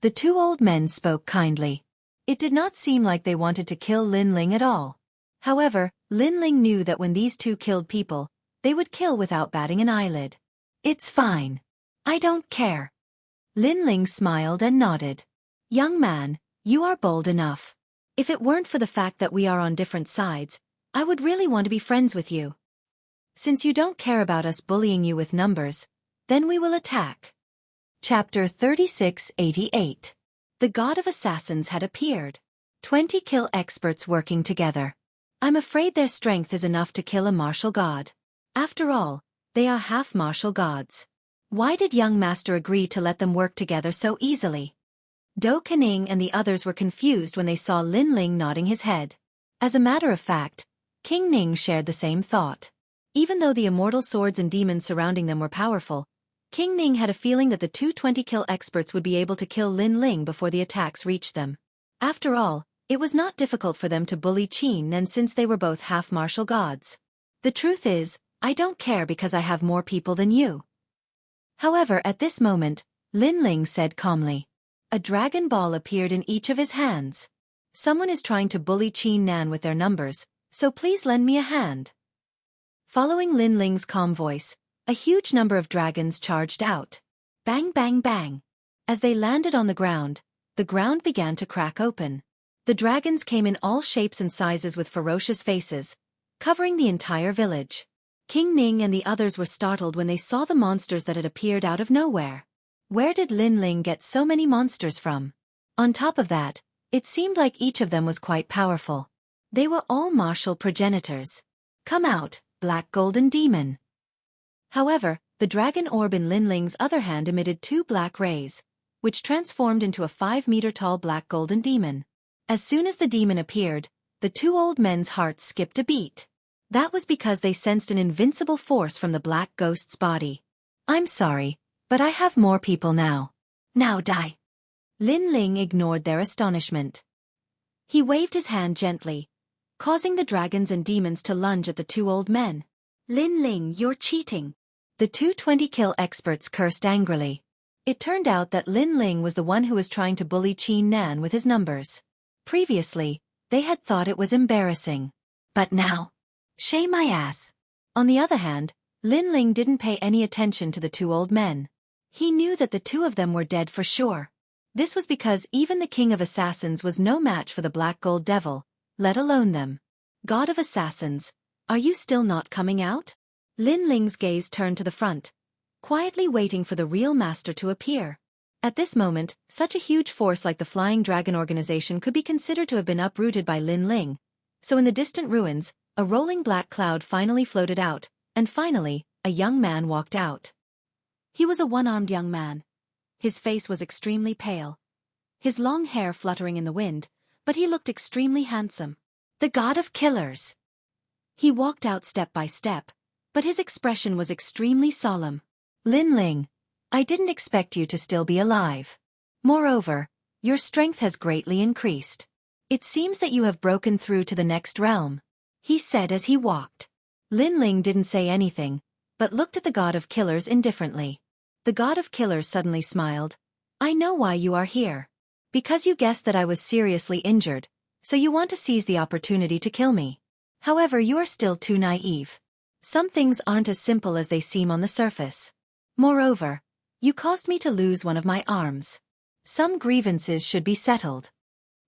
The 2 old men spoke kindly. It did not seem like they wanted to kill Lin Ling at all. However, Lin Ling knew that when these 2 killed people, they would kill without batting an eyelid. It's fine. I don't care. Lin Ling smiled and nodded. Young man, you are bold enough. If it weren't for the fact that we are on different sides, I would really want to be friends with you. Since you don't care about us bullying you with numbers, then we will attack. Chapter 3688. The God of Assassins had appeared. 20 kill experts working together. I'm afraid their strength is enough to kill a martial god. After all, they are half martial gods. Why did young master agree to let them work together so easily? Do Kening and the others were confused when they saw Lin Ling nodding his head. As a matter of fact, King Ning shared the same thought. Even though the immortal swords and demons surrounding them were powerful, King Ning had a feeling that the 220 kill experts would be able to kill Lin Ling before the attacks reached them. After all, it was not difficult for them to bully Qin, and since they were both half martial gods. The truth is, I don't care because I have more people than you. However, at this moment, Lin Ling said calmly. A dragon ball appeared in each of his hands. Someone is trying to bully Qin Nan with their numbers, so please lend me a hand. Following Lin Ling's calm voice, a huge number of dragons charged out. Bang bang bang. As they landed on the ground began to crack open. The dragons came in all shapes and sizes with ferocious faces, covering the entire village. King Ning and the others were startled when they saw the monsters that had appeared out of nowhere. Where did Lin Ling get so many monsters from? On top of that, it seemed like each of them was quite powerful. They were all martial progenitors. Come out, black golden demon. However, the dragon orb in Lin Ling's other hand emitted 2 black rays, which transformed into a 5-meter-tall black golden demon. As soon as the demon appeared, the 2 old men's hearts skipped a beat. That was because they sensed an invincible force from the black ghost's body. I'm sorry, but I have more people now. Now die. Lin Ling ignored their astonishment. He waved his hand gently, causing the dragons and demons to lunge at the two old men. Lin Ling, you're cheating. The two 20-kill experts cursed angrily. It turned out that Lin Ling was the one who was trying to bully Qin Nan with his numbers. Previously, they had thought it was embarrassing. But now, shame my ass. On the other hand, Lin Ling didn't pay any attention to the two old men. He knew that the two of them were dead for sure. This was because even the king of assassins was no match for the Black Gold Devil, let alone them. God of assassins, are you still not coming out? Lin Ling's gaze turned to the front, quietly waiting for the real master to appear. At this moment, such a huge force like the Flying Dragon organization could be considered to have been uprooted by Lin Ling. So in the distant ruins, a rolling black cloud finally floated out, and finally, a young man walked out. He was a one-armed young man. His face was extremely pale, his long hair fluttering in the wind, but he looked extremely handsome. The God of Killers. He walked out step by step, but his expression was extremely solemn. Lin Ling, I didn't expect you to still be alive. Moreover, your strength has greatly increased. It seems that you have broken through to the next realm, he said as he walked. Lin Ling didn't say anything, but looked at the God of Killers indifferently. The God of Killers suddenly smiled. I know why you are here. Because you guessed that I was seriously injured, so you want to seize the opportunity to kill me. However, you are still too naive. Some things aren't as simple as they seem on the surface. Moreover, you caused me to lose one of my arms. Some grievances should be settled.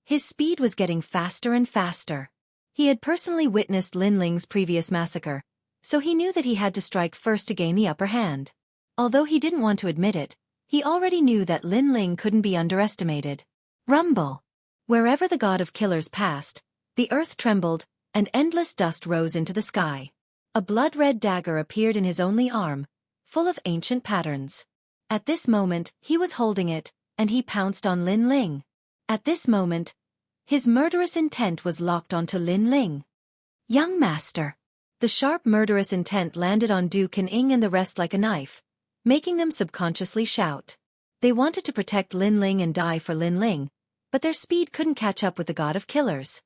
His speed was getting faster and faster. He had personally witnessed Lin Ling's previous massacre, so he knew that he had to strike first to gain the upper hand. Although he didn't want to admit it, he already knew that Lin Ling couldn't be underestimated. Rumble. Wherever the God of Killers passed, the earth trembled, and endless dust rose into the sky. A blood-red dagger appeared in his only arm, full of ancient patterns. At this moment, he was holding it, and he pounced on Lin Ling. At this moment, his murderous intent was locked onto Lin Ling. Young master. The sharp murderous intent landed on Du King and the rest like a knife, making them subconsciously shout. They wanted to protect Lin Ling and die for Lin Ling, but their speed couldn't catch up with the God of Killers.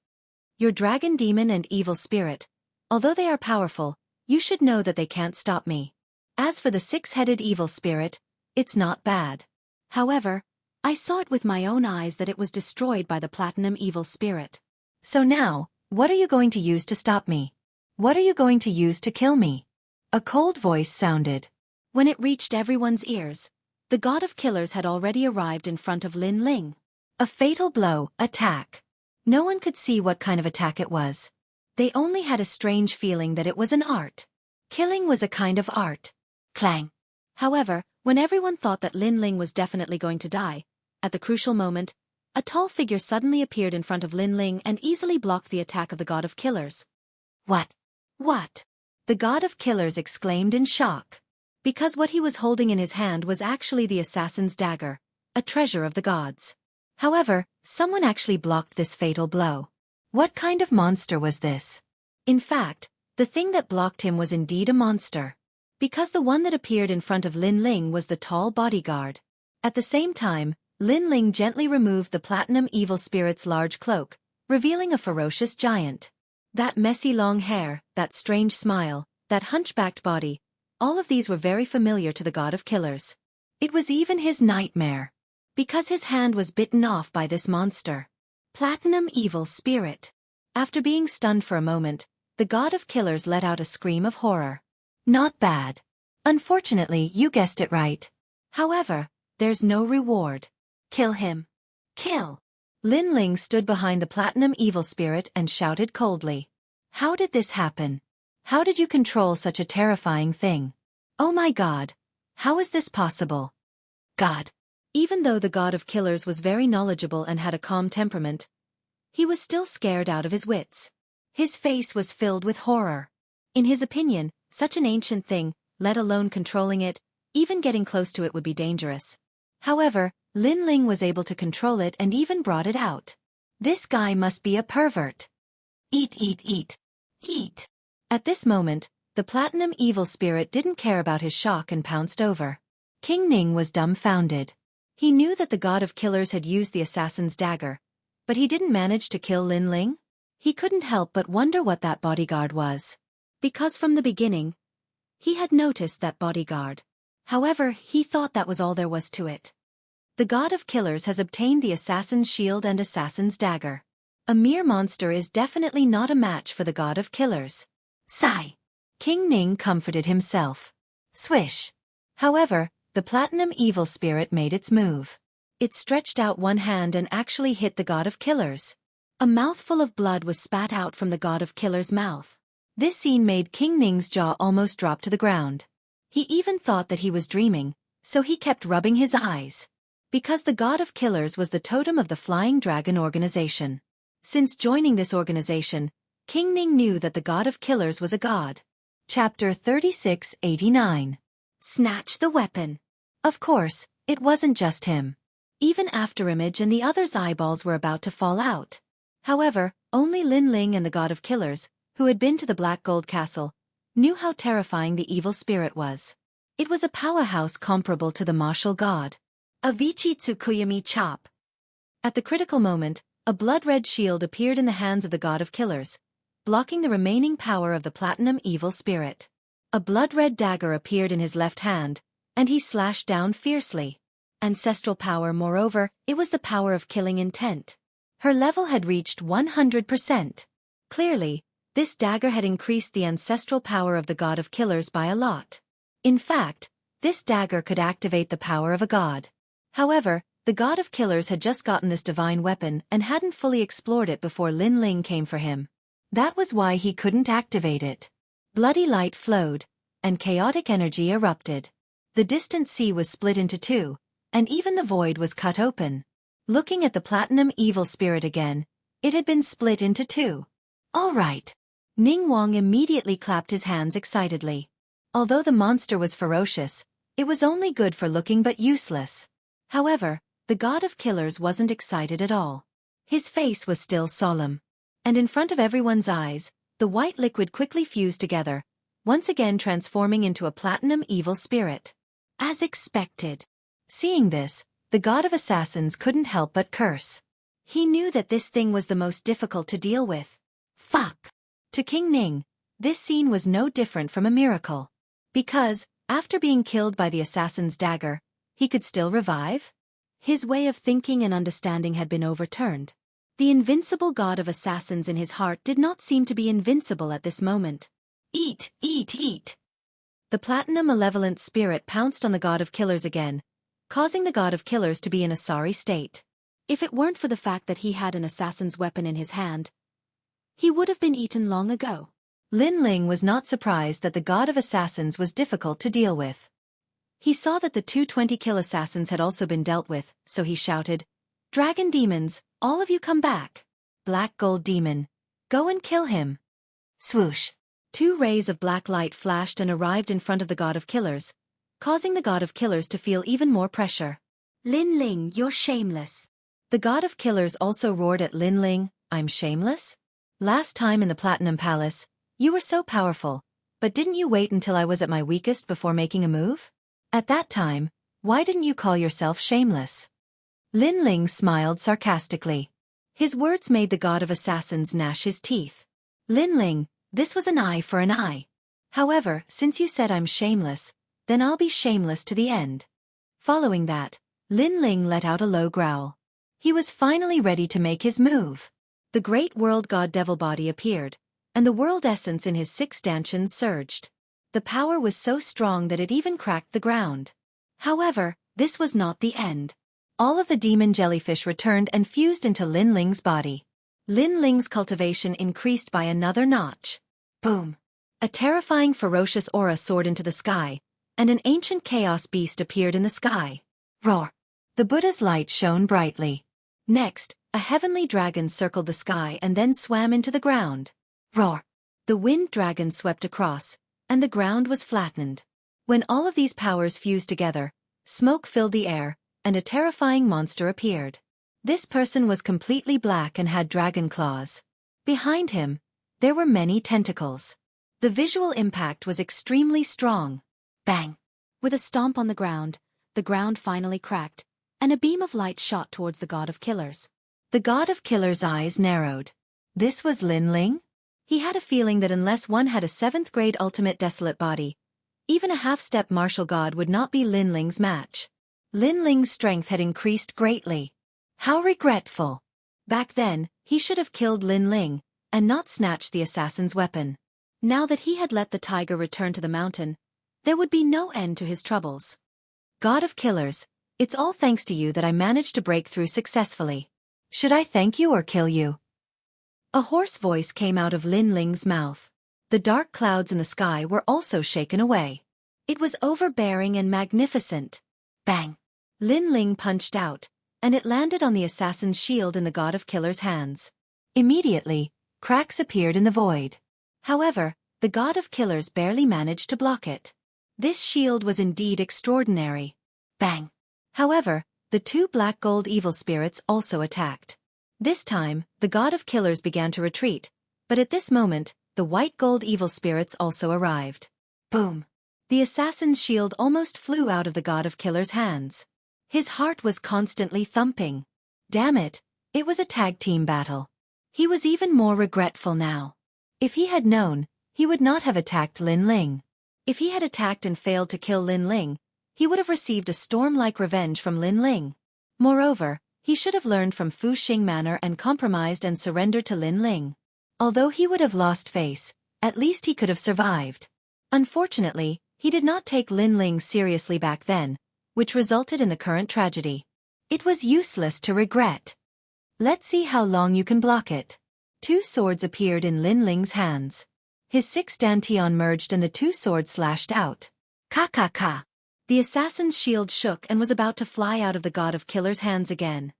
Your dragon demon and evil spirit, although they are powerful, you should know that they can't stop me. As for the six-headed evil spirit, it's not bad. However, I saw it with my own eyes that it was destroyed by the platinum evil spirit. So now, what are you going to use to stop me? What are you going to use to kill me? A cold voice sounded. When it reached everyone's ears, the God of Killers had already arrived in front of Lin Ling. A fatal blow, attack. No one could see what kind of attack it was. They only had a strange feeling that it was an art. Killing was a kind of art. Clang. However, when everyone thought that Lin Ling was definitely going to die, at the crucial moment, a tall figure suddenly appeared in front of Lin Ling and easily blocked the attack of the God of Killers. What? What? The God of Killers exclaimed in shock. Because what he was holding in his hand was actually the assassin's dagger, a treasure of the gods. However, someone actually blocked this fatal blow. What kind of monster was this? In fact, the thing that blocked him was indeed a monster. Because the one that appeared in front of Lin Ling was the tall bodyguard. At the same time, Lin Ling gently removed the platinum evil spirit's large cloak, revealing a ferocious giant. That messy long hair, that strange smile, that hunchbacked body, all of these were very familiar to the God of Killers. It was even his nightmare. Because his hand was bitten off by this monster. Platinum evil spirit. After being stunned for a moment, the God of Killers let out a scream of horror. Not bad. Unfortunately, you guessed it right. However, there's no reward. Kill him. Kill. Lin Ling stood behind the platinum evil spirit and shouted coldly. How did this happen? How did you control such a terrifying thing? Oh my God. How is this possible? God. Even though the God of Killers was very knowledgeable and had a calm temperament, he was still scared out of his wits. His face was filled with horror. In his opinion, such an ancient thing, let alone controlling it, even getting close to it would be dangerous. However, Lin Ling was able to control it and even brought it out. This guy must be a pervert. Eat, eat, eat. Eat. At this moment, the platinum evil spirit didn't care about his shock and pounced over. King Ning was dumbfounded. He knew that the God of Killers had used the assassin's dagger, but he didn't manage to kill Lin Ling? He couldn't help but wonder what that bodyguard was. Because from the beginning, he had noticed that bodyguard. However, he thought that was all there was to it. The god of killers has obtained the assassin's shield and assassin's dagger. A mere monster is definitely not a match for the god of killers. Sigh. King Ning comforted himself. Swish. However, the platinum evil spirit made its move. It stretched out one hand and actually hit the god of killers. A mouthful of blood was spat out from the god of killers' mouth. This scene made King Ning's jaw almost drop to the ground. He even thought that he was dreaming, so he kept rubbing his eyes. Because the god of killers was the totem of the Flying Dragon organization. Since joining this organization, King Ning knew that the god of killers was a god. Chapter 3689. Snatch the weapon. Of course, it wasn't just him. Even Afterimage and the others' eyeballs were about to fall out. However, only Lin Ling and the god of killers, who had been to the Black Gold Castle, knew how terrifying the evil spirit was. It was a powerhouse comparable to the martial god. Avicii Tsukuyami Chop. At the critical moment, a blood-red shield appeared in the hands of the god of killers, blocking the remaining power of the platinum evil spirit. A blood-red dagger appeared in his left hand, and he slashed down fiercely. Ancestral power, moreover, it was the power of killing intent. Her level had reached 100%. Clearly, this dagger had increased the ancestral power of the god of killers by a lot. In fact, this dagger could activate the power of a god. However, the god of killers had just gotten this divine weapon and hadn't fully explored it before Lin Ling came for him. That was why he couldn't activate it. Bloody light flowed, and chaotic energy erupted. The distant sea was split into two, and even the void was cut open. Looking at the platinum evil spirit again, it had been split into two. All right. Ning Wang immediately clapped his hands excitedly. Although the monster was ferocious, it was only good for looking but useless. However, the god of killers wasn't excited at all. His face was still solemn. And in front of everyone's eyes, the white liquid quickly fused together, once again transforming into a platinum evil spirit. As expected. Seeing this, the god of assassins couldn't help but curse. He knew that this thing was the most difficult to deal with. Fuck. To King Ning, this scene was no different from a miracle. Because, after being killed by the assassin's dagger, he could still revive? His way of thinking and understanding had been overturned. The invincible god of assassins in his heart did not seem to be invincible at this moment. Eat, eat, eat. The platinum malevolent spirit pounced on the god of killers again, causing the god of killers to be in a sorry state. If it weren't for the fact that he had an assassin's weapon in his hand, he would have been eaten long ago. Lin Ling was not surprised that the god of assassins was difficult to deal with. He saw that the 220-kill assassins had also been dealt with, so he shouted, "Dragon demons, all of you come back. Black gold demon, go and kill him." Swoosh. Two rays of black light flashed and arrived in front of the god of killers, causing the god of killers to feel even more pressure. "Lin Ling, you're shameless." The god of killers also roared at Lin Ling, "I'm shameless? Last time in the Platinum Palace, you were so powerful, but didn't you wait until I was at my weakest before making a move? At that time, why didn't you call yourself shameless?" Lin Ling smiled sarcastically. His words made the god of assassins gnash his teeth. "Lin Ling, this was an eye for an eye. However, since you said I'm shameless, then I'll be shameless to the end." Following that, Lin Ling let out a low growl. He was finally ready to make his move. The great world god devil body appeared, and the world essence in his 6 stanchions surged. The power was so strong that it even cracked the ground. However, this was not the end. All of the demon jellyfish returned and fused into Lin Ling's body. Lin Ling's cultivation increased by another notch. Boom! A terrifying ferocious aura soared into the sky, and an ancient chaos beast appeared in the sky. Roar! The Buddha's light shone brightly. Next, a heavenly dragon circled the sky and then swam into the ground. Roar! The wind dragon swept across, and the ground was flattened. When all of these powers fused together, smoke filled the air, and a terrifying monster appeared. This person was completely black and had dragon claws. Behind him, there were many tentacles. The visual impact was extremely strong. Bang! With a stomp on the ground finally cracked, and a beam of light shot towards the god of killers. The god of killers' eyes narrowed. This was Lin Ling? He had a feeling that unless one had a 7th grade ultimate desolate body, even a half-step martial god would not be Lin Ling's match. Lin Ling's strength had increased greatly. How regretful. Back then, he should have killed Lin Ling, and not snatched the assassin's weapon. Now that he had let the tiger return to the mountain, there would be no end to his troubles. God of Killers, it's all thanks to you that I managed to break through successfully. Should I thank you or kill you? A hoarse voice came out of Lin Ling's mouth. The dark clouds in the sky were also shaken away. It was overbearing and magnificent. Bang! Lin Ling punched out, and it landed on the assassin's shield in the God of Killers' hands. Immediately, cracks appeared in the void. However, the God of Killers barely managed to block it. This shield was indeed extraordinary. Bang! However, the 2 black gold evil spirits also attacked. This time, the God of Killers began to retreat, but at this moment, the white gold evil spirits also arrived. Boom! The assassin's shield almost flew out of the God of Killers' hands. His heart was constantly thumping. Damn it, it was a tag team battle. He was even more regretful now. If he had known, he would not have attacked Lin Ling. If he had attacked and failed to kill Lin Ling, he would have received a storm-like revenge from Lin Ling. Moreover, he should have learned from Fu Xing manner and compromised and surrendered to Lin Ling. Although he would have lost face, at least he could have survived. Unfortunately, he did not take Lin Ling seriously back then, which resulted in the current tragedy. It was useless to regret. Let's see how long you can block it. 2 swords appeared in Lin Ling's hands. His 6 dantian merged and the 2 swords slashed out. Ka. The assassin's shield shook and was about to fly out of the God of Killers' hands again.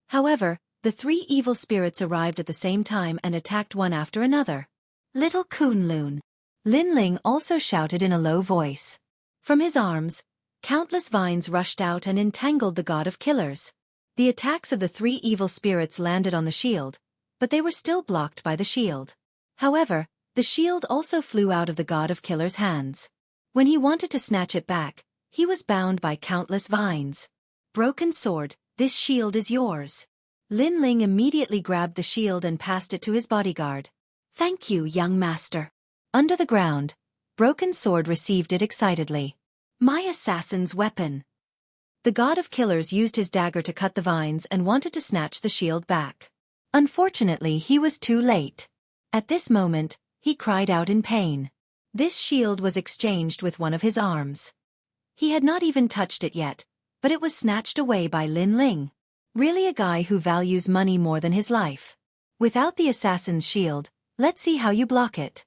However, the 3 evil spirits arrived at the same time and attacked one after another. Little Kunlun. Lin Ling also shouted in a low voice. From his arms, countless vines rushed out and entangled the God of Killers. The attacks of the 3 evil spirits landed on the shield, but they were still blocked by the shield. However, the shield also flew out of the God of Killers' hands. When he wanted to snatch it back, he was bound by countless vines. Broken sword, this shield is yours. Lin Ling immediately grabbed the shield and passed it to his bodyguard. Thank you, young master. Under the ground, Broken Sword received it excitedly. My assassin's weapon. The God of Killers used his dagger to cut the vines and wanted to snatch the shield back. Unfortunately, he was too late. At this moment, he cried out in pain. This shield was exchanged with one of his arms. He had not even touched it yet, but it was snatched away by Lin Ling. Really a guy who values money more than his life. Without the assassin's shield, let's see how you block it.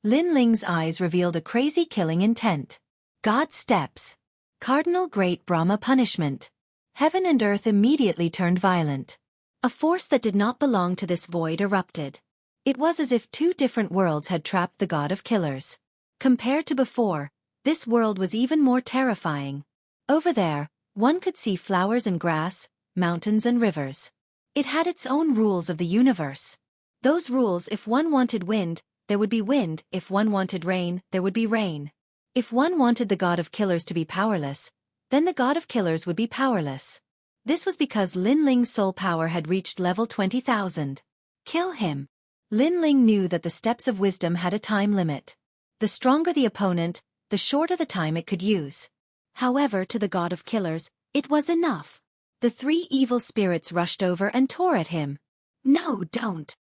Lin Ling's eyes revealed a crazy killing intent. God steps. Cardinal Great Brahma punishment. Heaven and earth immediately turned violent. A force that did not belong to this void erupted. It was as if 2 different worlds had trapped the God of Killers. Compared to before, this world was even more terrifying. Over there, one could see flowers and grass, mountains and rivers. It had its own rules of the universe. Those rules: if one wanted wind, there would be wind; if one wanted rain, there would be rain. If one wanted the God of Killers to be powerless, then the God of Killers would be powerless. This was because Lin Ling's soul power had reached level 20,000. Kill him. Lin Ling knew that the steps of wisdom had a time limit. The stronger the opponent, the shorter the time it could use. However, to the God of Killers, it was enough. The 3 evil spirits rushed over and tore at him. No, don't.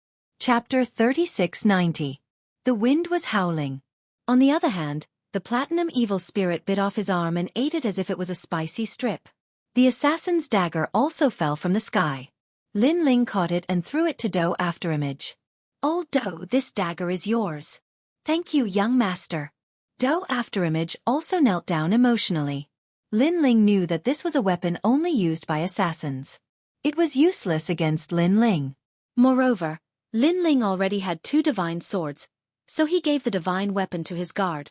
Chapter 3690. The wind was howling. On the other hand, the platinum evil spirit bit off his arm and ate it as if it was a spicy strip. The assassin's dagger also fell from the sky. Lin Ling caught it and threw it to Do Afterimage. Old Do, this dagger is yours. Thank you, young master. Do Afterimage also knelt down emotionally. Lin Ling knew that this was a weapon only used by assassins. It was useless against Lin Ling. Moreover, Lin Ling already had 2 divine swords, so he gave the divine weapon to his guard.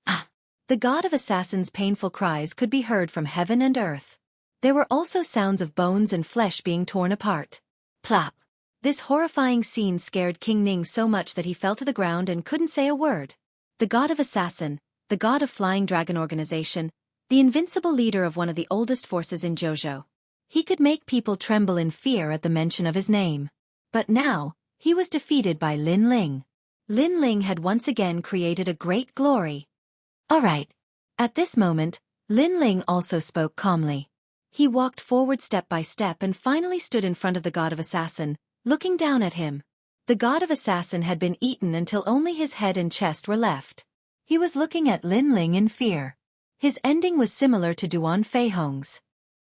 Ah! The God of Assassins' painful cries could be heard from heaven and earth. There were also sounds of bones and flesh being torn apart. Plop! This horrifying scene scared King Ning so much that he fell to the ground and couldn't say a word. The God of Assassin, the God of Flying Dragon Organization, the invincible leader of one of the oldest forces in Zhou. He could make people tremble in fear at the mention of his name. But now, He was defeated by Lin Ling. Lin Ling had once again created a great glory. Alright. At this moment, Lin Ling also spoke calmly. He walked forward step by step and finally stood in front of the god of assassin, looking down at him. The god of assassin had been eaten until only his head and chest were left. He was looking at Lin Ling in fear. His ending was similar to Duan Feihong's.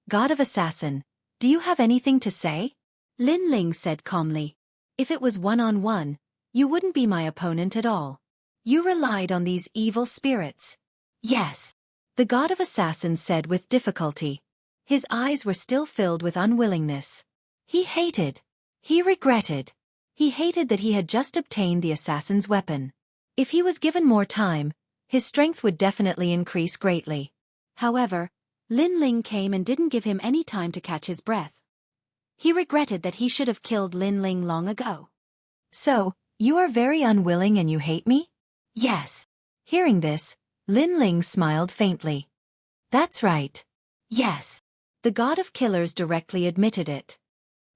God of assassin, do you have anything to say? Lin Ling said calmly. If it was one-on-one, you wouldn't be my opponent at all. You relied on these evil spirits. Yes. The god of assassins said with difficulty. His eyes were still filled with unwillingness. He hated. He regretted. He hated that he had just obtained the assassin's weapon. If he was given more time, his strength would definitely increase greatly. However, Lin Ling came and didn't give him any time to catch his breath. He regretted that he should have killed Lin Ling long ago. So, you are very unwilling and you hate me? Yes. Hearing this, Lin Ling smiled faintly. That's right. Yes. The god of killers directly admitted it.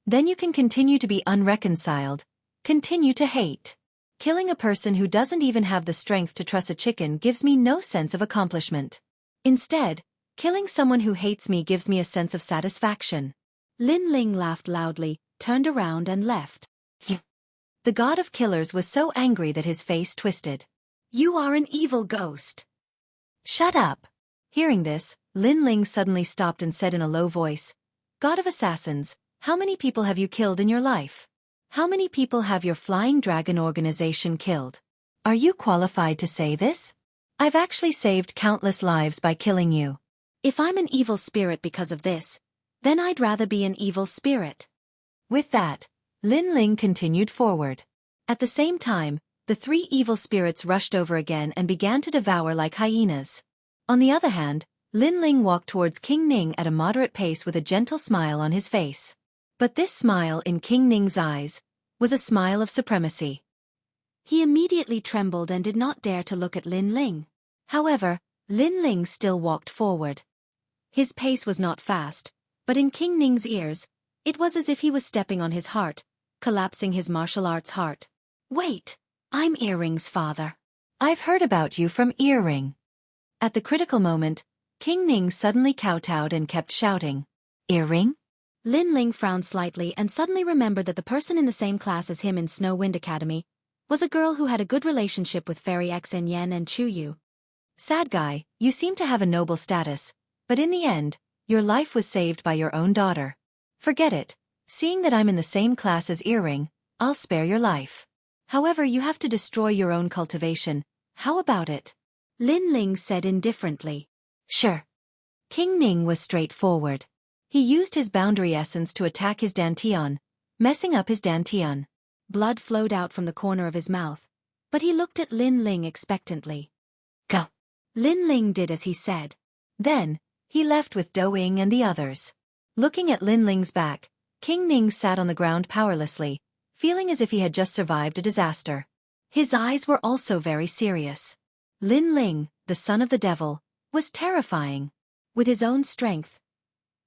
Then you can continue to be unreconciled, continue to hate. Killing a person who doesn't even have the strength to truss a chicken gives me no sense of accomplishment. Instead, killing someone who hates me gives me a sense of satisfaction. Lin Ling laughed loudly, turned around and left. The god of killers was so angry that his face twisted. You are an evil ghost. Shut up. Hearing this, Lin Ling suddenly stopped and said in a low voice, God of assassins, how many people have you killed in your life? How many people have your Flying Dragon organization killed? Are you qualified to say this? I've actually saved countless lives by killing you. If I'm an evil spirit because of this, then I'd rather be an evil spirit. With that, Lin Ling continued forward. At the same time, the three evil spirits rushed over again and began to devour like hyenas. On the other hand, Lin Ling walked towards King Ning at a moderate pace with a gentle smile on his face. But this smile in King Ning's eyes was a smile of supremacy. He immediately trembled and did not dare to look at Lin Ling. However, Lin Ling still walked forward. His pace was not fast, but in King Ning's ears, it was as if he was stepping on his heart, collapsing his martial arts heart. Wait, I'm Earring's father. I've heard about you from Earring. At the critical moment, King Ning suddenly kowtowed and kept shouting, Earring? Lin Ling frowned slightly and suddenly remembered that the person in the same class as him in Snow Wind Academy was a girl who had a good relationship with Fairy Xen Yen and Chu Yu. Sad guy, you seem to have a noble status, but in the end, your life was saved by your own daughter. Forget it. Seeing that I'm in the same class as Earring, I'll spare your life. However, you have to destroy your own cultivation. How about it? Lin Ling said indifferently. Sure. King Ning was straightforward. He used his boundary essence to attack his dantian, messing up his dantian. Blood flowed out from the corner of his mouth, but he looked at Lin Ling expectantly. Go. Lin Ling did as he said. Then, he left with Do Ying and the others. Looking at Lin Ling's back, King Ning sat on the ground powerlessly, feeling as if he had just survived a disaster. His eyes were also very serious. Lin Ling, the son of the devil, was terrifying. With his own strength,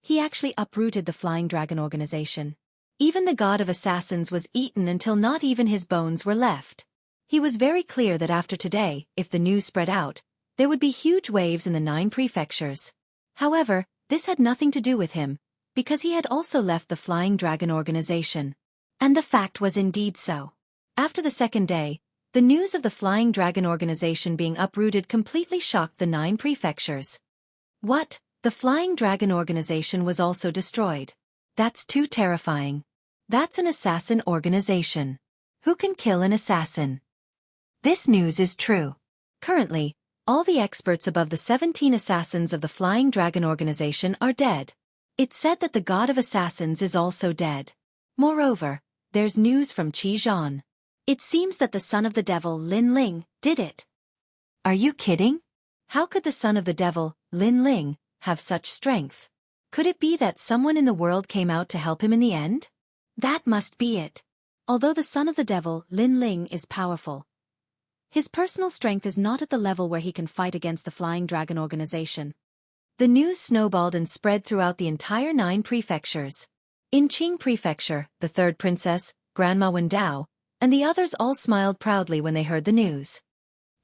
he actually uprooted the Flying Dragon organization. Even the god of assassins was eaten until not even his bones were left. He was very clear that after today, if the news spread out, there would be huge waves in the 9 prefectures. However, this had nothing to do with him, because he had also left the Flying Dragon organization. And the fact was indeed so. After the second day, the news of the Flying Dragon organization being uprooted completely shocked the 9 prefectures. What? The Flying Dragon organization was also destroyed. That's too terrifying. That's an assassin organization. Who can kill an assassin? This news is true. Currently, all the experts above the 17 assassins of the Flying Dragon organization are dead. It's said that the god of assassins is also dead. Moreover, there's news from Qizhan. It seems that the son of the devil, Lin Ling, did it. Are you kidding? How could the son of the devil, Lin Ling, have such strength? Could it be that someone in the world came out to help him in the end? That must be it. Although the son of the devil, Lin Ling, is powerful, his personal strength is not at the level where he can fight against the Flying Dragon organization. The news snowballed and spread throughout the entire 9 prefectures. In Qing Prefecture, the third princess, Grandma Wendao, and the others all smiled proudly when they heard the news.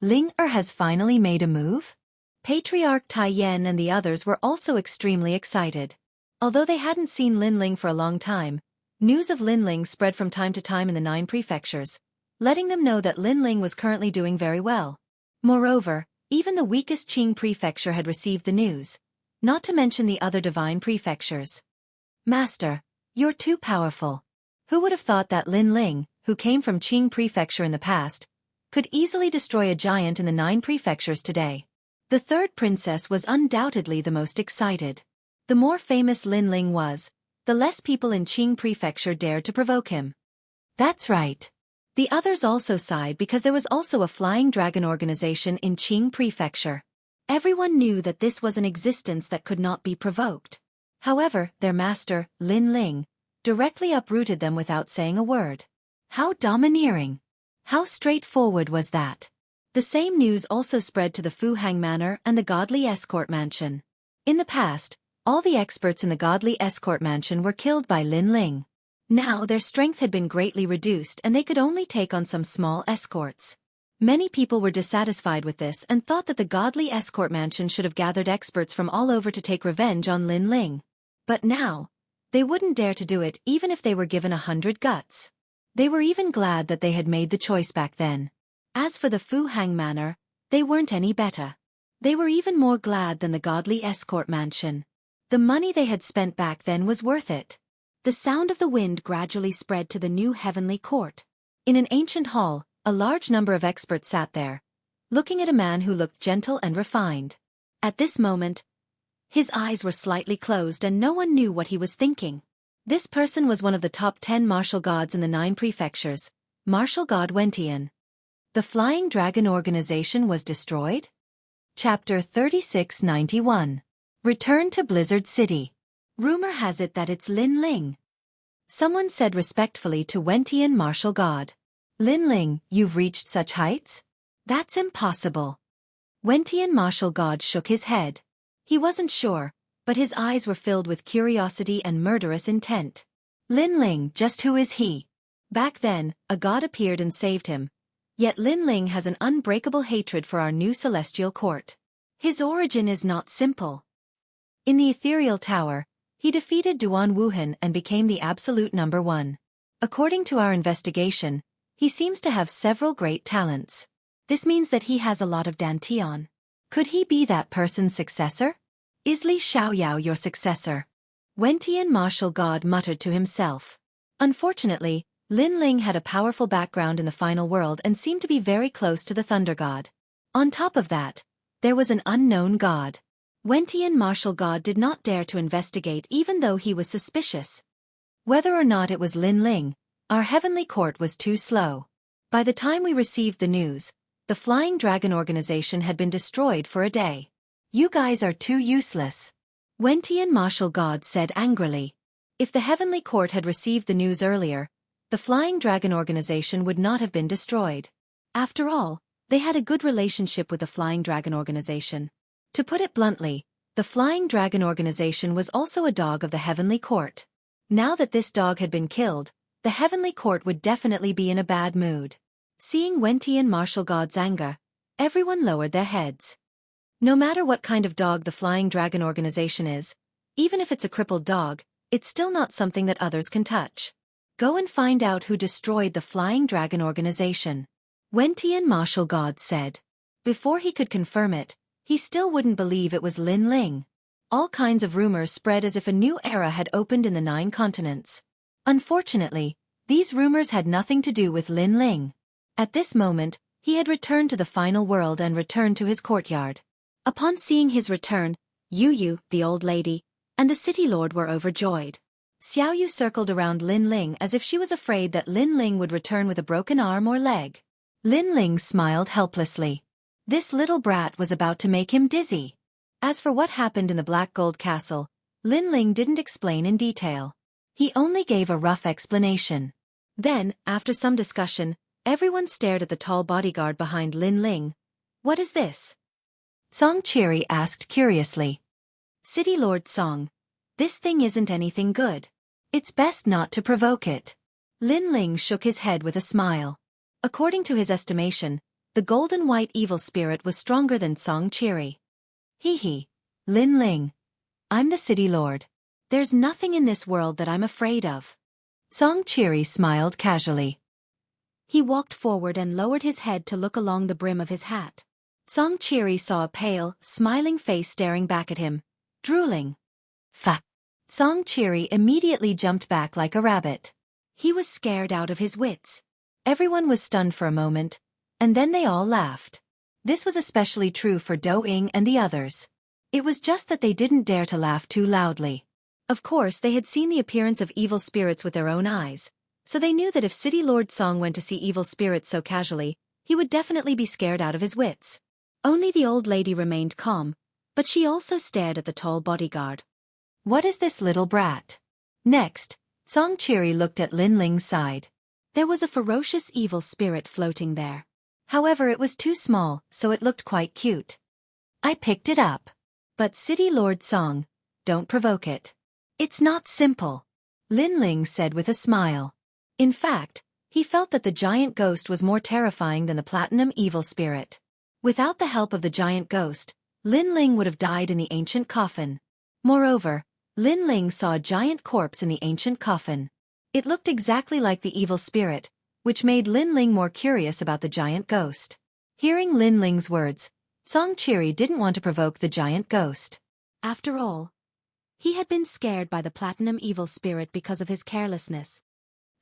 Ling has finally made a move? Patriarch Tai Yan and the others were also extremely excited. Although they hadn't seen Lin Ling for a long time, news of Lin Ling spread from time to time in the 9 prefectures, letting them know that Lin Ling was currently doing very well. Moreover, even the weakest Qing prefecture had received the news, not to mention the other divine prefectures. Master, you're too powerful. Who would have thought that Lin Ling, who came from Qing prefecture in the past, could easily destroy a giant in the 9 prefectures today? The third princess was undoubtedly the most excited. The more famous Lin Ling was, the less people in Qing prefecture dared to provoke him. That's right. The others also sighed because there was also a flying dragon organization in Qing prefecture. Everyone knew that this was an existence that could not be provoked. However, their master, Lin Ling, directly uprooted them without saying a word. How domineering! How straightforward was that? The same news also spread to the Fu Hang Manor and the Godly Escort Mansion. In the past, all the experts in the Godly Escort Mansion were killed by Lin Ling. Now their strength had been greatly reduced and they could only take on some small escorts. Many people were dissatisfied with this and thought that the Godly Escort Mansion should have gathered experts from all over to take revenge on Lin Ling. But now, they wouldn't dare to do it even if they were given 100 guts. They were even glad that they had made the choice back then. As for the Fu Hang Manor, they weren't any better. They were even more glad than the Godly Escort Mansion. The money they had spent back then was worth it. The sound of the wind gradually spread to the new heavenly court. In an ancient hall, a large number of experts sat there, looking at a man who looked gentle and refined. At this moment, his eyes were slightly closed and no one knew what he was thinking. This person was one of the top 10 martial gods in the 9 prefectures, Martial God Wentian. The Flying Dragon Organization was destroyed? Chapter 3691. Return to Blizzard City. Rumor has it that it's Lin Ling. Someone said respectfully to Wentian Martial God. Lin Ling, you've reached such heights? That's impossible. Wentian Martial God shook his head. He wasn't sure, but his eyes were filled with curiosity and murderous intent. Lin Ling, just who is he? Back then, a god appeared and saved him. Yet Lin Ling has an unbreakable hatred for our new celestial court. His origin is not simple. In the ethereal tower, he defeated Duan Wuhan and became the absolute number 1. According to our investigation, he seems to have several great talents. This means that he has a lot of dantian. Could he be that person's successor? Is Li Xiaoyao your successor? Wentian Martial God muttered to himself. Unfortunately, Lin Ling had a powerful background in the final world and seemed to be very close to the Thunder God. On top of that, there was an unknown god. Wentian Martial God did not dare to investigate even though he was suspicious. Whether or not it was Lin Ling, our heavenly court was too slow. By the time we received the news, the Flying Dragon Organization had been destroyed for a day. You guys are too useless. Wentian Martial God said angrily. If the heavenly court had received the news earlier, the Flying Dragon Organization would not have been destroyed. After all, they had a good relationship with the Flying Dragon Organization. To put it bluntly, the Flying Dragon Organization was also a dog of the Heavenly Court. Now that this dog had been killed, the Heavenly Court would definitely be in a bad mood. Seeing Wentian Martial God's anger, everyone lowered their heads. No matter what kind of dog the Flying Dragon Organization is, even if it's a crippled dog, it's still not something that others can touch. Go and find out who destroyed the Flying Dragon Organization. Wentian Martial God said. Before he could confirm it, he still wouldn't believe it was Lin Ling. All kinds of rumors spread as if a new era had opened in the 9 continents. Unfortunately, these rumors had nothing to do with Lin Ling. At this moment, he had returned to the final world and returned to his courtyard. Upon seeing his return, Yu, the old lady, and the city lord were overjoyed. Xiao Yu circled around Lin Ling as if she was afraid that Lin Ling would return with a broken arm or leg. Lin Ling smiled helplessly. This little brat was about to make him dizzy. As for what happened in the Black Gold Castle, Lin Ling didn't explain in detail. He only gave a rough explanation. Then, after some discussion, everyone stared at the tall bodyguard behind Lin Ling. What is this? Song Cheery asked curiously. City Lord Song, this thing isn't anything good. It's best not to provoke it. Lin Ling shook his head with a smile. According to his estimation, the golden white evil spirit was stronger than Song Qiri. Hee, Lin Ling. I'm the city lord. There's nothing in this world that I'm afraid of. Song Qiri smiled casually. He walked forward and lowered his head to look along the brim of his hat. Song Qiri saw a pale, smiling face staring back at him, drooling. Fuck. Song Qiri immediately jumped back like a rabbit. He was scared out of his wits. Everyone was stunned for a moment, and then they all laughed. This was especially true for Do Ying and the others. It was just that they didn't dare to laugh too loudly. Of course, they had seen the appearance of evil spirits with their own eyes, so they knew that if City Lord Song went to see evil spirits so casually, he would definitely be scared out of his wits. Only the old lady remained calm, but she also stared at the tall bodyguard. What is this little brat? Next, Song Qiri looked at Lin Ling's side. There was a ferocious evil spirit floating there. However, it was too small, so it looked quite cute. I picked it up. But City Lord Song, don't provoke it. It's not simple, Lin Ling said with a smile. In fact, he felt that the giant ghost was more terrifying than the platinum evil spirit. Without the help of the giant ghost, Lin Ling would have died in the ancient coffin. Moreover, Lin Ling saw a giant corpse in the ancient coffin. It looked exactly like the evil spirit, which made Lin Ling more curious about the giant ghost. Hearing Lin Ling's words, Song Qiri didn't want to provoke the giant ghost. After all, he had been scared by the platinum evil spirit because of his carelessness.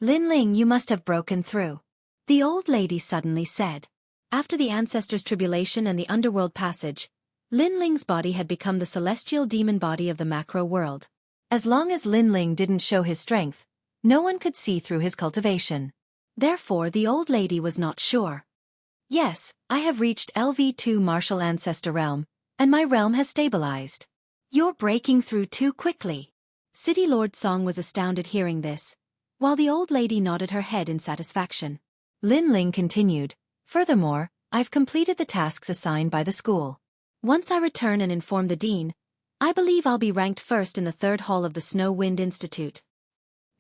Lin Ling, you must have broken through, the old lady suddenly said. After the ancestors' tribulation and the underworld passage, Lin Ling's body had become the celestial demon body of the macro world. As long as Lin Ling didn't show his strength, no one could see through his cultivation. Therefore, the old lady was not sure. Yes, I have reached LV2 Martial Ancestor Realm, and my realm has stabilized. You're breaking through too quickly. City Lord Song was astounded hearing this, while the old lady nodded her head in satisfaction. Lin Ling continued, furthermore, I've completed the tasks assigned by the school. Once I return and inform the dean, I believe I'll be ranked first in the third hall of the Snow Wind Institute.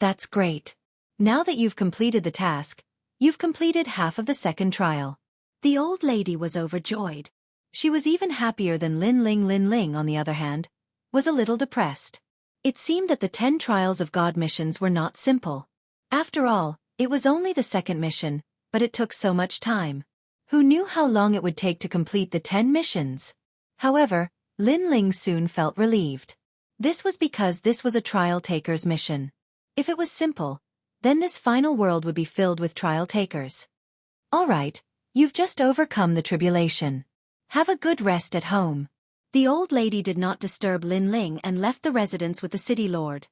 That's great. Now that you've completed the task, you've completed half of the second trial. The old lady was overjoyed. She was even happier than Lin Ling. Lin Ling, on the other hand, was a little depressed. It seemed that the 10 Trials of God missions were not simple. After all, it was only the second mission, but it took so much time. Who knew how long it would take to complete the 10 missions? However, Lin Ling soon felt relieved. This was because this was a trial taker's mission. If it was simple, then this final world would be filled with trial takers. All right, you've just overcome the tribulation. Have a good rest at home. The old lady did not disturb Lin Ling and left the residence with the city lord.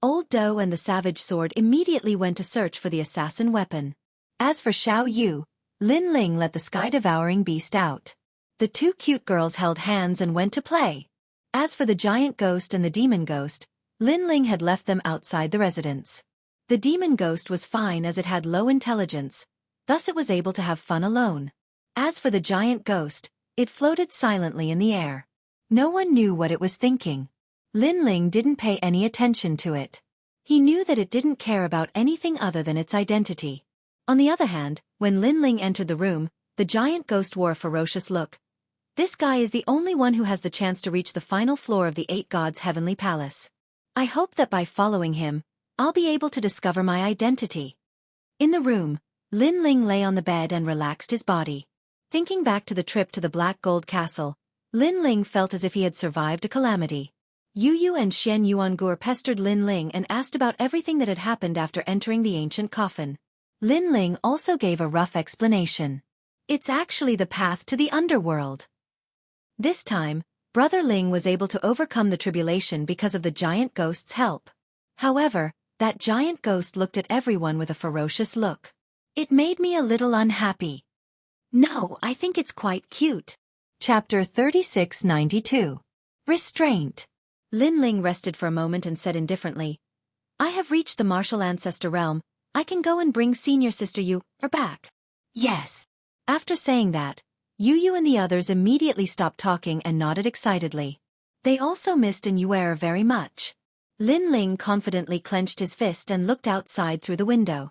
Old Do and the savage sword immediately went to search for the assassin weapon. As for Xiao Yu, Lin Ling let the sky-devouring beast out. The two cute girls held hands and went to play. As for the giant ghost and the demon ghost, Lin Ling had left them outside the residence. The demon ghost was fine as it had low intelligence, thus it was able to have fun alone. As for the giant ghost, it floated silently in the air. No one knew what it was thinking. Lin Ling didn't pay any attention to it. He knew that it didn't care about anything other than its identity. On the other hand, when Lin Ling entered the room, the giant ghost wore a ferocious look. This guy is the only one who has the chance to reach the final floor of the 8 Gods' heavenly palace. I hope that by following him, I'll be able to discover my identity. In the room, Lin Ling lay on the bed and relaxed his body. Thinking back to the trip to the Black Gold Castle, Lin Ling felt as if he had survived a calamity. Yu Yu and Xian Yuangur pestered Lin Ling and asked about everything that had happened after entering the ancient coffin. Lin Ling also gave a rough explanation. It's actually the path to the underworld. This time, Brother Ling was able to overcome the tribulation because of the giant ghost's help. However, that giant ghost looked at everyone with a ferocious look. It made me a little unhappy. No, I think it's quite cute. Chapter 3692. Restraint. Lin Ling rested for a moment and said indifferently, I have reached the martial ancestor realm. I can go and bring senior sister Yu back. Yes. After saying that, Yu Yu and the others immediately stopped talking and nodded excitedly. They also missed Yuer very much. Lin Ling confidently clenched his fist and looked outside through the window.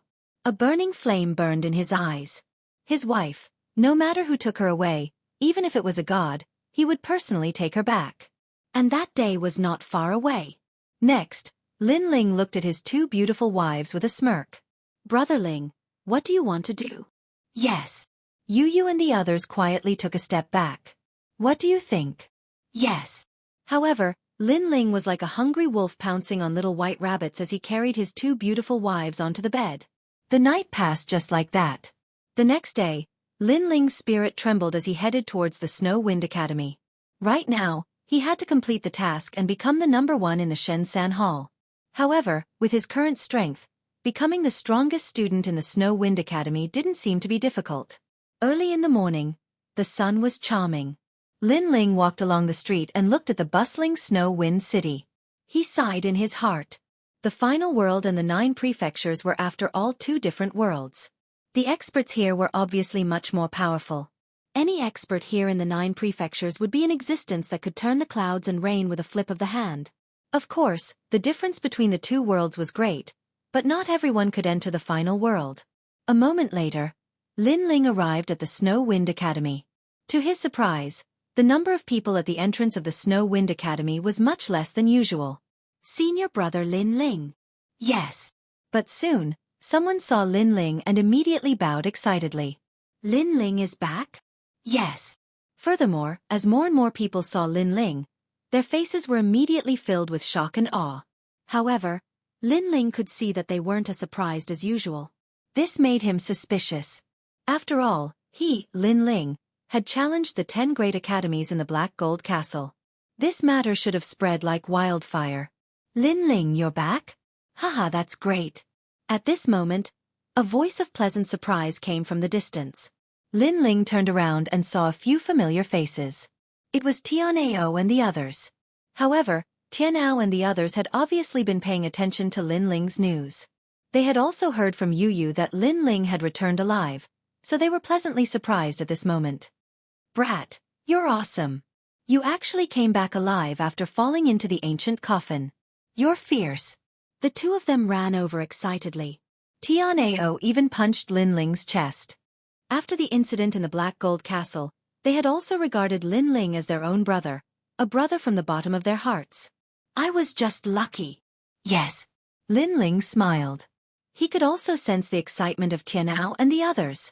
A burning flame burned in his eyes. His wife, no matter who took her away, even if it was a god, he would personally take her back. And that day was not far away. Next, Lin Ling looked at his two beautiful wives with a smirk. Brother Ling, what do you want to do? Yes. Yu and the others quietly took a step back. What do you think? Yes. However, Lin Ling was like a hungry wolf pouncing on little white rabbits as he carried his two beautiful wives onto the bed. The night passed just like that. The next day, Lin Ling's spirit trembled as he headed towards the Snow Wind Academy. Right now, he had to complete the task and become the #1 in the Shenzhen Hall. However, with his current strength, becoming the strongest student in the Snow Wind Academy didn't seem to be difficult. Early in the morning, the sun was charming. Lin Ling walked along the street and looked at the bustling Snow Wind City. He sighed in his heart. The final world and the 9 prefectures were after all 2 different worlds. The experts here were obviously much more powerful. Any expert here in the 9 prefectures would be in existence that could turn the clouds and rain with a flip of the hand. Of course, the difference between the 2 worlds was great, but not everyone could enter the final world. A moment later, Lin Ling arrived at the Snow Wind Academy. To his surprise, the number of people at the entrance of the Snow Wind Academy was much less than usual. Senior brother Lin Ling. Yes. But soon, someone saw Lin Ling and immediately bowed excitedly. Lin Ling is back? Yes. Furthermore, as more and more people saw Lin Ling, their faces were immediately filled with shock and awe. However, Lin Ling could see that they weren't as surprised as usual. This made him suspicious. After all, he, Lin Ling, had challenged the 10 great academies in the Black Gold Castle. This matter should have spread like wildfire. Lin Ling, you're back? Haha, that's great. At this moment, a voice of pleasant surprise came from the distance. Lin Ling turned around and saw a few familiar faces. It was Tianao and the others. However, Tianao and the others had obviously been paying attention to Lin Ling's news. They had also heard from Yu that Lin Ling had returned alive, so they were pleasantly surprised at this moment. Brat, you're awesome. You actually came back alive after falling into the ancient coffin. You're fierce. The 2 of them ran over excitedly. Tianao even punched Lin Ling's chest. After the incident in the Black Gold Castle, they had also regarded Lin Ling as their own brother, a brother from the bottom of their hearts. I was just lucky. Yes. Lin Ling smiled. He could also sense the excitement of Tianao and the others.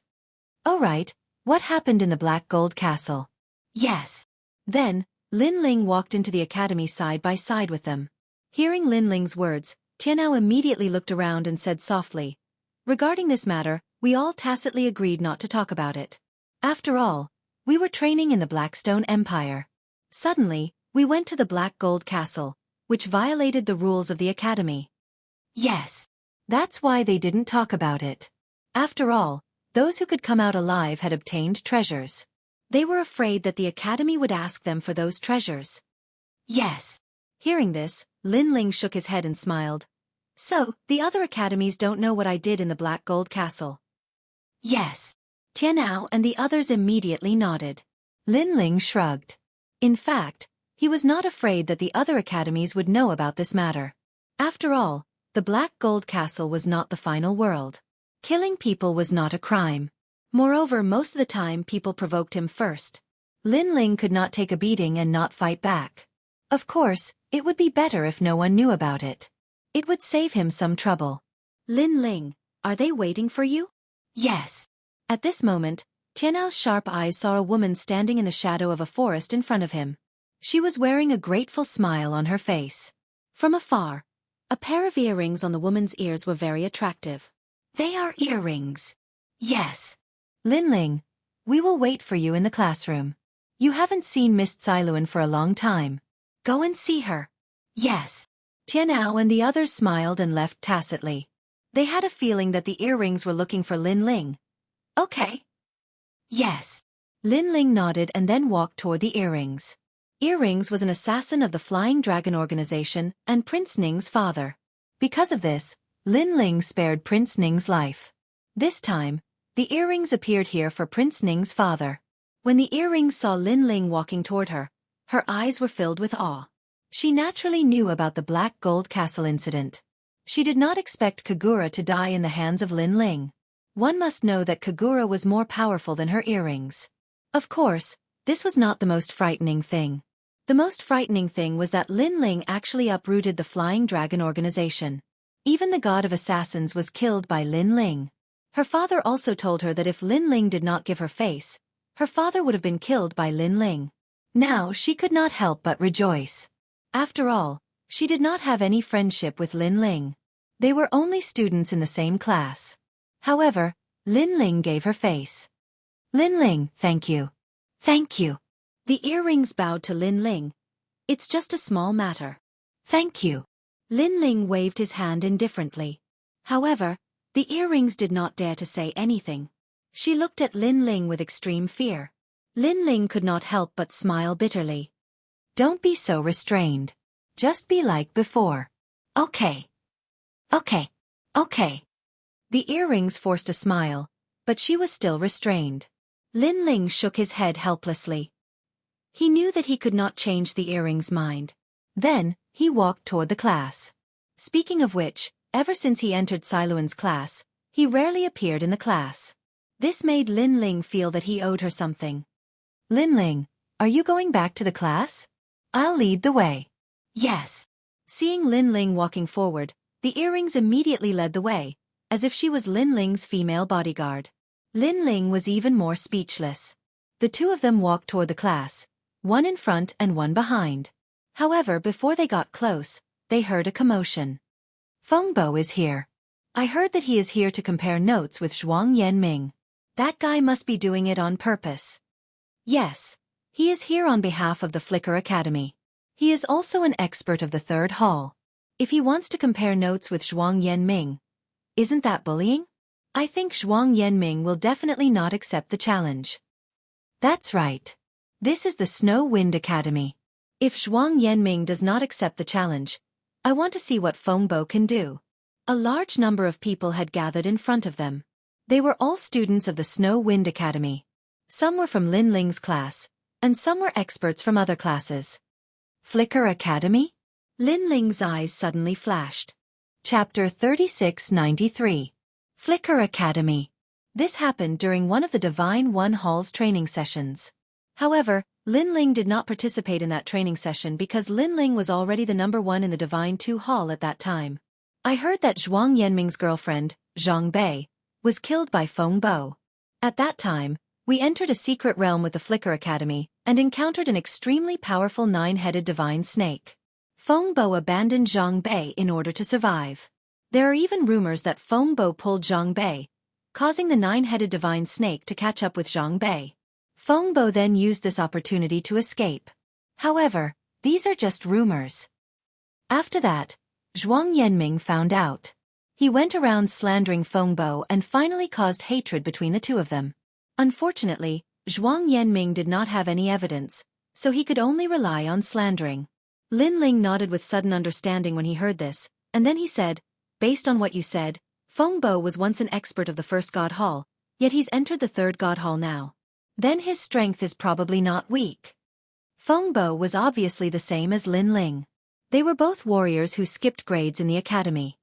Oh right, what happened in the Black Gold Castle? Yes. Then, Lin Ling walked into the academy side by side with them. Hearing Lin Ling's words, Tianao immediately looked around and said softly, regarding this matter, we all tacitly agreed not to talk about it. After all, we were training in the Blackstone Empire. Suddenly, we went to the Black Gold Castle, which violated the rules of the academy. Yes. That's why they didn't talk about it. After all, those who could come out alive had obtained treasures. They were afraid that the academy would ask them for those treasures. Yes. Hearing this, Lin Ling shook his head and smiled. So, the other academies don't know what I did in the Black Gold Castle. Yes. Tianao and the others immediately nodded. Lin Ling shrugged. In fact, he was not afraid that the other academies would know about this matter. After all, the Black Gold Castle was not the final world. Killing people was not a crime. Moreover, most of the time people provoked him first. Lin Ling could not take a beating and not fight back. Of course, it would be better if no one knew about it. It would save him some trouble. Lin Ling, are they waiting for you? Yes. At this moment, Tianao's sharp eyes saw a woman standing in the shadow of a forest in front of him. She was wearing a grateful smile on her face. From afar, a pair of earrings on the woman's ears were very attractive. They are earrings. Yes. Lin Ling, we will wait for you in the classroom. You haven't seen Miss Cailuan for a long time. Go and see her. Yes. Tianao and the others smiled and left tacitly. They had a feeling that the earrings were looking for Lin Ling. Okay. Yes. Lin Ling nodded and then walked toward the earrings. Earrings was an assassin of the Flying Dragon organization and Prince Ning's father. Because of this, Lin Ling spared Prince Ning's life. This time, the earrings appeared here for Prince Ning's father. When the earrings saw Lin Ling walking toward her, her eyes were filled with awe. She naturally knew about the Black Gold Castle incident. She did not expect Kagura to die in the hands of Lin Ling. One must know that Kagura was more powerful than her earrings. Of course, this was not the most frightening thing. The most frightening thing was that Lin Ling actually uprooted the Flying Dragon organization. Even the god of assassins was killed by Lin Ling. Her father also told her that if Lin Ling did not give her face, her father would have been killed by Lin Ling. Now she could not help but rejoice. After all, she did not have any friendship with Lin Ling. They were only students in the same class. However, Lin Ling gave her face. Lin Ling, thank you. Thank you. The earrings bowed to Lin Ling. It's just a small matter. Thank you. Lin Ling waved his hand indifferently. However, the earrings did not dare to say anything. She looked at Lin Ling with extreme fear. Lin Ling could not help but smile bitterly. Don't be so restrained. Just be like before. Okay. Okay. Okay. The earrings forced a smile, but she was still restrained. Lin Ling shook his head helplessly. He knew that he could not change the earrings' mind. Then, he walked toward the class. Speaking of which, ever since he entered Siluan's class, he rarely appeared in the class. This made Lin Ling feel that he owed her something. Lin Ling, are you going back to the class? I'll lead the way. Yes. Seeing Lin Ling walking forward, the earrings immediately led the way, as if she was Lin Ling's female bodyguard. Lin Ling was even more speechless. The two of them walked toward the class, one in front and one behind. However, before they got close, they heard a commotion. Fengbo is here. I heard that he is here to compare notes with Zhuang Yanming. That guy must be doing it on purpose. Yes, he is here on behalf of the Flicker Academy. He is also an expert of the third hall. If he wants to compare notes with Zhuang Yanming, isn't that bullying? I think Zhuang Yanming will definitely not accept the challenge. That's right. This is the Snow Wind Academy. If Zhuang Yanming does not accept the challenge, I want to see what Fengbo can do. A large number of people had gathered in front of them. They were all students of the Snow Wind Academy. Some were from Lin Ling's class, and some were experts from other classes. Flicker Academy? Lin Ling's eyes suddenly flashed. Chapter 3693. Flicker Academy. This happened during one of the Divine One Hall's training sessions. However, Lin Ling did not participate in that training session because Lin Ling was already the number one in the Divine Two Hall at that time. I heard that Zhuang Yanming's girlfriend, Zhang Bei, was killed by Fengbo. At that time, we entered a secret realm with the Flicker Academy and encountered an extremely powerful nine-headed divine snake. Fengbo abandoned Zhang Bei in order to survive. There are even rumors that Fengbo pulled Zhang Bei, causing the nine-headed divine snake to catch up with Zhang Bei. Fengbo then used this opportunity to escape. However, these are just rumors. After that, Zhuang Yanming found out. He went around slandering Fengbo and finally caused hatred between the two of them. Unfortunately, Zhuang Yanming did not have any evidence, so he could only rely on slandering. Lin Ling nodded with sudden understanding when he heard this, and then he said, based on what you said, Fengbo was once an expert of the first God Hall, yet he's entered the third God Hall now. Then his strength is probably not weak. Fengbo was obviously the same as Lin Ling. They were both warriors who skipped grades in the academy.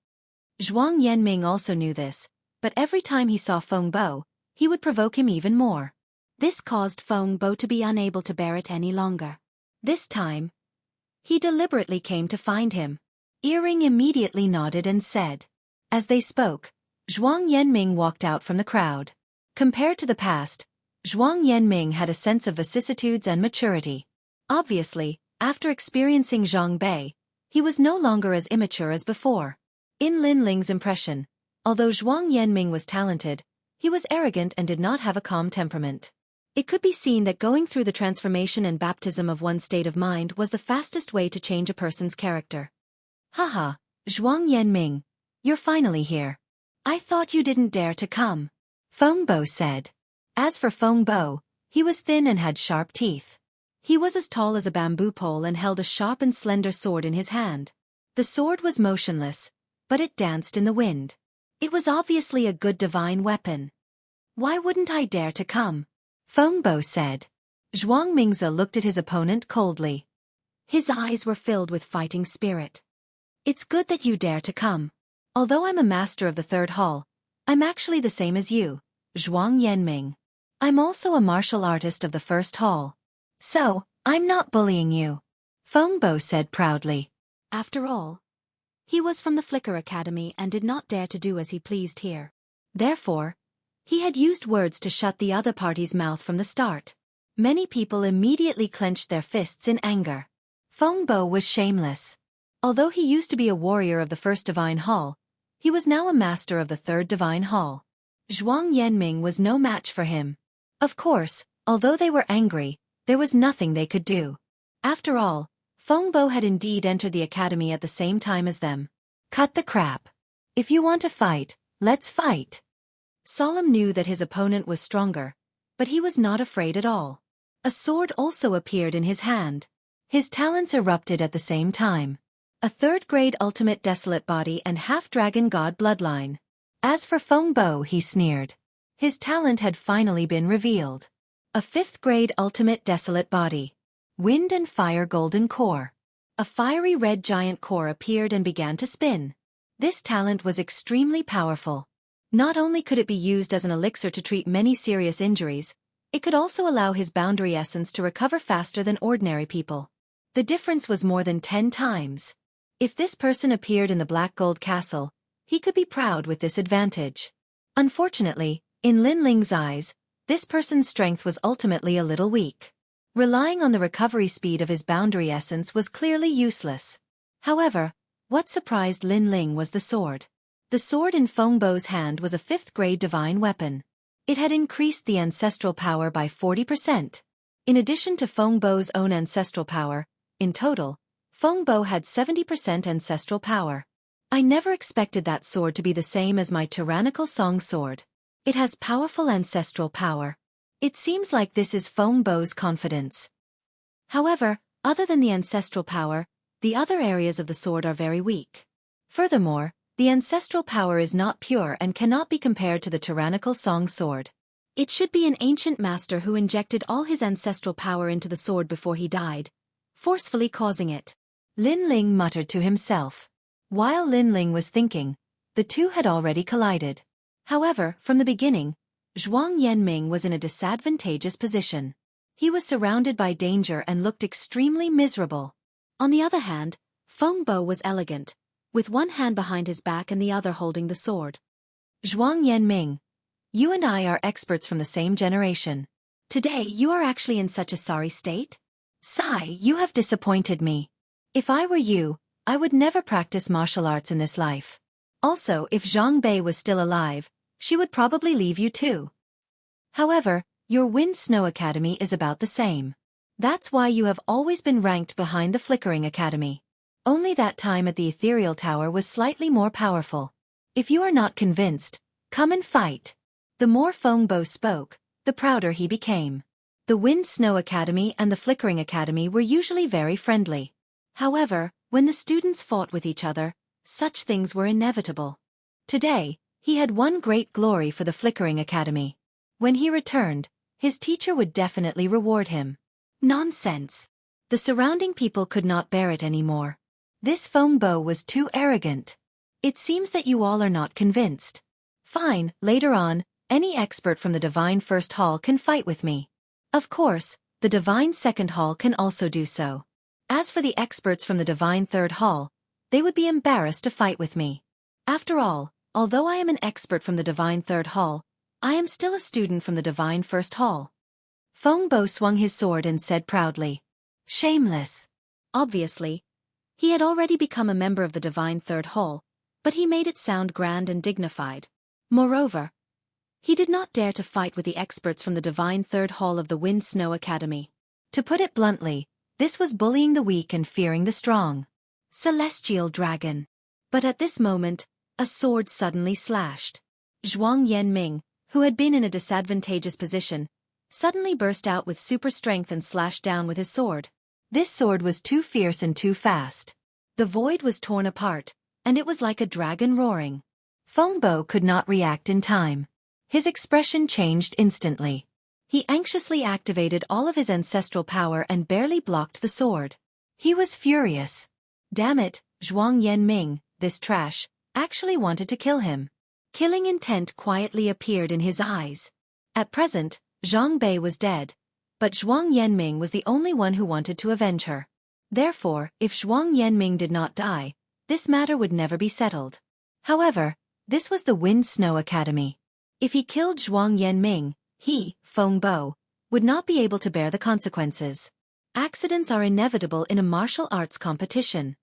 Zhuang Yanming also knew this, but every time he saw Fengbo, he would provoke him even more. This caused Fengbo to be unable to bear it any longer. This time, he deliberately came to find him. Earring immediately nodded and said. As they spoke, Zhuang Yanming walked out from the crowd. Compared to the past, Zhuang Yanming had a sense of vicissitudes and maturity. Obviously, after experiencing Zhang Bei, he was no longer as immature as before. In Lin Ling's impression, although Zhuang Yanming was talented, he was arrogant and did not have a calm temperament. It could be seen that going through the transformation and baptism of one's state of mind was the fastest way to change a person's character. Haha, Zhuang Yanming, you're finally here. I thought you didn't dare to come. Fengbo said. As for Fengbo, he was thin and had sharp teeth. He was as tall as a bamboo pole and held a sharp and slender sword in his hand. The sword was motionless, but it danced in the wind. It was obviously a good divine weapon. Why wouldn't I dare to come? Fengbo said. Zhuang Mingze looked at his opponent coldly. His eyes were filled with fighting spirit. It's good that you dare to come. Although I'm a master of the third hall, I'm actually the same as you, Zhuang Yanming. I'm also a martial artist of the first hall. So, I'm not bullying you, Feng Bo said proudly. After all, he was from the Flicker Academy and did not dare to do as he pleased here. Therefore, he had used words to shut the other party's mouth from the start. Many people immediately clenched their fists in anger. Feng Bo was shameless. Although he used to be a warrior of the first divine hall, he was now a master of the third divine hall. Zhuang Yanming was no match for him. Of course, although they were angry, there was nothing they could do. After all, Feng Bo had indeed entered the academy at the same time as them. Cut the crap. If you want to fight, let's fight. Solemn knew that his opponent was stronger, but he was not afraid at all. A sword also appeared in his hand. His talents erupted at the same time. A third-grade ultimate desolate body and half-dragon god bloodline. As for Feng Bo, he sneered. His talent had finally been revealed. A fifth-grade ultimate desolate body. Wind and fire golden core. A fiery red giant core appeared and began to spin. This talent was extremely powerful. Not only could it be used as an elixir to treat many serious injuries, it could also allow his boundary essence to recover faster than ordinary people. The difference was more than 10 times. If this person appeared in the Black Gold Castle, he could be proud with this advantage. Unfortunately, in Lin Ling's eyes, this person's strength was ultimately a little weak. Relying on the recovery speed of his boundary essence was clearly useless. However, what surprised Lin Ling was the sword. The sword in Feng Bo's hand was a 5th-grade divine weapon. It had increased the ancestral power by 40%. In addition to Feng Bo's own ancestral power, in total, Feng Bo had 70% ancestral power. I never expected that sword to be the same as my tyrannical song sword. It has powerful ancestral power. It seems like this is Feng Bo's confidence. However, other than the ancestral power, the other areas of the sword are very weak. Furthermore, the ancestral power is not pure and cannot be compared to the tyrannical song sword. It should be an ancient master who injected all his ancestral power into the sword before he died, forcefully causing it. Lin Ling muttered to himself. While Lin Ling was thinking, the two had already collided. However, from the beginning, Zhuang Yanming was in a disadvantageous position. He was surrounded by danger and looked extremely miserable. On the other hand, Feng Bo was elegant, with one hand behind his back and the other holding the sword. Zhuang Yanming, you and I are experts from the same generation. Today you are actually in such a sorry state? Sigh, you have disappointed me. If I were you, I would never practice martial arts in this life. Also, if Zhang Bei was still alive, she would probably leave you too. However, your Wind Snow Academy is about the same. That's why you have always been ranked behind the Flickering Academy. Only that time at the Ethereal Tower was slightly more powerful. If you are not convinced, come and fight. The more Feng Bo spoke, the prouder he became. The Wind Snow Academy and the Flickering Academy were usually very friendly. However, when the students fought with each other, such things were inevitable. Today, he had one great glory for the Flickering Academy. When he returned, his teacher would definitely reward him. Nonsense. The surrounding people could not bear it anymore. This Feng Bo was too arrogant. It seems that you all are not convinced. Fine, later on, any expert from the Divine First Hall can fight with me. Of course, the Divine Second Hall can also do so. As for the experts from the Divine Third Hall, they would be embarrassed to fight with me. After all, although I am an expert from the Divine Third Hall, I am still a student from the Divine First Hall. Feng Bo swung his sword and said proudly. Shameless. Obviously, he had already become a member of the Divine Third Hall, but he made it sound grand and dignified. Moreover, he did not dare to fight with the experts from the Divine Third Hall of the Wind Snow Academy. To put it bluntly, this was bullying the weak and fearing the strong. Celestial Dragon. But at this moment, a sword suddenly slashed. Zhuang Yanming, who had been in a disadvantageous position, suddenly burst out with super strength and slashed down with his sword. This sword was too fierce and too fast. The void was torn apart, and it was like a dragon roaring. Feng Bo could not react in time. His expression changed instantly. He anxiously activated all of his ancestral power and barely blocked the sword. He was furious. Damn it, Zhuang Yanming, this trash, actually wanted to kill him. Killing intent quietly appeared in his eyes. At present, Zhang Bei was dead, but Zhuang Yanming was the only one who wanted to avenge her. Therefore, if Zhuang Yanming did not die, this matter would never be settled. However, this was the Wind Snow Academy. If he killed Zhuang Yanming, he, Feng Bo, would not be able to bear the consequences. Accidents are inevitable in a martial arts competition.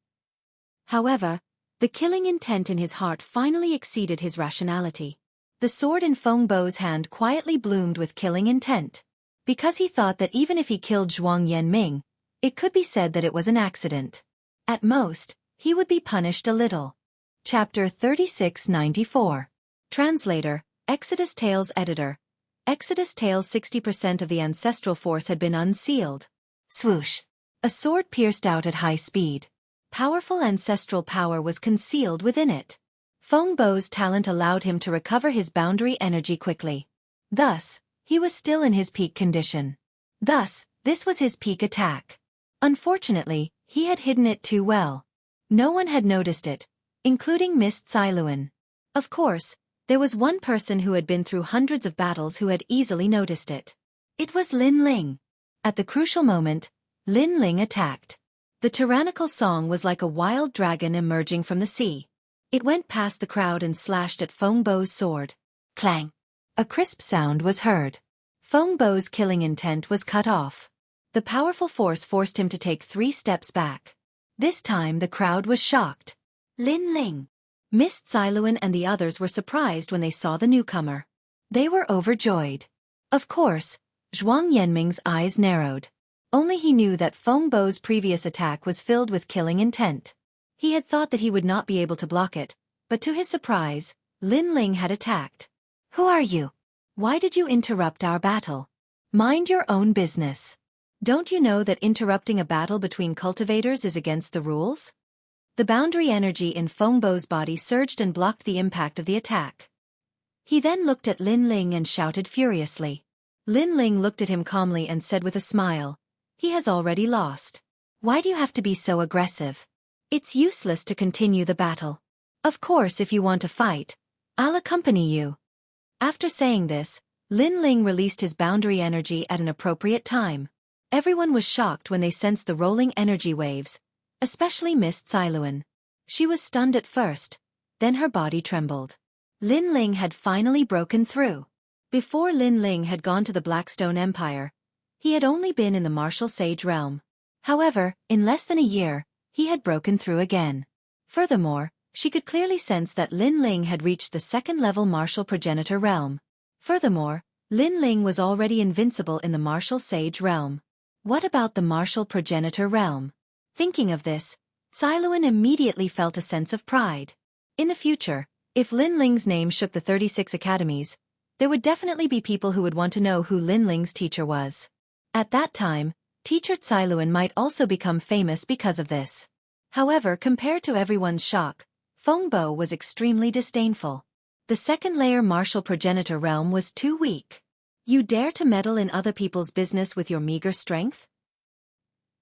However, the killing intent in his heart finally exceeded his rationality. The sword in Feng Bo's hand quietly bloomed with killing intent. Because he thought that even if he killed Zhuang Yanming, it could be said that it was an accident. At most, he would be punished a little. Chapter 3694. Translator, Exodus Tales Editor. Exodus Tales 60% of the ancestral force had been unsealed. Swoosh! A sword pierced out at high speed. Powerful ancestral power was concealed within it. Feng Bo's talent allowed him to recover his boundary energy quickly. Thus, he was still in his peak condition. Thus, this was his peak attack. Unfortunately, he had hidden it too well. No one had noticed it, including Miss Cailuan. Of course, there was one person who had been through hundreds of battles who had easily noticed it. It was Lin Ling. At the crucial moment, Lin Ling attacked. The tyrannical song was like a wild dragon emerging from the sea. It went past the crowd and slashed at Feng Bo's sword. Clang! A crisp sound was heard. Feng Bo's killing intent was cut off. The powerful force forced him to take 3 steps back. This time the crowd was shocked. Lin Ling! Miss Cailuan and the others were surprised when they saw the newcomer. They were overjoyed. Of course, Zhuang Yanming's eyes narrowed. Only he knew that Feng Bo's previous attack was filled with killing intent. He had thought that he would not be able to block it, but to his surprise, Lin Ling had attacked. Who are you? Why did you interrupt our battle? Mind your own business. Don't you know that interrupting a battle between cultivators is against the rules? The boundary energy in Feng Bo's body surged and blocked the impact of the attack. He then looked at Lin Ling and shouted furiously. Lin Ling looked at him calmly and said with a smile, "He has already lost. Why do you have to be so aggressive? It's useless to continue the battle. Of course, if you want to fight, I'll accompany you." After saying this, Lin Ling released his boundary energy at an appropriate time. Everyone was shocked when they sensed the rolling energy waves, especially Miss Cailuan. She was stunned at first, then her body trembled. Lin Ling had finally broken through. Before Lin Ling had gone to the Blackstone Empire, he had only been in the martial sage realm. However, in less than a year, he had broken through again. Furthermore, she could clearly sense that Lin Ling had reached the second-level martial progenitor realm. Furthermore, Lin Ling was already invincible in the martial sage realm. What about the martial progenitor realm? Thinking of this, Cailuan immediately felt a sense of pride. In the future, if Lin Ling's name shook the 36 academies, there would definitely be people who would want to know who Lin Ling's teacher was. At that time, teacher Cailuan might also become famous because of this. However, compared to everyone's shock, Feng Bo was extremely disdainful. The second-layer martial progenitor realm was too weak. You dare to meddle in other people's business with your meager strength?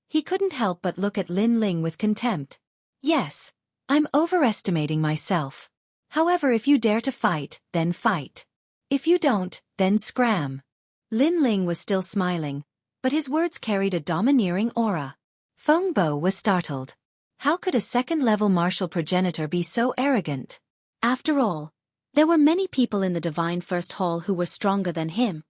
He couldn't help but look at Lin Ling with contempt. Yes, I'm overestimating myself. However, if you dare to fight, then fight. If you don't, then scram. Lin Ling was still smiling, but his words carried a domineering aura. Feng Bo was startled. How could a second-level martial progenitor be so arrogant? After all, there were many people in the Divine First Hall who were stronger than him.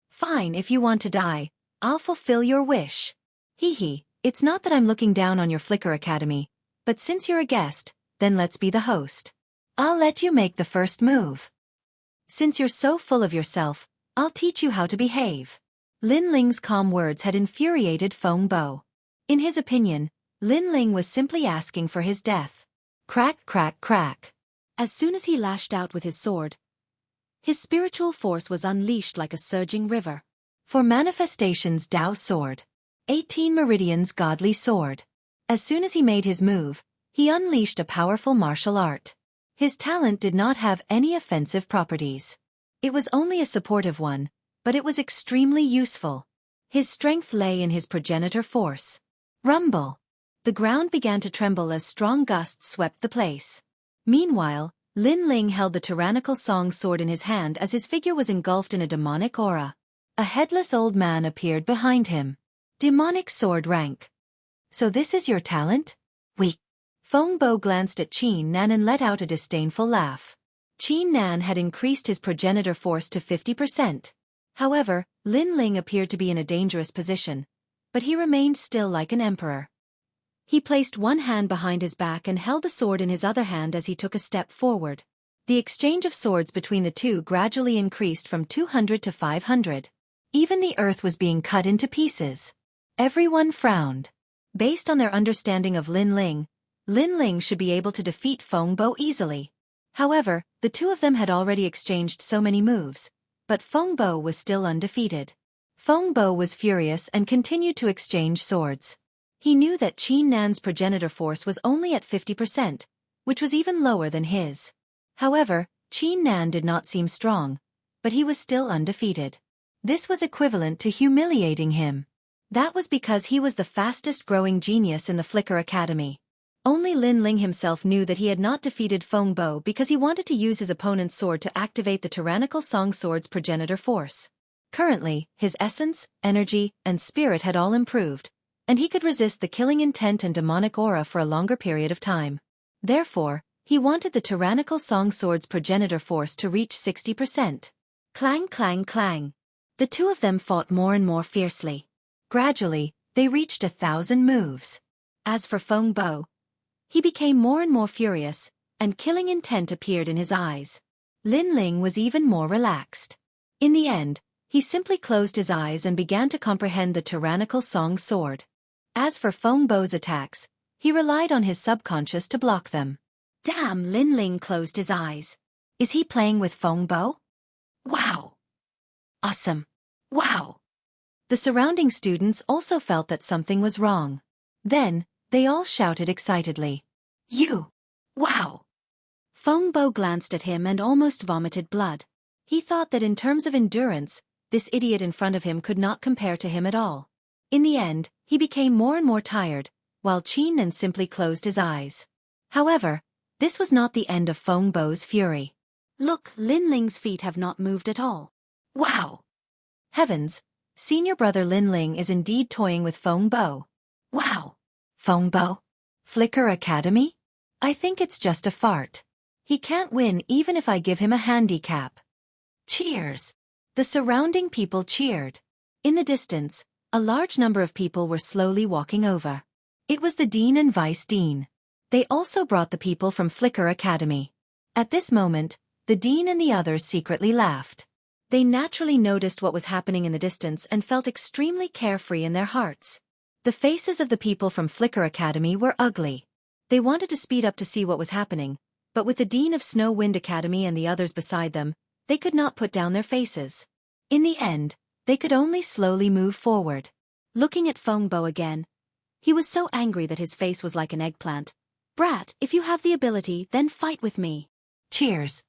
Fine, if you want to die, I'll fulfill your wish. Hee, it's not that I'm looking down on your Flicker Academy, but since you're a guest, then let's be the host. I'll let you make the first move. Since you're so full of yourself, I'll teach you how to behave. Lin Ling's calm words had infuriated Feng Bo. In his opinion, Lin Ling was simply asking for his death. Crack, crack, crack. As soon as he lashed out with his sword, his spiritual force was unleashed like a surging river. For manifestations Tao Sword. 18 Meridians Godly Sword. As soon as he made his move, he unleashed a powerful martial art. His talent did not have any offensive properties. It was only a supportive one, but it was extremely useful. His strength lay in his progenitor force. Rumble! The ground began to tremble as strong gusts swept the place. Meanwhile, Lin Ling held the tyrannical song sword in his hand as his figure was engulfed in a demonic aura. A headless old man appeared behind him. Demonic sword rank. So this is your talent? Weak. Feng Bo glanced at Qin Nan and let out a disdainful laugh. Qin Nan had increased his progenitor force to 50%. However, Lin Ling appeared to be in a dangerous position, but he remained still like an emperor. He placed one hand behind his back and held the sword in his other hand as he took a step forward. The exchange of swords between the two gradually increased from 200 to 500. Even the earth was being cut into pieces. Everyone frowned. Based on their understanding of Lin Ling should be able to defeat Feng Bo easily. However, the two of them had already exchanged so many moves, but Feng Bo was still undefeated. Feng Bo was furious and continued to exchange swords. He knew that Qin Nan's progenitor force was only at 50%, which was even lower than his. However, Qin Nan did not seem strong, but he was still undefeated. This was equivalent to humiliating him. That was because he was the fastest-growing genius in the Flicker Academy. Only Lin Ling himself knew that he had not defeated Feng Bo because he wanted to use his opponent's sword to activate the tyrannical song sword's progenitor force. Currently, his essence, energy, and spirit had all improved, and he could resist the killing intent and demonic aura for a longer period of time. Therefore, he wanted the tyrannical song sword's progenitor force to reach 60%. Clang, clang, clang. The two of them fought more and more fiercely. Gradually, they reached 1,000 moves. As for Feng Bo, he became more and more furious, and killing intent appeared in his eyes. Lin Ling was even more relaxed. In the end, he simply closed his eyes and began to comprehend the tyrannical song sword. As for Feng Bo's attacks, he relied on his subconscious to block them. Damn, Lin Ling closed his eyes. Is he playing with Feng Bo? Wow! Awesome! Wow! The surrounding students also felt that something was wrong. Then, they all shouted excitedly. You! Wow! Feng Bo glanced at him and almost vomited blood. He thought that in terms of endurance, this idiot in front of him could not compare to him at all. In the end, he became more and more tired, while Qin Nan simply closed his eyes. However, this was not the end of Feng Bo's fury. Look, Lin Ling's feet have not moved at all. Wow! Heavens! Senior brother Lin Ling is indeed toying with Feng Bo. Wow! Feng Bo? Flicker Academy? I think it's just a fart. He can't win even if I give him a handicap. Cheers! The surrounding people cheered. In the distance, a large number of people were slowly walking over. It was the dean and vice dean. They also brought the people from Flicker Academy. At this moment, the dean and the others secretly laughed. They naturally noticed what was happening in the distance and felt extremely carefree in their hearts. The faces of the people from Flicker Academy were ugly. They wanted to speed up to see what was happening, but with the dean of Snow Wind Academy and the others beside them, they could not put down their faces. In the end, they could only slowly move forward. Looking at Feng Bo again, he was so angry that his face was like an eggplant. Brat, if you have the ability, then fight with me. Cheers.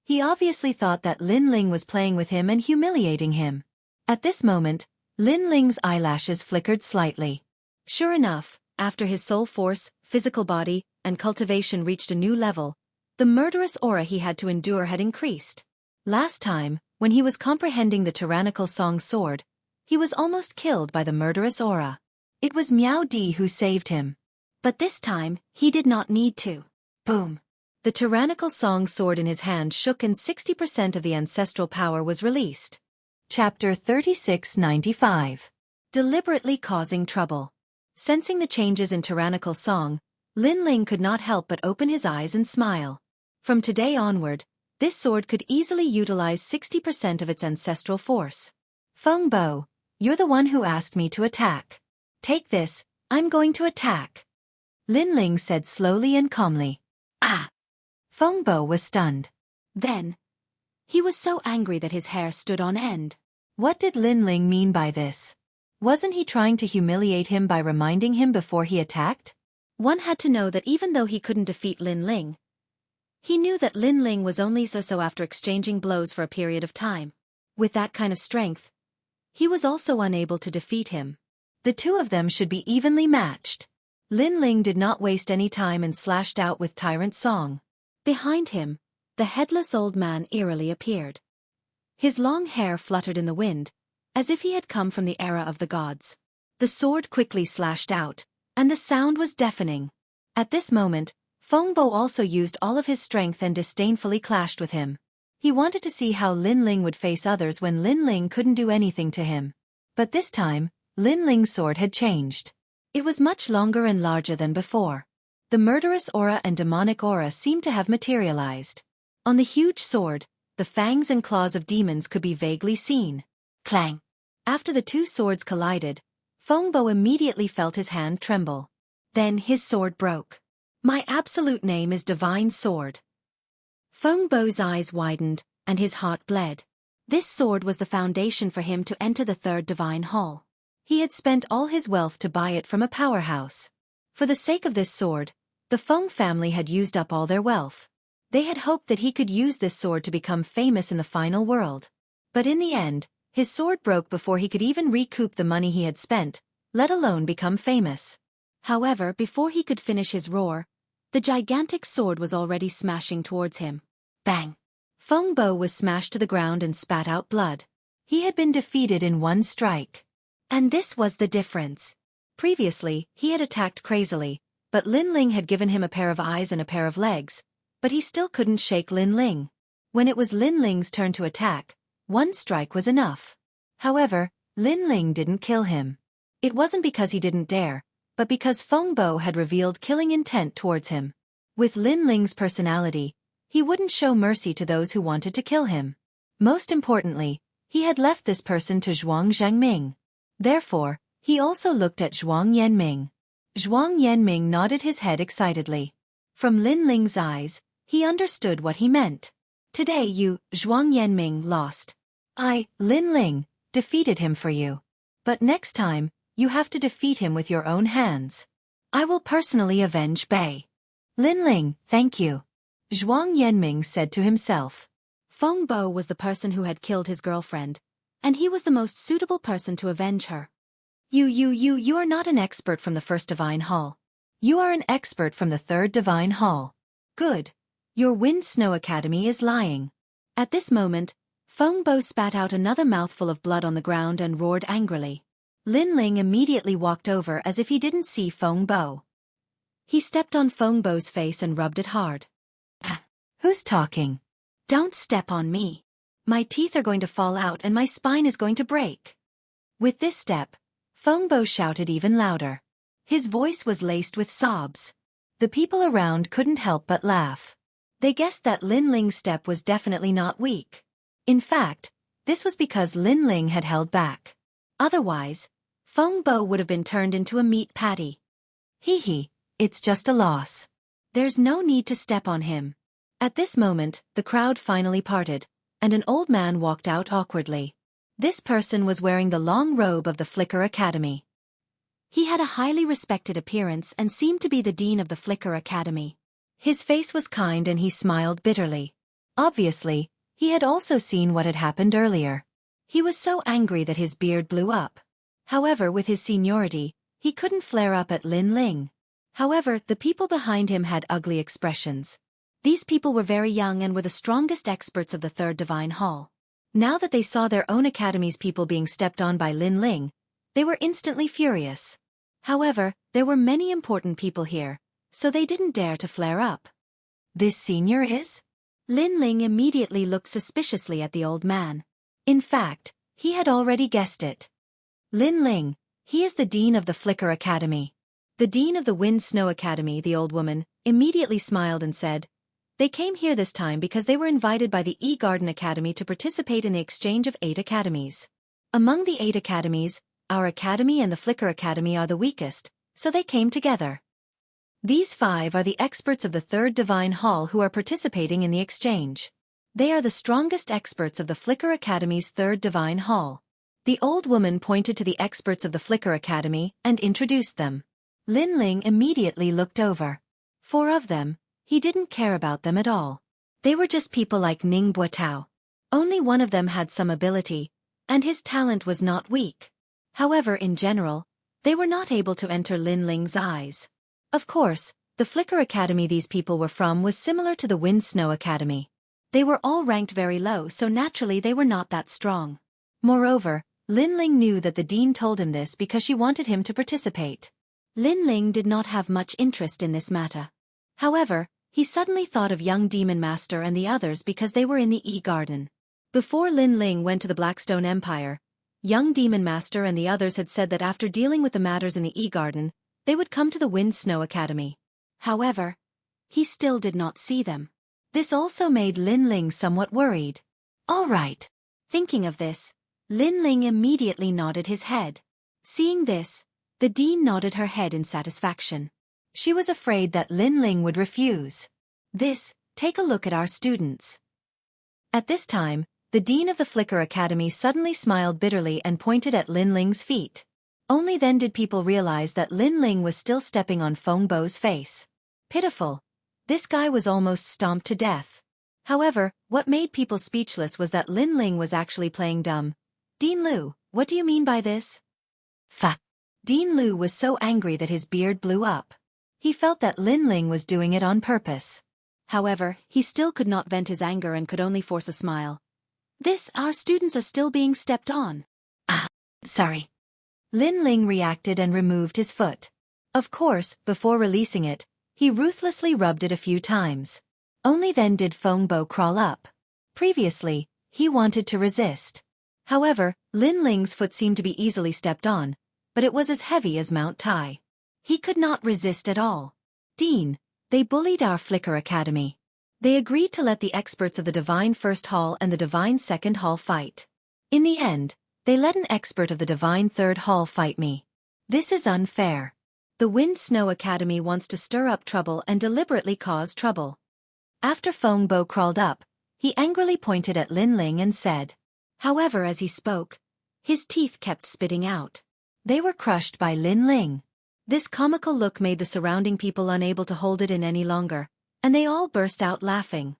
He obviously thought that Lin Ling was playing with him and humiliating him. At this moment, Lin Ling's eyelashes flickered slightly. Sure enough, after his soul force, physical body, and cultivation reached a new level, the murderous aura he had to endure had increased. Last time, when he was comprehending the tyrannical song sword, he was almost killed by the murderous aura. It was Miao Di who saved him. But this time, he did not need to. Boom! The tyrannical song sword in his hand shook and 60% of the ancestral power was released. Chapter 3695. Deliberately causing trouble. Sensing the changes in tyrannical song, Lin Ling could not help but open his eyes and smile. From today onward, this sword could easily utilize 60% of its ancestral force. Feng Bo, you're the one who asked me to attack. Take this, I'm going to attack. Lin Ling said slowly and calmly. Ah! Feng Bo was stunned. Then, he was so angry that his hair stood on end. What did Lin Ling mean by this? Wasn't he trying to humiliate him by reminding him before he attacked? One had to know that even though he couldn't defeat Lin Ling, he knew that Lin Ling was only so after exchanging blows for a period of time. With that kind of strength, he was also unable to defeat him. The two of them should be evenly matched. Lin Ling did not waste any time and slashed out with Tyrant Song. Behind him, the headless old man eerily appeared. His long hair fluttered in the wind, as if he had come from the era of the gods. The sword quickly slashed out, and the sound was deafening. At this moment, Fengbo also used all of his strength and disdainfully clashed with him. He wanted to see how Lin Ling would face others when Lin Ling couldn't do anything to him. But this time, Lin Ling's sword had changed. It was much longer and larger than before. The murderous aura and demonic aura seemed to have materialized. On the huge sword, the fangs and claws of demons could be vaguely seen. Clang! After the two swords collided, Fengbo immediately felt his hand tremble. Then his sword broke. My absolute name is Divine Sword. Fengbo's eyes widened, and his heart bled. This sword was the foundation for him to enter the third divine hall. He had spent all his wealth to buy it from a powerhouse. For the sake of this sword, the Feng family had used up all their wealth. They had hoped that he could use this sword to become famous in the final world. But in the end, his sword broke before he could even recoup the money he had spent, let alone become famous. However, before he could finish his roar, the gigantic sword was already smashing towards him. Bang! Fengbo was smashed to the ground and spat out blood. He had been defeated in one strike. And this was the difference. Previously, he had attacked crazily, but Lin Ling had given him a pair of eyes and a pair of legs, but he still couldn't shake Lin Ling. When it was Lin Ling's turn to attack, one strike was enough. However, Lin Ling didn't kill him. It wasn't because he didn't dare, but because Fengbo had revealed killing intent towards him. With Lin Ling's personality, he wouldn't show mercy to those who wanted to kill him. Most importantly, he had left this person to Zhuang Zhengming. Therefore, he also looked at Zhuang Yanming. Zhuang Yanming nodded his head excitedly. From Lin Ling's eyes, he understood what he meant. Today you, Zhuang Yanming, lost. I, Lin Ling, defeated him for you. But next time, you have to defeat him with your own hands. I will personally avenge Bei. Lin Ling, thank you. Zhuang Yanming said to himself. Fengbo was the person who had killed his girlfriend, and he was the most suitable person to avenge her. You are not an expert from the first divine hall. You are an expert from the third divine hall. Good. Your Wind Snow Academy is lying. At this moment, Fengbo spat out another mouthful of blood on the ground and roared angrily. Lin Ling immediately walked over as if he didn't see Fengbo. He stepped on Fengbo's face and rubbed it hard. Who's talking? Don't step on me. My teeth are going to fall out and my spine is going to break. With this step, Fengbo shouted even louder. His voice was laced with sobs. The people around couldn't help but laugh. They guessed that Lin Ling's step was definitely not weak. In fact, this was because Lin Ling had held back. Otherwise, Fengbo would have been turned into a meat patty. Hee, it's just a loss. There's no need to step on him. At this moment, the crowd finally parted, and an old man walked out awkwardly. This person was wearing the long robe of the Flicker Academy. He had a highly respected appearance and seemed to be the dean of the Flicker Academy. His face was kind and he smiled bitterly. Obviously, he had also seen what had happened earlier. He was so angry that his beard blew up. However, with his seniority, he couldn't flare up at Lin Ling. However, the people behind him had ugly expressions. These people were very young and were the strongest experts of the Third Divine Hall. Now that they saw their own academy's people being stepped on by Lin Ling, they were instantly furious. However, there were many important people here, so they didn't dare to flare up. This senior is? Lin Ling immediately looked suspiciously at the old man. In fact, he had already guessed it. Lin Ling, he is the dean of the Flicker Academy. The dean of the Wind Snow Academy, the old woman, immediately smiled and said, they came here this time because they were invited by the E-Garden Academy to participate in the exchange of 8 academies. Among the 8 academies, our academy and the Flicker Academy are the weakest, so they came together. These 5 are the experts of the Third Divine Hall who are participating in the exchange. They are the strongest experts of the Flicker Academy's Third Divine Hall. The old woman pointed to the experts of the Flicker Academy and introduced them. Lin Ling immediately looked over. 4 of them, he didn't care about them at all. They were just people like Ning Buotao. Only one of them had some ability, and his talent was not weak. However, in general, they were not able to enter Lin Ling's eyes. Of course, The Flicker Academy these people were from was similar to the Wind Snow Academy. They were all ranked very low, so naturally they were not that strong. Moreover, Lin Ling knew that the dean told him this because she wanted him to participate. Lin Ling did not have much interest in this matter. However, he suddenly thought of young Demon Master and the others because they were in the E-Garden. Before Lin Ling went to the Blackstone Empire, young Demon Master and the others had said that after dealing with the matters in the E-Garden, they would come to the Wind Snow Academy. However, he still did not see them. This also made Lin Ling somewhat worried. All right. Thinking of this, Lin Ling immediately nodded his head. Seeing this, the dean nodded her head in satisfaction. She was afraid that Lin Ling would refuse. Take a look at our students. At this time, the dean of the Flicker Academy suddenly smiled bitterly and pointed at Lin Ling's feet. Only then did people realize that Lin Ling was still stepping on Feng Bo's face. Pitiful. This guy was almost stomped to death. However, what made people speechless was that Lin Ling was actually playing dumb. Dean Liu, what do you mean by this? Fa. Dean Liu was so angry that his beard blew up. He felt that Lin Ling was doing it on purpose. However, he still could not vent his anger and could only force a smile. Our students are still being stepped on. Sorry. Lin Ling reacted and removed his foot. Of course, before releasing it, he ruthlessly rubbed it a few times. Only then did Feng Bo crawl up. Previously, he wanted to resist. However, Lin Ling's foot seemed to be easily stepped on, but it was as heavy as Mount Tai. He could not resist at all. Dean, they bullied our Flicker Academy. They agreed to let the experts of the Divine First Hall and the Divine Second Hall fight. In the end, they let an expert of the Divine Third Hall fight me. This is unfair. The Wind Snow Academy wants to stir up trouble and deliberately cause trouble. After Feng Bo crawled up, he angrily pointed at Lin Ling and said. However, as he spoke, his teeth kept spitting out. They were crushed by Lin Ling. This comical look made the surrounding people unable to hold it in any longer, and they all burst out laughing.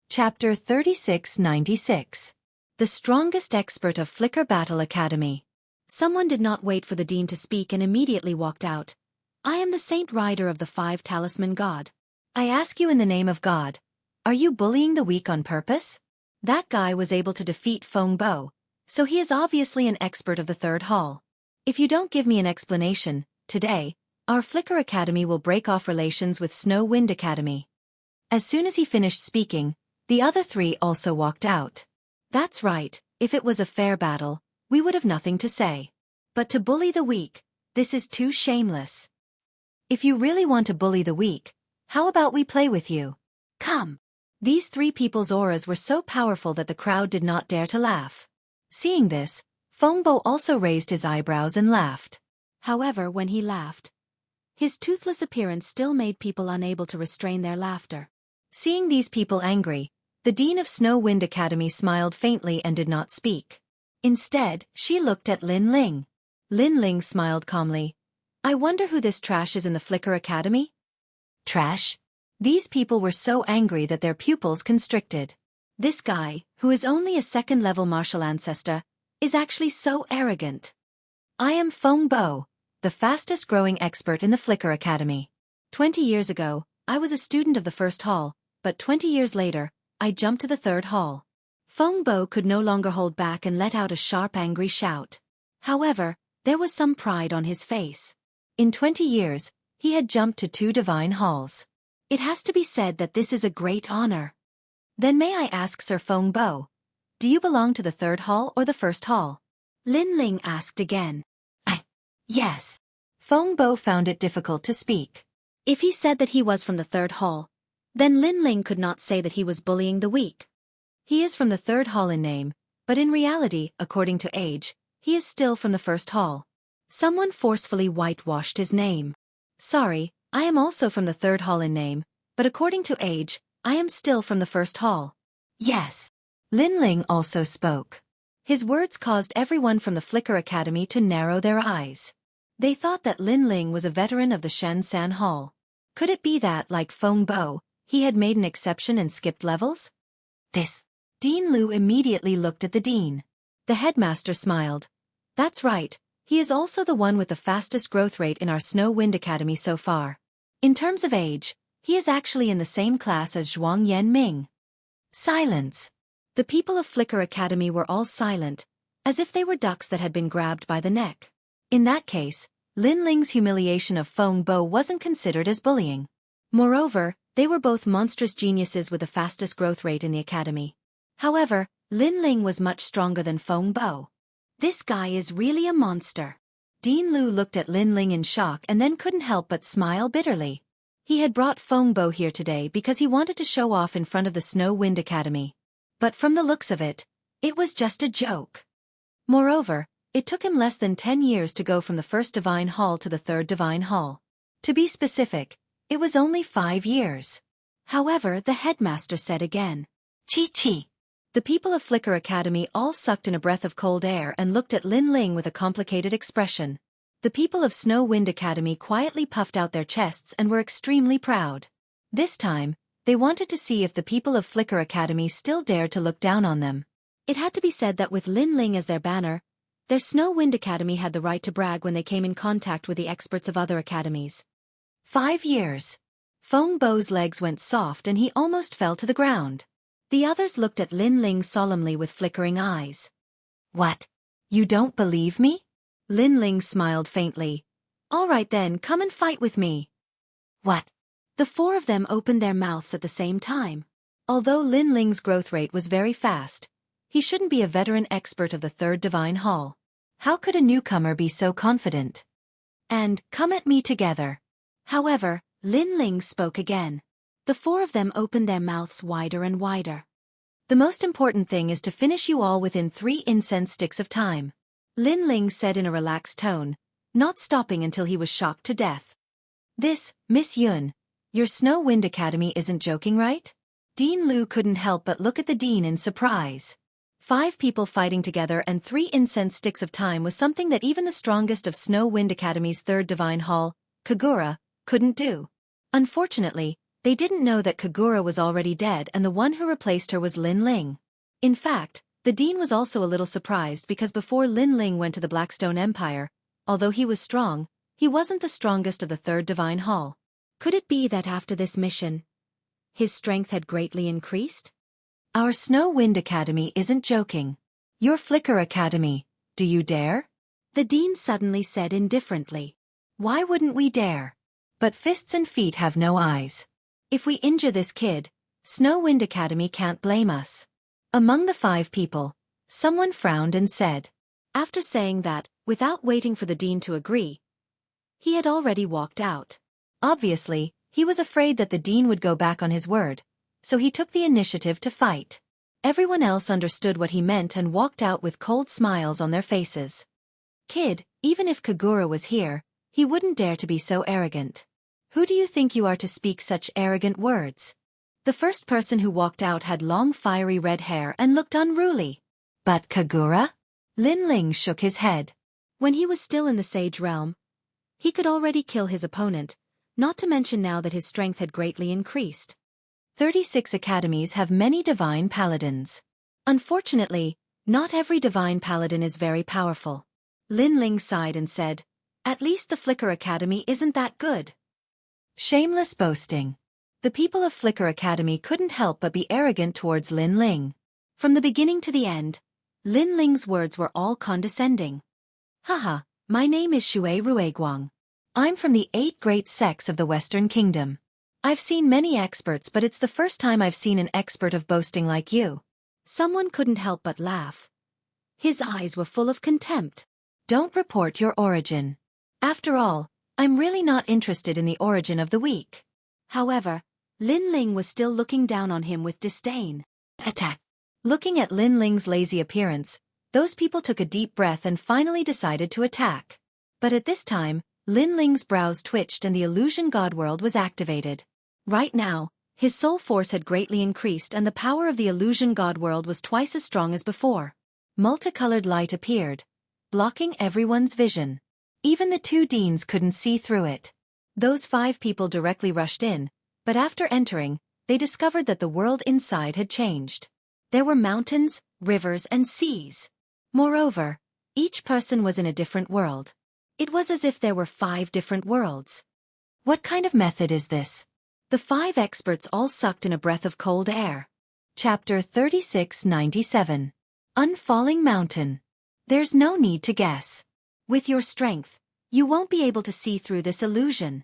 Chapter 3696. The Strongest Expert of Flicker Battle Academy. Someone did not wait for the dean to speak and immediately walked out. I am the Saint Rider of the Five Talisman God. I ask you in the name of God, are you bullying the weak on purpose? That guy was able to defeat Feng Bo, so he is obviously an expert of the Third Hall. If you don't give me an explanation, today, our Flicker Academy will break off relations with Snow Wind Academy. As soon as he finished speaking, the other three also walked out. That's right, if it was a fair battle, we would have nothing to say. But to bully the weak, this is too shameless. If you really want to bully the weak, how about we play with you? Come. These three people's auras were so powerful that the crowd did not dare to laugh. Seeing this, Feng Bo also raised his eyebrows and laughed. However, when he laughed, his toothless appearance still made people unable to restrain their laughter. Seeing these people angry, the Dean of Snow Wind Academy smiled faintly and did not speak. Instead, she looked at Lin Ling. Lin Ling smiled calmly. I wonder who this trash is in the Flicker Academy? Trash? These people were so angry that their pupils constricted. This guy, who is only a second-level martial ancestor, is actually so arrogant. I am Feng Bo, the fastest-growing expert in the Flicker Academy. 20 years ago, I was a student of the First Hall, but 20 years later, I jumped to the Third Hall. Feng Bo could no longer hold back and let out a sharp angry shout. However, there was some pride on his face. In 20 years, he had jumped to 2 divine halls. It has to be said that this is a great honor. Then may I ask Sir Feng Bo, do you belong to the Third Hall or the First Hall? Lin Ling asked again. Yes. Feng Bo found it difficult to speak. If he said that he was from the Third Hall, then Lin Ling could not say that he was bullying the weak. He is from the Third Hall in name, but in reality, according to age, he is still from the First Hall. Someone forcefully whitewashed his name. Sorry, I am also from the Third Hall in name, but according to age, I am still from the First Hall. Yes. Lin Ling also spoke. His words caused everyone from the Flicker Academy to narrow their eyes. They thought that Lin Ling was a veteran of the Shan Hall. Could it be that, like Feng Bo, he had made an exception and skipped levels? Dean Liu immediately looked at the dean. The headmaster smiled. That's right, he is also the one with the fastest growth rate in our Snow Wind Academy so far. In terms of age, he is actually in the same class as Zhuang Yanming. Silence. The people of Flicker Academy were all silent, as if they were ducks that had been grabbed by the neck. In that case, Lin Ling's humiliation of Feng Bo wasn't considered as bullying. Moreover, they were both monstrous geniuses with the fastest growth rate in the academy. However, Lin Ling was much stronger than Feng Bo. This guy is really a monster. Dean Lu looked at Lin Ling in shock and then couldn't help but smile bitterly. He had brought Feng Bo here today because he wanted to show off in front of the Snow Wind Academy. But from the looks of it, it was just a joke. Moreover, it took him less than 10 years to go from the first Divine Hall to the third Divine Hall. To be specific, it was only 5 years. However, the headmaster said again, "Chi-chi." The people of Flicker Academy all sucked in a breath of cold air and looked at Lin Ling with a complicated expression. The people of Snow Wind Academy quietly puffed out their chests and were extremely proud. This time, they wanted to see if the people of Flicker Academy still dared to look down on them. It had to be said that with Lin Ling as their banner, their Snow Wind Academy had the right to brag when they came in contact with the experts of other academies. 5 years. Feng Bo's legs went soft and he almost fell to the ground. The others looked at Lin Ling solemnly with flickering eyes. "What? You don't believe me?" Lin Ling smiled faintly. "All right then, come and fight with me." "What?" The 4 of them opened their mouths at the same time. Although Lin Ling's growth rate was very fast, he shouldn't be a veteran expert of the third Divine Hall. How could a newcomer be so confident? "And, come at me together." However, Lin Ling spoke again. The 4 of them opened their mouths wider and wider. "The most important thing is to finish you all within 3 incense sticks of time," Lin Ling said in a relaxed tone, not stopping until he was shocked to death. "This, Miss Yun, your Snow Wind Academy isn't joking, right?" Dean Lu couldn't help but look at the dean in surprise. 5 people fighting together and 3 incense sticks of time was something that even the strongest of Snow Wind Academy's third Divine Hall, Kagura, couldn't do. Unfortunately, they didn't know that Kagura was already dead and the one who replaced her was Lin Ling. In fact, the dean was also a little surprised because before Lin Ling went to the Blackstone Empire, although he was strong, he wasn't the strongest of the third Divine Hall. Could it be that after this mission, his strength had greatly increased? "Our Snow Wind Academy isn't joking. Your Flicker Academy, do you dare?" The dean suddenly said indifferently. "Why wouldn't we dare? But fists and feet have no eyes. If we injure this kid, Snow Wind Academy can't blame us." Among the 5 people, someone frowned and said. After saying that, without waiting for the dean to agree, he had already walked out. Obviously, he was afraid that the dean would go back on his word, so he took the initiative to fight. Everyone else understood what he meant and walked out with cold smiles on their faces. "Kid, even if Kagura was here, he wouldn't dare to be so arrogant. Who do you think you are to speak such arrogant words?" The first person who walked out had long fiery red hair and looked unruly. "But Kagura?" Lin Ling shook his head. When he was still in the Sage Realm, he could already kill his opponent, not to mention now that his strength had greatly increased. 36 academies have many divine paladins. Unfortunately, not every divine paladin is very powerful. Lin Ling sighed and said, "At least the Flicker Academy isn't that good." Shameless boasting. The people of Flicker Academy couldn't help but be arrogant towards Lin Ling. From the beginning to the end, Lin Ling's words were all condescending. "Haha, my name is Shui Rueguang. I'm from the 8 great sects of the Western Kingdom. I've seen many experts, but it's the first time I've seen an expert of boasting like you." Someone couldn't help but laugh. His eyes were full of contempt. "Don't report your origin. After all, I'm really not interested in the origin of the weak." However, Lin Ling was still looking down on him with disdain. "Attack!" Looking at Lin Ling's lazy appearance, those people took a deep breath and finally decided to attack. But at this time, Lin Ling's brows twitched and the illusion god world was activated. Right now, his soul force had greatly increased and the power of the illusion god world was twice as strong as before. Multicolored light appeared, blocking everyone's vision. Even the 2 deans couldn't see through it. Those 5 people directly rushed in, but after entering, they discovered that the world inside had changed. There were mountains, rivers, and seas. Moreover, each person was in a different world. It was as if there were 5 different worlds. What kind of method is this? The 5 experts all sucked in a breath of cold air. Chapter 3697. Unfalling Mountain. There's no need to guess. With your strength, you won't be able to see through this illusion.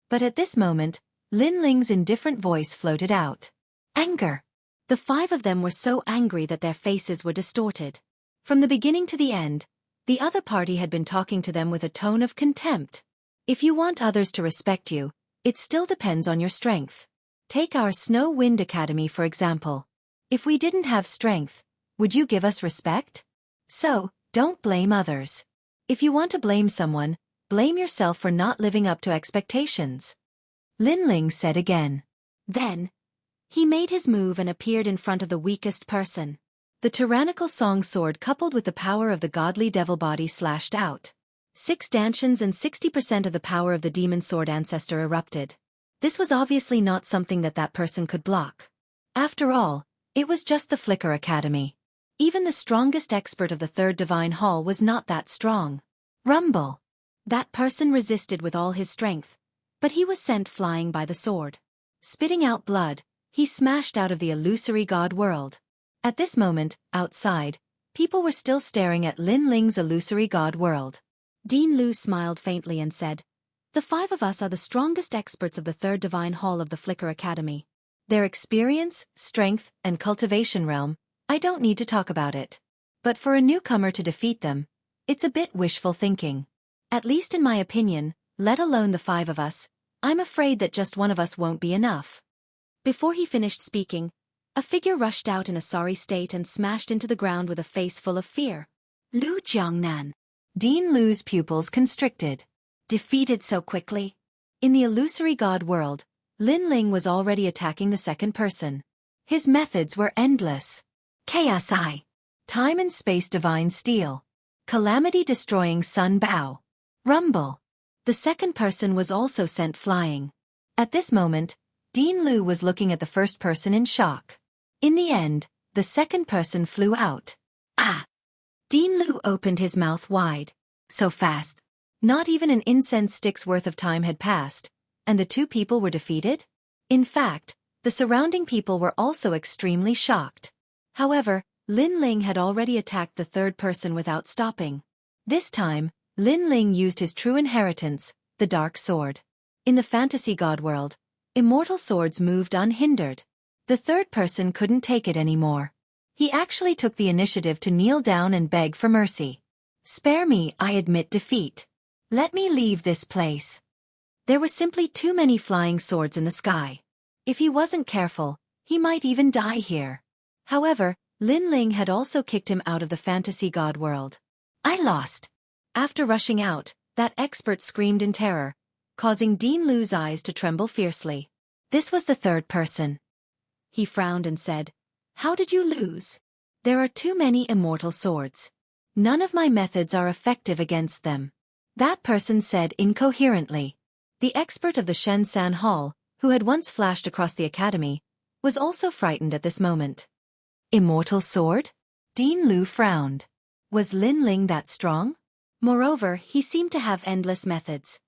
But at this moment, Lin Ling's indifferent voice floated out. Anger. The 5 of them were so angry that their faces were distorted. From the beginning to the end, the other party had been talking to them with a tone of contempt. If you want others to respect you, it still depends on your strength. Take our Snow Wind Academy for example. If we didn't have strength, would you give us respect? So, don't blame others. If you want to blame someone, blame yourself for not living up to expectations. Lin Ling said again. Then, he made his move and appeared in front of the weakest person. The tyrannical song sword coupled with the power of the godly devil body slashed out. 6 dantians and 60% of the power of the demon sword ancestor erupted. This was obviously not something that person could block. After all, it was just the Flicker Academy. Even the strongest expert of the 3rd Divine Hall was not that strong. Rumble. That person resisted with all his strength, but he was sent flying by the sword. Spitting out blood, he smashed out of the illusory god world. At this moment, outside, people were still staring at Lin Ling's illusory god world. Dean Lu smiled faintly and said, The 5 of us are the strongest experts of the 3rd Divine Hall of the Flicker Academy. Their experience, strength, and cultivation realm, I don't need to talk about it. But for a newcomer to defeat them, it's a bit wishful thinking. At least in my opinion, let alone the 5 of us, I'm afraid that just one of us won't be enough. Before he finished speaking, a figure rushed out in a sorry state and smashed into the ground with a face full of fear. Lu Jiangnan. Dean Lu's pupils constricted. Defeated so quickly? In the illusory god world, Lin Ling was already attacking the second person. His methods were endless. KSI. Time and Space Divine Steel. Calamity-destroying Sun Bao. Rumble. The second person was also sent flying. At this moment, Dean Lu was looking at the first person in shock. In the end, the second person flew out. Ah! Dean Lu opened his mouth wide. So fast. Not even an incense stick's worth of time had passed, and the 2 people were defeated? In fact, the surrounding people were also extremely shocked. However, Lin Ling had already attacked the 3rd person without stopping. This time, Lin Ling used his true inheritance, the Dark Sword. In the fantasy god world, immortal swords moved unhindered. The 3rd person couldn't take it anymore. He actually took the initiative to kneel down and beg for mercy. Spare me, I admit defeat. Let me leave this place. There were simply too many flying swords in the sky. If he wasn't careful, he might even die here. However, Lin Ling had also kicked him out of the fantasy god world. I lost. After rushing out, that expert screamed in terror, causing Dean Lu's eyes to tremble fiercely. This was the 3rd person. He frowned and said, How did you lose? There are too many immortal swords. None of my methods are effective against them. That person said incoherently. The expert of the Shenzan Hall, who had once flashed across the academy, was also frightened at this moment. Immortal sword? Dean Lu frowned. Was Lin Ling that strong? Moreover, he seemed to have endless methods.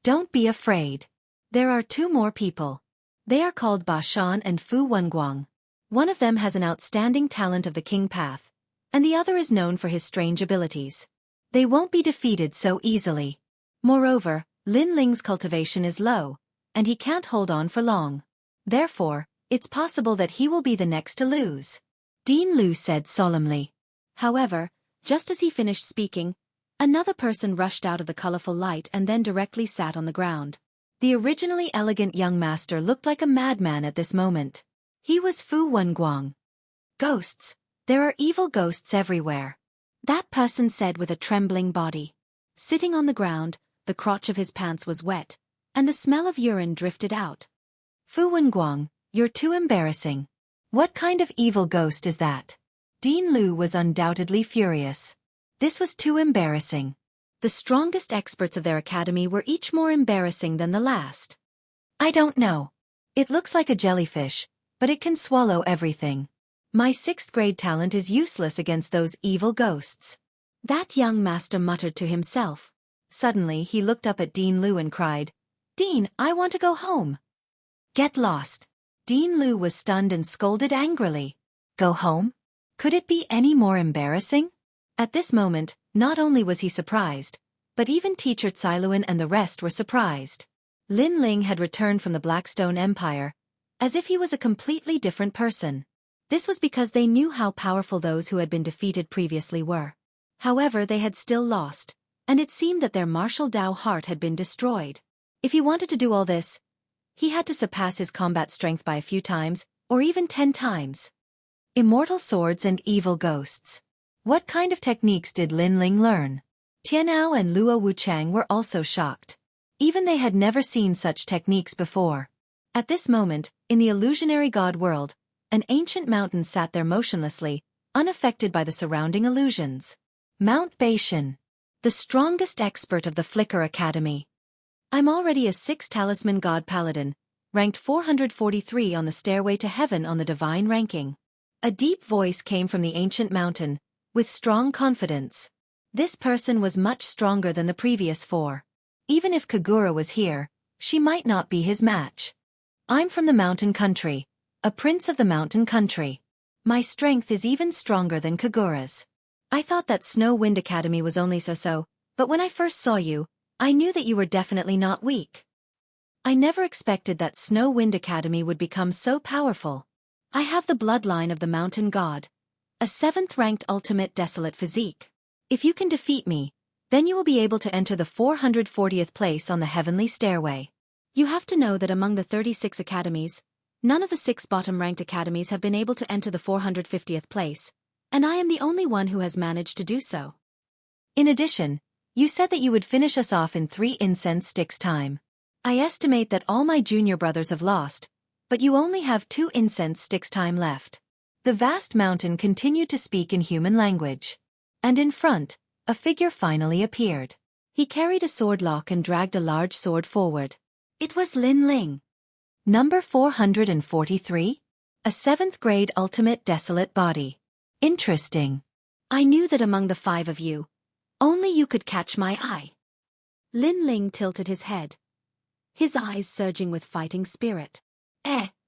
Don't be afraid. There are 2 more people. They are called Ba Shan and Fu Wenguang. One of them has an outstanding talent of the King Path, and the other is known for his strange abilities. They won't be defeated so easily. Moreover, Lin Ling's cultivation is low, and he can't hold on for long. Therefore, it's possible that he will be the next to lose. Dean Lu said solemnly. However, just as he finished speaking, another person rushed out of the colorful light and then directly sat on the ground. The originally elegant young master looked like a madman at this moment. He was Fu Wenguang. Ghosts. There are evil ghosts everywhere. That person said with a trembling body. Sitting on the ground, the crotch of his pants was wet, and the smell of urine drifted out. Fu Wenguang, you're too embarrassing. What kind of evil ghost is that? Dean Lu was undoubtedly furious. This was too embarrassing. The strongest experts of their academy were each more embarrassing than the last. I don't know. It looks like a jellyfish, but it can swallow everything. My 6th grade talent is useless against those evil ghosts. That young master muttered to himself. Suddenly he looked up at Dean Lu and cried, Dean, I want to go home. Get lost. Dean Lu was stunned and scolded angrily. Go home? Could it be any more embarrassing? At this moment, not only was he surprised, but even teacher Cailuan and the rest were surprised. Lin Ling had returned from the Blackstone Empire, as if he was a completely different person. This was because they knew how powerful those who had been defeated previously were. However, they had still lost, and it seemed that their martial Dao heart had been destroyed. If he wanted to do all this, he had to surpass his combat strength by a few times, or even 10 times. Immortal swords and evil ghosts. What kind of techniques did Lin Ling learn? Tianao and Luo Wuchang were also shocked. Even they had never seen such techniques before. At this moment, in the illusionary god world, an ancient mountain sat there motionlessly, unaffected by the surrounding illusions. Mount Beishan, the strongest expert of the Flicker Academy. I'm already a 6th Talisman God Paladin, ranked 443 on the Stairway to Heaven on the Divine ranking. A deep voice came from the ancient mountain, with strong confidence. This person was much stronger than the previous 4. Even if Kagura was here, she might not be his match. I'm from the mountain country, a prince of the mountain country. My strength is even stronger than Kagura's. I thought that Snow Wind Academy was only so-so, but when I first saw you, I knew that you were definitely not weak. I never expected that Snow Wind Academy would become so powerful. I have the bloodline of the mountain god, a 7th-ranked ultimate desolate physique. If you can defeat me, then you will be able to enter the 440th place on the heavenly stairway. You have to know that among the 36 academies, none of the 6 bottom-ranked academies have been able to enter the 450th place, and I am the only one who has managed to do so. In addition, you said that you would finish us off in 3 incense sticks time. I estimate that all my junior brothers have lost, but you only have 2 incense sticks time left. The vast mountain continued to speak in human language. And in front, a figure finally appeared. He carried a sword lock and dragged a large sword forward. It was Lin Ling. Number 443? A 7th grade ultimate desolate body. Interesting. I knew that among the 5 of you, only you could catch my eye. Lin Ling tilted his head, his eyes surging with fighting spirit.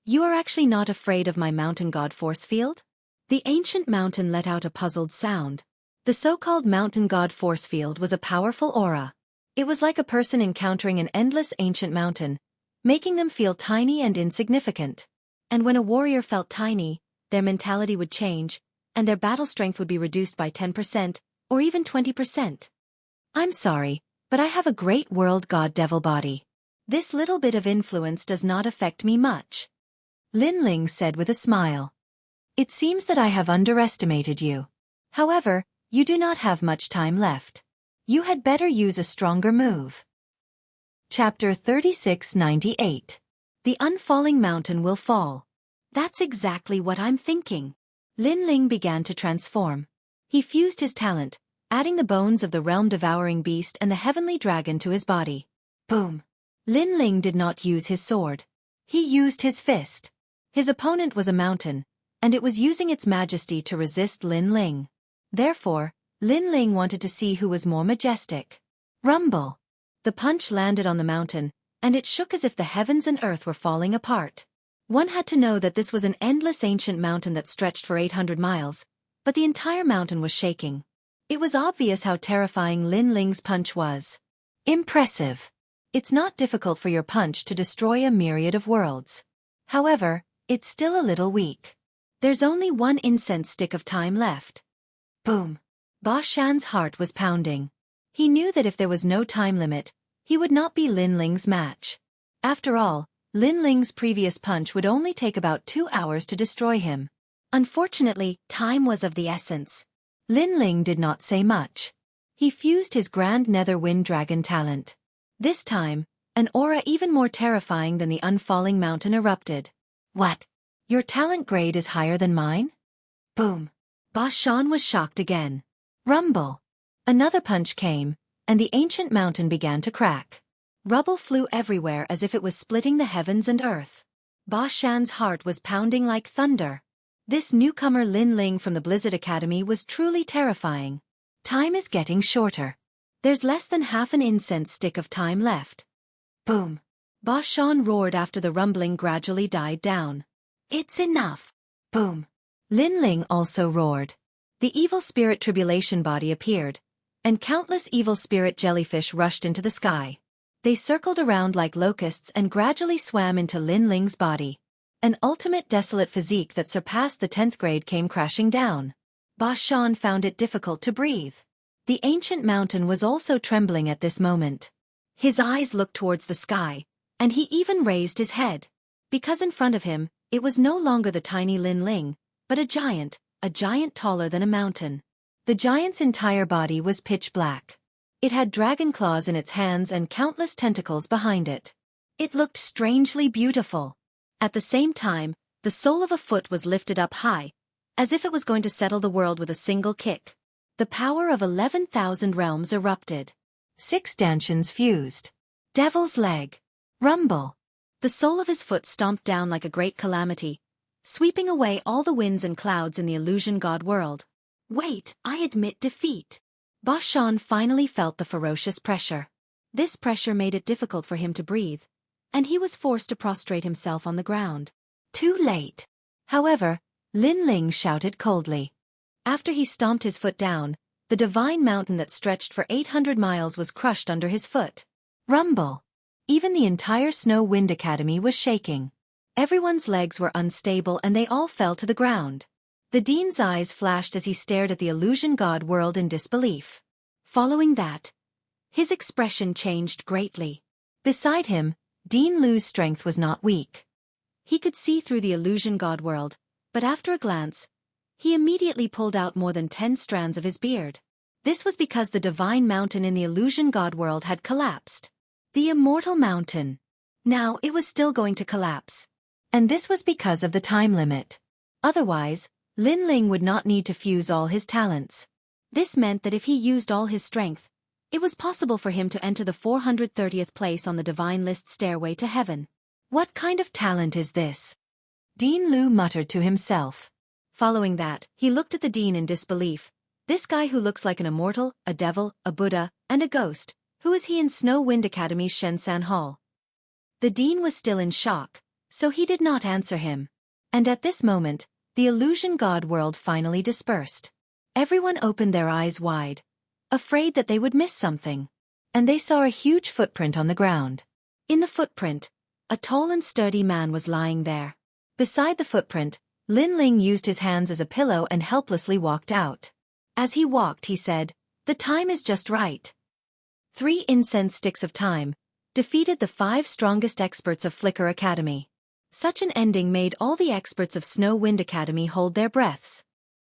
You are actually not afraid of my mountain god force field? The ancient mountain let out a puzzled sound. The so-called mountain god force field was a powerful aura. It was like a person encountering an endless ancient mountain, making them feel tiny and insignificant. And when a warrior felt tiny, their mentality would change, and their battle strength would be reduced by 10%, or even 20%. I'm sorry, but I have a great world god devil body. This little bit of influence does not affect me much. Lin Ling said with a smile. It seems that I have underestimated you. However, you do not have much time left. You had better use a stronger move. Chapter 3698. The unfalling mountain will fall. That's exactly what I'm thinking. Lin Ling began to transform. He fused his talent, adding the bones of the realm-devouring beast and the heavenly dragon to his body. Boom! Lin Ling did not use his sword. He used his fist. His opponent was a mountain, and it was using its majesty to resist Lin Ling. Therefore, Lin Ling wanted to see who was more majestic. Rumble! The punch landed on the mountain, and it shook as if the heavens and earth were falling apart. One had to know that this was an endless ancient mountain that stretched for 800 miles, but the entire mountain was shaking. It was obvious how terrifying Lin Ling's punch was. Impressive. It's not difficult for your punch to destroy a myriad of worlds. However, it's still a little weak. There's only 1 incense stick of time left. Boom. Ba Shan's heart was pounding. He knew that if there was no time limit, he would not be Lin Ling's match. After all, Lin Ling's previous punch would only take about 2 hours to destroy him. Unfortunately, time was of the essence. Lin Ling did not say much. He fused his Grand Nether Wind Dragon talent. This time, an aura even more terrifying than the unfalling mountain erupted. What? Your talent grade is higher than mine? Boom. Ba Shan was shocked again. Rumble. Another punch came, and the ancient mountain began to crack. Rubble flew everywhere as if it was splitting the heavens and earth. Ba Shan's heart was pounding like thunder. This newcomer Lin Ling from the Blizzard Academy was truly terrifying. Time is getting shorter. There's less than half an incense stick of time left. Boom. Ba Shan roared after the rumbling gradually died down. It's enough. Boom. Lin Ling also roared. The evil spirit tribulation body appeared, and countless evil spirit jellyfish rushed into the sky. They circled around like locusts and gradually swam into Lin Ling's body. An ultimate desolate physique that surpassed the 10th grade came crashing down. Ba Shan found it difficult to breathe. The ancient mountain was also trembling at this moment. His eyes looked towards the sky, and he even raised his head. Because in front of him, it was no longer the tiny Lin Ling, but a giant taller than a mountain. The giant's entire body was pitch black. It had dragon claws in its hands and countless tentacles behind it. It looked strangely beautiful. At the same time, the sole of a foot was lifted up high, as if it was going to settle the world with a single kick. The power of 11,000 realms erupted. 6 stanchions fused. Devil's leg. Rumble. The sole of his foot stomped down like a great calamity, sweeping away all the winds and clouds in the illusion god world. Wait, I admit defeat. Ba Shan finally felt the ferocious pressure. This pressure made it difficult for him to breathe, and he was forced to prostrate himself on the ground. Too late. However, Lin Ling shouted coldly. After he stomped his foot down, the divine mountain that stretched for 800 miles was crushed under his foot. Rumble. Even the entire Snow Wind Academy was shaking. Everyone's legs were unstable and they all fell to the ground. The dean's eyes flashed as he stared at the illusion god world in disbelief. Following that, his expression changed greatly. Beside him, Dean Lu's strength was not weak. He could see through the illusion god world, but after a glance, he immediately pulled out more than 10 strands of his beard. This was because the divine mountain in the illusion god world had collapsed. The immortal mountain. Now it was still going to collapse. And this was because of the time limit. Otherwise, Lin Ling would not need to fuse all his talents. This meant that if he used all his strength, it was possible for him to enter the 430th place on the divine list stairway to heaven. What kind of talent is this? Dean Lu muttered to himself. Following that, he looked at the dean in disbelief. This guy who looks like an immortal, a devil, a Buddha, and a ghost, who is he in Snow Wind Academy's Xianxia Hall? The dean was still in shock, so he did not answer him. And at this moment, the illusion god world finally dispersed. Everyone opened their eyes wide, afraid that they would miss something. And they saw a huge footprint on the ground. In the footprint, a tall and sturdy man was lying there. Beside the footprint, Lin Ling used his hands as a pillow and helplessly walked out. As he walked, he said, "The time is just right." 3 incense sticks of time defeated the 5 strongest experts of Flicker Academy. Such an ending made all the experts of Snow Wind Academy hold their breaths.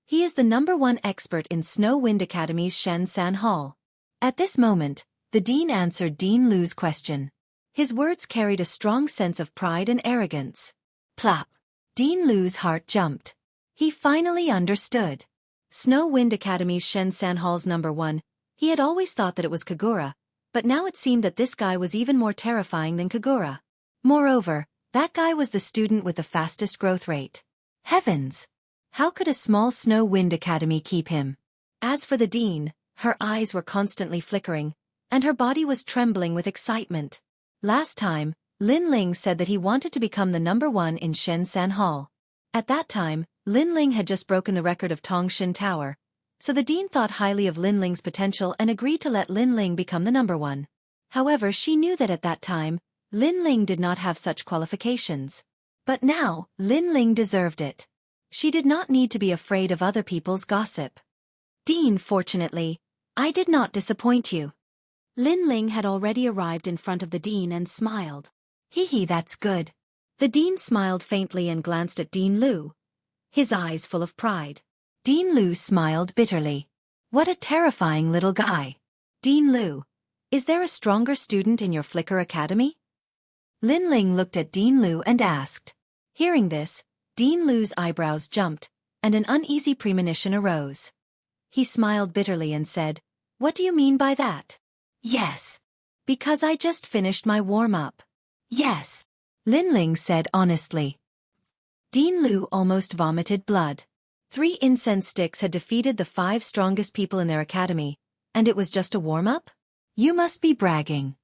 He is the #1 expert in Snow Wind Academy's Xianxia Hall. At this moment, the dean answered Dean Lu's question. His words carried a strong sense of pride and arrogance. Plop. Dean Lu's heart jumped. He finally understood. Snow Wind Academy's Xianxia Hall's #1, he had always thought that it was Kagura, but now it seemed that this guy was even more terrifying than Kagura. Moreover, that guy was the student with the fastest growth rate. Heavens! How could a small Snow Wind Academy keep him? As for the dean, her eyes were constantly flickering, and her body was trembling with excitement. Last time, Lin Ling said that he wanted to become the #1 in Xianxia Hall. At that time, Lin Ling had just broken the record of Tongshin Tower, so the dean thought highly of Lin Ling's potential and agreed to let Lin Ling become the #1. However, she knew that at that time, Lin Ling did not have such qualifications. But now, Lin Ling deserved it. She did not need to be afraid of other people's gossip. Dean, fortunately, I did not disappoint you. Lin Ling had already arrived in front of the dean and smiled. Hee, that's good. The dean smiled faintly and glanced at Dean Lu, his eyes full of pride. Dean Lu smiled bitterly. What a terrifying little guy. Dean Lu, is there a stronger student in your Flicker Academy? Lin Ling looked at Dean Lu and asked. Hearing this, Dean Lu's eyebrows jumped, and an uneasy premonition arose. He smiled bitterly and said, "What do you mean by that?" "Yes. Because I just finished my warm-up." "Yes," Lin Ling said honestly. Dean Lu almost vomited blood. 3 incense sticks had defeated the 5 strongest people in their academy, and it was just a warm-up? You must be bragging.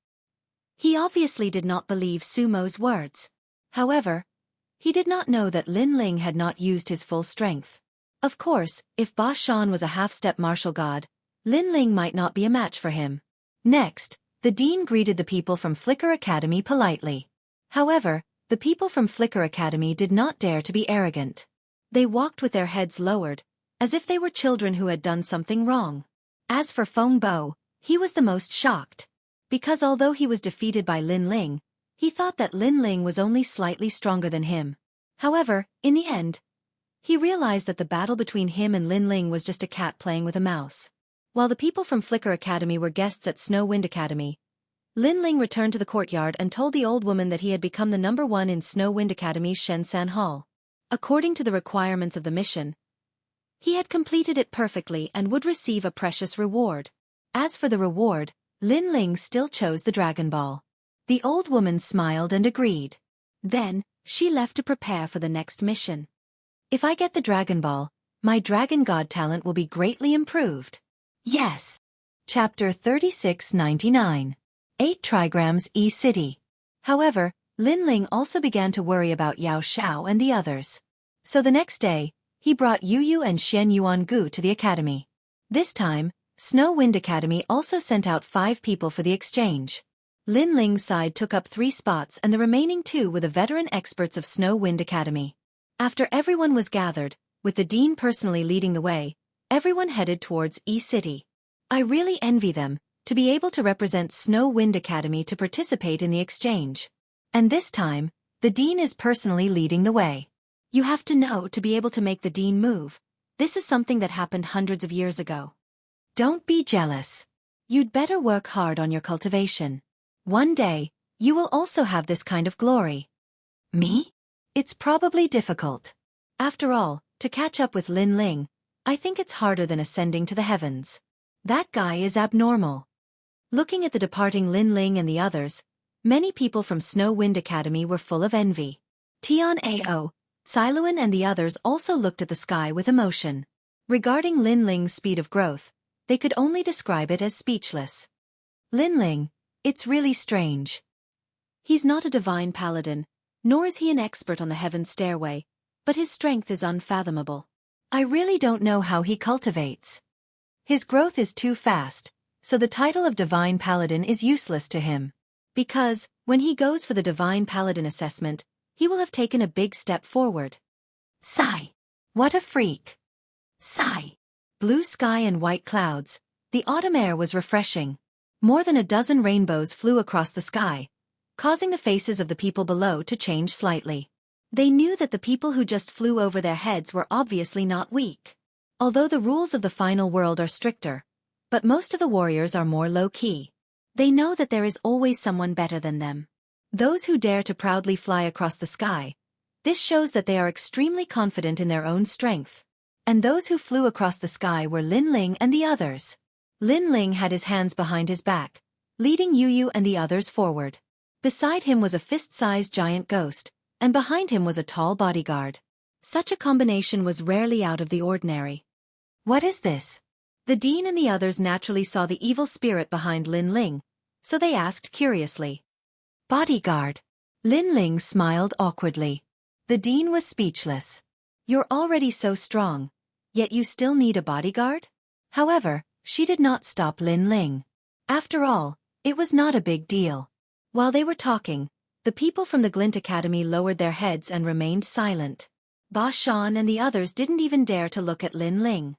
He obviously did not believe Sumo's words. However, he did not know that Lin Ling had not used his full strength. Of course, if Ba Shan was a half-step martial god, Lin Ling might not be a match for him. Next, the dean greeted the people from Flicker Academy politely. However, the people from Flicker Academy did not dare to be arrogant. They walked with their heads lowered, as if they were children who had done something wrong. As for Feng Bo, he was the most shocked. Because although he was defeated by Lin Ling, he thought that Lin Ling was only slightly stronger than him. However, in the end, he realized that the battle between him and Lin Ling was just a cat playing with a mouse. While the people from Flicker Academy were guests at Snow Wind Academy, Lin Ling returned to the courtyard and told the old woman that he had become the #1 in Snow Wind Academy's Shensan Hall. According to the requirements of the mission, he had completed it perfectly and would receive a precious reward. As for the reward, Lin Ling still chose the Dragon Ball. The old woman smiled and agreed. Then, she left to prepare for the next mission. If I get the Dragon Ball, my Dragon God talent will be greatly improved. Yes. Chapter 3699. 8 Trigrams E-City. However, Lin Ling also began to worry about Yao Xiao and the others. So the next day, he brought Yu Yu and Shen Yuangu to the academy. This time, Snow Wind Academy also sent out 5 people for the exchange. Lin Ling's side took up 3 spots and the remaining 2 were the veteran experts of Snow Wind Academy. After everyone was gathered, with the dean personally leading the way, everyone headed towards E-City. I really envy them, to be able to represent Snow Wind Academy to participate in the exchange. And this time, the dean is personally leading the way. You have to know to be able to make the dean move. This is something that happened hundreds of years ago. Don't be jealous. You'd better work hard on your cultivation. One day, you will also have this kind of glory. Me? It's probably difficult. After all, to catch up with Lin Ling, I think it's harder than ascending to the heavens. That guy is abnormal. Looking at the departing Lin Ling and the others, many people from Snow Wind Academy were full of envy. Tian Ao, Siluan and the others also looked at the sky with emotion. Regarding Lin Ling's speed of growth, they could only describe it as speechless. Lin Ling, it's really strange. He's not a divine paladin, nor is he an expert on the heaven's stairway, but his strength is unfathomable. I really don't know how he cultivates. His growth is too fast, so the title of divine paladin is useless to him. Because, when he goes for the divine paladin assessment, he will have taken a big step forward. Sigh. What a freak. Sigh. Blue sky and white clouds, the autumn air was refreshing. More than a dozen rainbows flew across the sky, causing the faces of the people below to change slightly. They knew that the people who just flew over their heads were obviously not weak. Although the rules of the final world are stricter, but most of the warriors are more low-key. They know that there is always someone better than them. Those who dare to proudly fly across the sky, this shows that they are extremely confident in their own strength. And those who flew across the sky were Lin Ling and the others. Lin Ling had his hands behind his back, leading Yu Yu and the others forward. Beside him was a fist-sized giant ghost, and behind him was a tall bodyguard. Such a combination was rarely out of the ordinary. What is this? The dean and the others naturally saw the evil spirit behind Lin Ling, so they asked curiously. Bodyguard. Lin Ling smiled awkwardly. The dean was speechless. You're already so strong, yet you still need a bodyguard? However, she did not stop Lin Ling. After all, it was not a big deal. While they were talking, the people from the Glint Academy lowered their heads and remained silent. Ba Shan and the others didn't even dare to look at Lin Ling.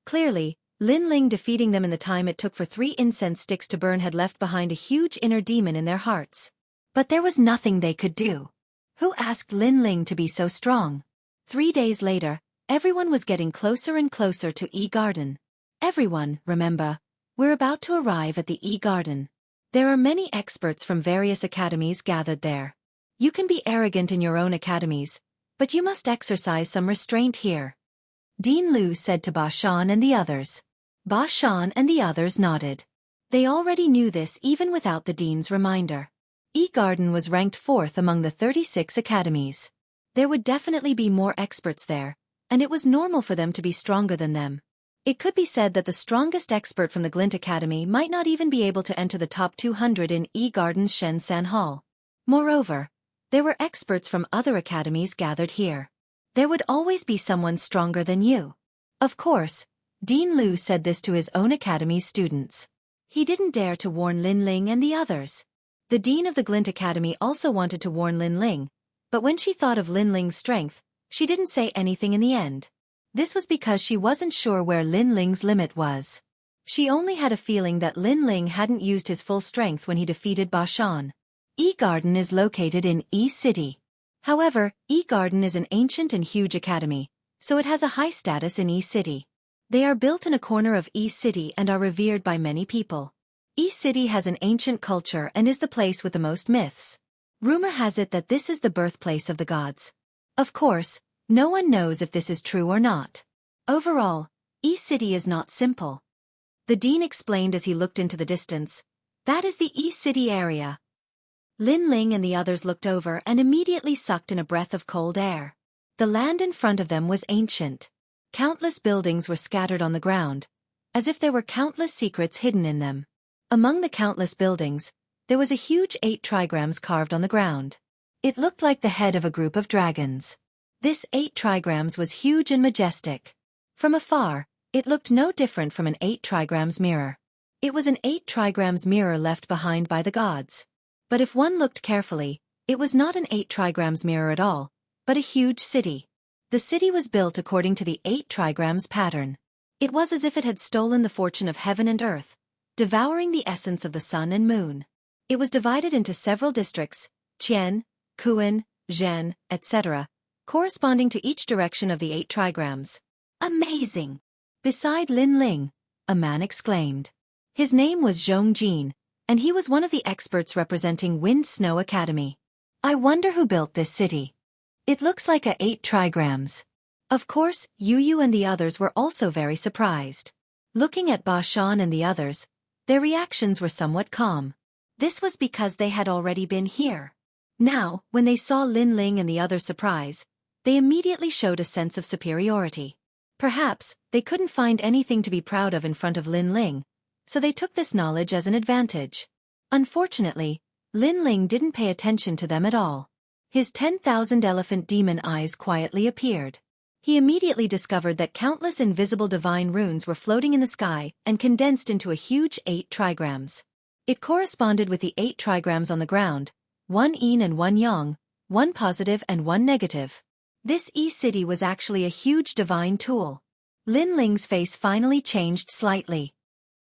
Clearly, Lin Ling defeating them in the time it took for 3 incense sticks to burn had left behind a huge inner demon in their hearts. But there was nothing they could do. Who asked Lin Ling to be so strong? 3 days later, everyone was getting closer and closer to E-Garden. Everyone, remember, we're about to arrive at the E-Garden. There are many experts from various academies gathered there. You can be arrogant in your own academies, but you must exercise some restraint here. Dean Lu said to Ba Shan and the others. Ba Shan and the others nodded. They already knew this even without the dean's reminder. E-Garden was ranked 4th among the 36 academies. There would definitely be more experts there, and it was normal for them to be stronger than them. It could be said that the strongest expert from the Glint Academy might not even be able to enter the top 200 in E-Garden's Shensan Hall. Moreover, there were experts from other academies gathered here. There would always be someone stronger than you. Of course, Dean Liu said this to his own academy's students. He didn't dare to warn Lin Ling and the others. The dean of the Glint Academy also wanted to warn Lin Ling, but when she thought of Lin Ling's strength, she didn't say anything in the end. This was because she wasn't sure where Lin Ling's limit was. She only had a feeling that Lin Ling hadn't used his full strength when he defeated Ba Shan. E-Garden is located in E-City. However, E-Garden is an ancient and huge academy, so it has a high status in E-City. They are built in a corner of E-City and are revered by many people. E-City has an ancient culture and is the place with the most myths. Rumor has it that this is the birthplace of the gods. Of course, no one knows if this is true or not. Overall, E-City is not simple. The dean explained as he looked into the distance. That is the E-City area. Lin Ling and the others looked over and immediately sucked in a breath of cold air. The land in front of them was ancient. Countless buildings were scattered on the ground, as if there were countless secrets hidden in them. Among the countless buildings, there was a huge 8 trigrams carved on the ground. It looked like the head of a group of dragons. This 8 trigrams was huge and majestic. From afar, it looked no different from an 8 trigrams mirror. It was an 8 trigrams mirror left behind by the gods. But if one looked carefully, it was not an 8 trigrams mirror at all, but a huge city. The city was built according to the 8 trigrams pattern. It was as if it had stolen the fortune of heaven and earth, devouring the essence of the sun and moon. It was divided into several districts, Qian, Kuan, Zhen, etc., corresponding to each direction of the 8 trigrams. Amazing! Beside Lin Ling, a man exclaimed. His name was Zhong Jin, and he was one of the experts representing Wind Snow Academy. I wonder who built this city. It looks like a 8 trigrams. Of course, Yu and the others were also very surprised. Looking at Ba Shan and the others, their reactions were somewhat calm. This was because they had already been here. Now, when they saw Lin Ling and the others' surprise, they immediately showed a sense of superiority. Perhaps, they couldn't find anything to be proud of in front of Lin Ling, so they took this knowledge as an advantage. Unfortunately, Lin Ling didn't pay attention to them at all. His 10,000 elephant demon eyes quietly appeared. He immediately discovered that countless invisible divine runes were floating in the sky and condensed into a huge 8 trigrams. It corresponded with the 8 trigrams on the ground, 1 yin and 1 yang, 1 positive and 1 negative. This E-City was actually a huge divine tool. Lin Ling's face finally changed slightly.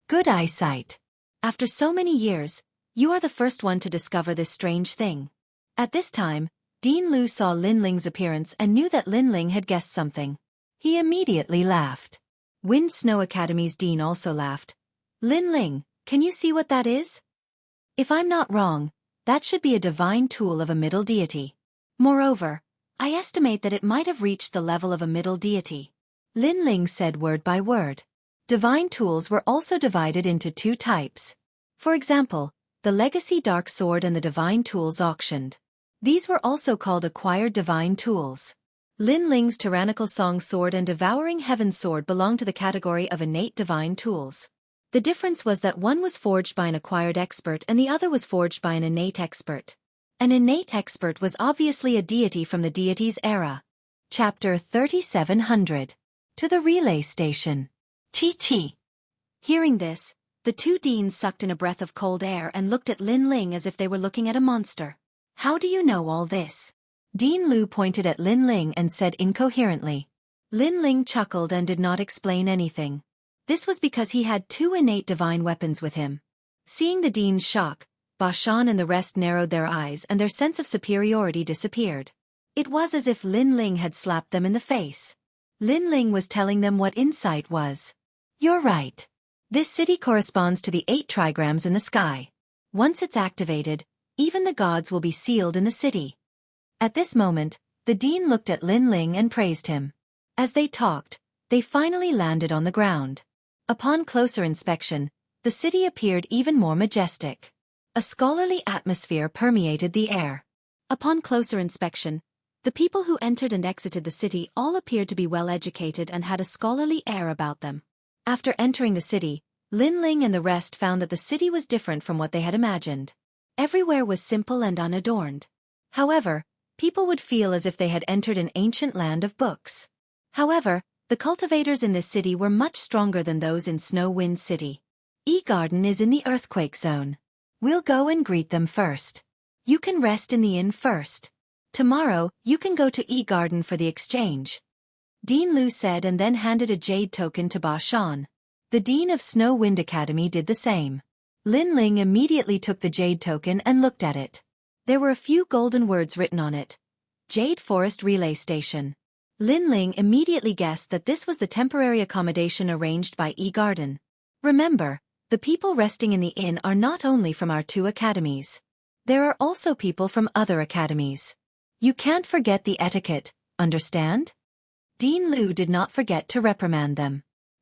Good eyesight. After so many years, you are the first one to discover this strange thing. At this time, Dean Liu saw Lin Ling's appearance and knew that Lin Ling had guessed something. He immediately laughed. Wind Snow Academy's dean also laughed. Lin Ling, can you see what that is? If I'm not wrong, that should be a divine tool of a middle deity. Moreover, I estimate that it might have reached the level of a middle deity. Lin Ling said word by word. Divine tools were also divided into 2 types. For example, the Legacy Dark Sword and the Divine Tools auctioned. These were also called Acquired Divine Tools. Lin Ling's Tyrannical Song Sword and Devouring Heaven Sword belonged to the category of Innate Divine Tools. The difference was that one was forged by an acquired expert and the other was forged by an innate expert. An innate expert was obviously a deity from the deity's era. Chapter 3700. To the Relay Station. Chi. Hearing this, the 2 deans sucked in a breath of cold air and looked at Lin Ling as if they were looking at a monster. How do you know all this? Dean Liu pointed at Lin Ling and said incoherently. Lin Ling chuckled and did not explain anything. This was because he had 2 innate divine weapons with him. Seeing the dean's shock, Ba Shan and the rest narrowed their eyes and their sense of superiority disappeared. It was as if Lin Ling had slapped them in the face. Lin Ling was telling them what insight was. You're right. This city corresponds to the 8 trigrams in the sky. Once it's activated, even the gods will be sealed in the city. At this moment, the dean looked at Lin Ling and praised him. As they talked, they finally landed on the ground. Upon closer inspection, the city appeared even more majestic. A scholarly atmosphere permeated the air. Upon closer inspection, the people who entered and exited the city all appeared to be well educated and had a scholarly air about them. After entering the city, Lin Ling and the rest found that the city was different from what they had imagined. Everywhere was simple and unadorned. However, people would feel as if they had entered an ancient land of books. However, the cultivators in this city were much stronger than those in Snow Wind City. E-Garden is in the earthquake zone. We'll go and greet them first. You can rest in the inn first. Tomorrow, you can go to E-Garden for the exchange. Dean Lu said and then handed a jade token to Ba Shan. The Dean of Snow Wind Academy did the same. Lin Ling immediately took the jade token and looked at it. There were a few golden words written on it. Jade Forest Relay Station. Lin Ling immediately guessed that this was the temporary accommodation arranged by E-Garden. Remember, the people resting in the inn are not only from our two academies. There are also people from other academies. You can't forget the etiquette, understand? Dean Lu did not forget to reprimand them.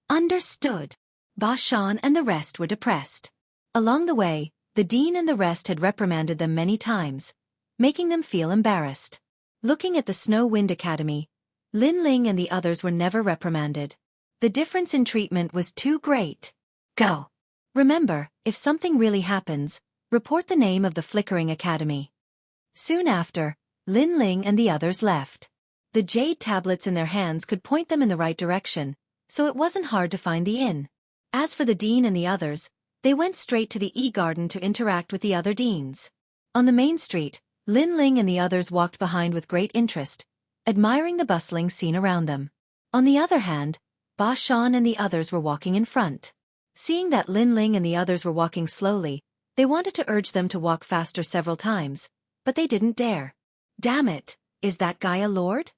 Understood. Ba Shan and the rest were depressed. Along the way, the dean and the rest had reprimanded them many times, making them feel embarrassed. Looking at the Snow Wind Academy, Lin Ling and the others were never reprimanded. The difference in treatment was too great. Go. Remember, if something really happens, report the name of the Flickering Academy. Soon after, Lin Ling and the others left. The jade tablets in their hands could point them in the right direction, so it wasn't hard to find the inn. As for the dean and the others, they went straight to the E-Garden to interact with the other deans. On the main street, Lin Ling and the others walked behind with great interest, admiring the bustling scene around them. On the other hand, Ba Shan and the others were walking in front. Seeing that Lin Ling and the others were walking slowly, they wanted to urge them to walk faster several times, but they didn't dare. Damn it, is that guy a lord?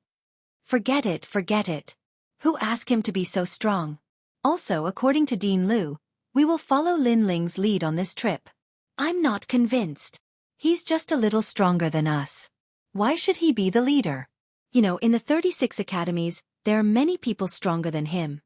Forget it, forget it. Who asked him to be so strong? Also, according to Dean Lu, we will follow Lin Ling's lead on this trip. I'm not convinced. He's just a little stronger than us. Why should he be the leader? You know, in the 36 academies, there are many people stronger than him.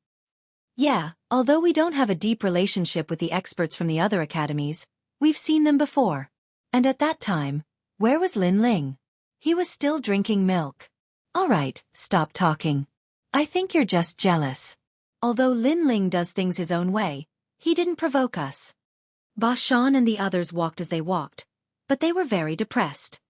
Yeah, although we don't have a deep relationship with the experts from the other academies, we've seen them before. And at that time, where was Lin Ling? He was still drinking milk. Alright, stop talking. I think you're just jealous. Although Lin Ling does things his own way, he didn't provoke us. Ba Shan and the others walked as they walked, but they were very depressed.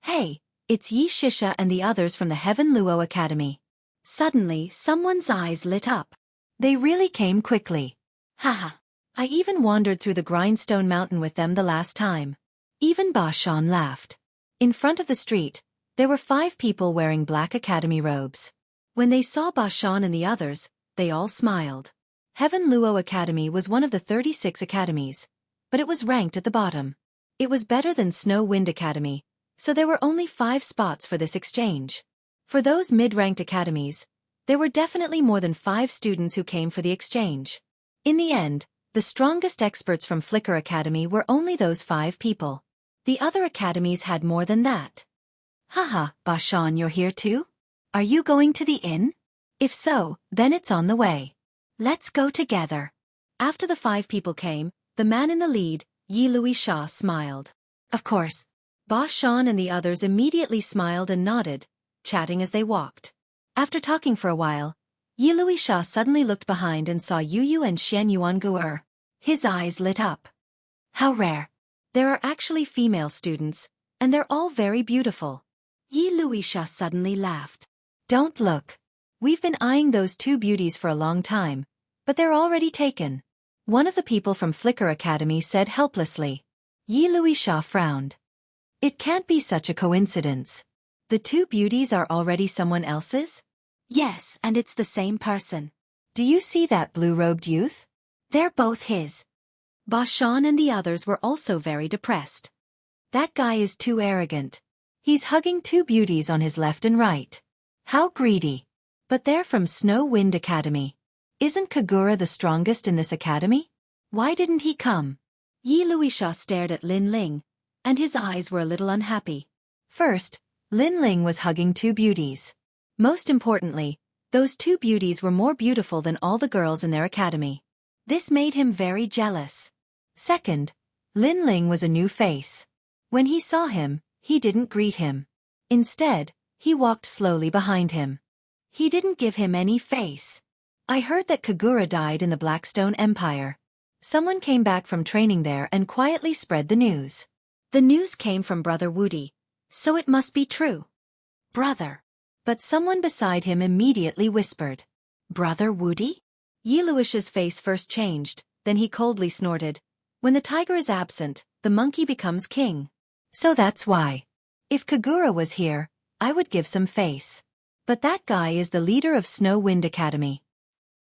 Hey, it's Xianxia and the others from the Heaven Luo Academy. Suddenly, someone's eyes lit up. They really came quickly. Haha. I even wandered through the Grindstone Mountain with them the last time. Even Ba Shan laughed. In front of the street, there were 5 people wearing black academy robes. When they saw Ba Shan and the others, they all smiled. Heaven Luo Academy was one of the 36 academies, but it was ranked at the bottom. It was better than Snow Wind Academy, so there were only 5 spots for this exchange. For those mid-ranked academies, there were definitely more than 5 students who came for the exchange. In the end, the strongest experts from Flicker Academy were only those 5 people. The other academies had more than that. Haha, Ba Shan, you're here too? Are you going to the inn? If so, then it's on the way. Let's go together. After the 5 people came, the man in the lead, Yi Luisha, smiled. Of course. Ba Shan and the others immediately smiled and nodded, chatting as they walked. After talking for a while, Yi Luisha suddenly looked behind and saw Yu Yu and Shen Yuanguer. His eyes lit up. How rare. There are actually female students, and they're all very beautiful. Yi Luisha suddenly laughed. Don't look. We've been eyeing those 2 beauties for a long time, but they're already taken. One of the people from Flicker Academy said helplessly. Yi Luisha frowned. It can't be such a coincidence. The 2 beauties are already someone else's? Yes, and it's the same person. Do you see that blue-robed youth? They're both his. Ba Shan and the others were also very depressed. That guy is too arrogant. He's hugging 2 beauties on his left and right. How greedy. But they're from Snow Wind Academy. Isn't Kagura the strongest in this academy? Why didn't he come? Yi Luisha stared at Lin Ling, and his eyes were a little unhappy. First, Lin Ling was hugging 2 beauties. Most importantly, those 2 beauties were more beautiful than all the girls in their academy. This made him very jealous. Second, Lin Ling was a new face. When he saw him, he didn't greet him. Instead, he walked slowly behind him. He didn't give him any face. I heard that Kagura died in the Blackstone Empire. Someone came back from training there and quietly spread the news. The news came from Brother Wudi, so it must be true. Brother. But someone beside him immediately whispered. Brother Wudi? Yi Luish's face first changed, then he coldly snorted. When the tiger is absent, the monkey becomes king. So that's why. If Kagura was here, I would give some face. But that guy is the leader of Snow Wind Academy.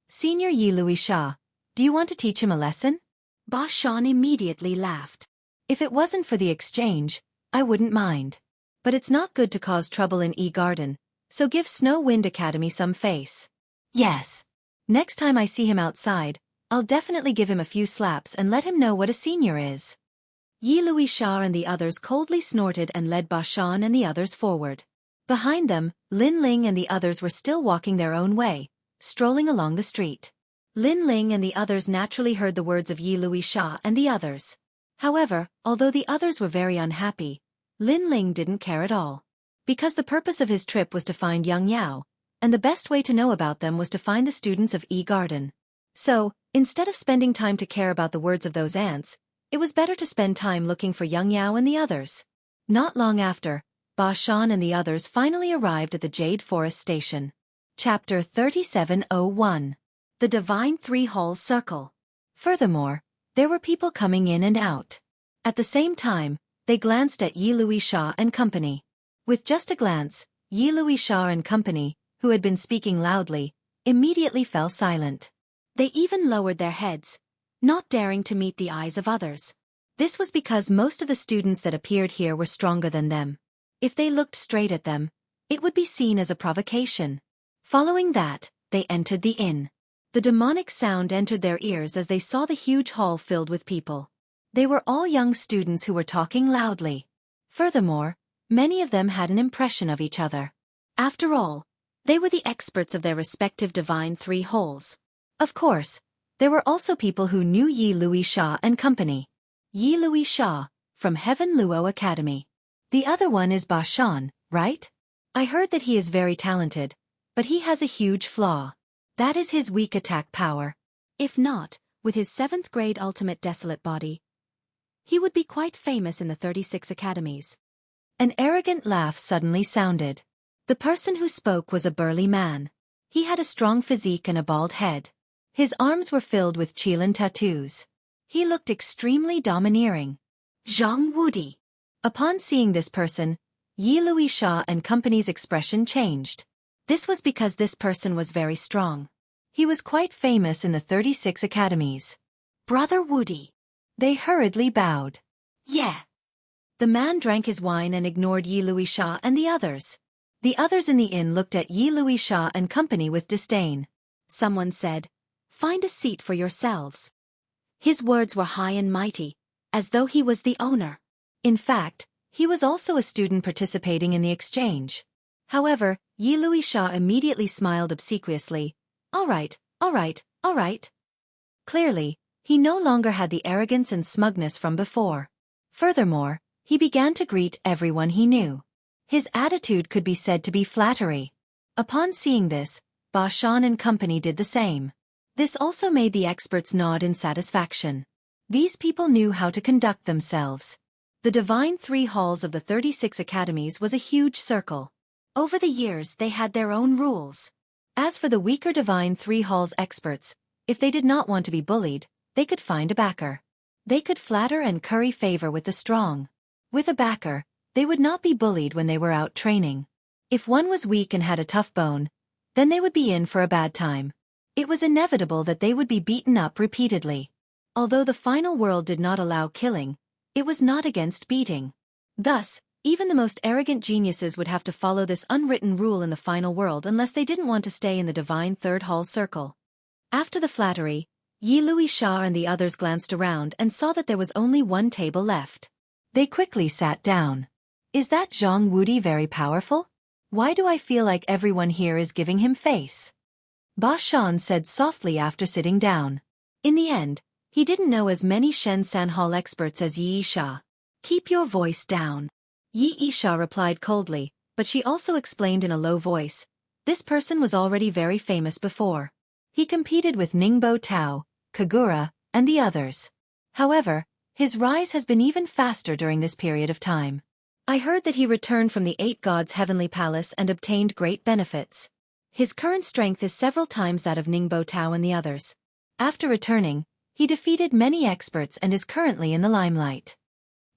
Senior Yi Luisha, do you want to teach him a lesson? Ba Shan immediately laughed. If it wasn't for the exchange, I wouldn't mind. But it's not good to cause trouble in E-Garden, so give Snow Wind Academy some face. Yes. Next time I see him outside, I'll definitely give him a few slaps and let him know what a senior is. Yi Luisha and the others coldly snorted and led Ba Shan and the others forward. Behind them, Lin Ling and the others were still walking their own way, strolling along the street. Lin Ling and the others naturally heard the words of Yi Luisha and the others. However, although the others were very unhappy, Lin Ling didn't care at all. Because the purpose of his trip was to find Yang Yao, and the best way to know about them was to find the students of E-Garden. So, instead of spending time to care about the words of those ants, it was better to spend time looking for Yang Yao and the others. Not long after, Ba Shan and the others finally arrived at the Jade Forest Station. Chapter 3701. The Divine Three Halls Circle. Furthermore, there were people coming in and out. At the same time, they glanced at Yi Luisha and company. With just a glance, Yi Luisha and company, who had been speaking loudly, immediately fell silent. They even lowered their heads, not daring to meet the eyes of others. This was because most of the students that appeared here were stronger than them. If they looked straight at them, it would be seen as a provocation. Following that, they entered the inn. The demonic sound entered their ears as they saw the huge hall filled with people. They were all young students who were talking loudly. Furthermore, many of them had an impression of each other. After all, they were the experts of their respective divine three halls. Of course, there were also people who knew Yi Luisha and company. Yi Luisha, from Heaven Luo Academy. The other one is Ba Shan, right? I heard that he is very talented, but he has a huge flaw. That is his weak attack power. If not, with his 7th grade ultimate desolate body, he would be quite famous in the 36 academies. An arrogant laugh suddenly sounded. The person who spoke was a burly man. He had a strong physique and a bald head. His arms were filled with Qilin tattoos. He looked extremely domineering. Zhang Wudi. Upon seeing this person, Yi Luisha and company's expression changed. This was because this person was very strong. He was quite famous in the 36 academies. Brother Wudi. They hurriedly bowed. Yeah. The man drank his wine and ignored Yi Luisha and the others. The others in the inn looked at Yi Luisha and company with disdain. Someone said, "Find a seat for yourselves." His words were high and mighty, as though he was the owner. In fact, he was also a student participating in the exchange. However, Yi Luisha immediately smiled obsequiously. All right. Clearly, he no longer had the arrogance and smugness from before. Furthermore, he began to greet everyone he knew. His attitude could be said to be flattery. Upon seeing this, Ba Shan and company did the same. This also made the experts nod in satisfaction. These people knew how to conduct themselves. The Divine Three Halls of the 36 academies was a huge circle. Over the years they had their own rules. As for the weaker Divine Three Halls experts, if they did not want to be bullied, they could find a backer. They could flatter and curry favor with the strong. With a backer, they would not be bullied when they were out training. If one was weak and had a tough bone, then they would be in for a bad time. It was inevitable that they would be beaten up repeatedly. Although the final world did not allow killing, it was not against beating. Thus, even the most arrogant geniuses would have to follow this unwritten rule in the final world unless they didn't want to stay in the Divine Third Hall Circle. After the flattery, Yi Luisha and the others glanced around and saw that there was only one table left. They quickly sat down. Is that Zhang Wudi very powerful? Why do I feel like everyone here is giving him face? Ba Shan said softly after sitting down. In the end, he didn't know as many Shenzhen Hall experts as Yi Isha. Keep your voice down. Yi Isha replied coldly, but she also explained in a low voice. This person was already very famous before. He competed with Ningbo Tao, Kagura, and the others. However, his rise has been even faster during this period of time. I heard that he returned from the 8 gods' heavenly palace and obtained great benefits. His current strength is several times that of Ningbo Tao and the others. After returning, he defeated many experts and is currently in the limelight.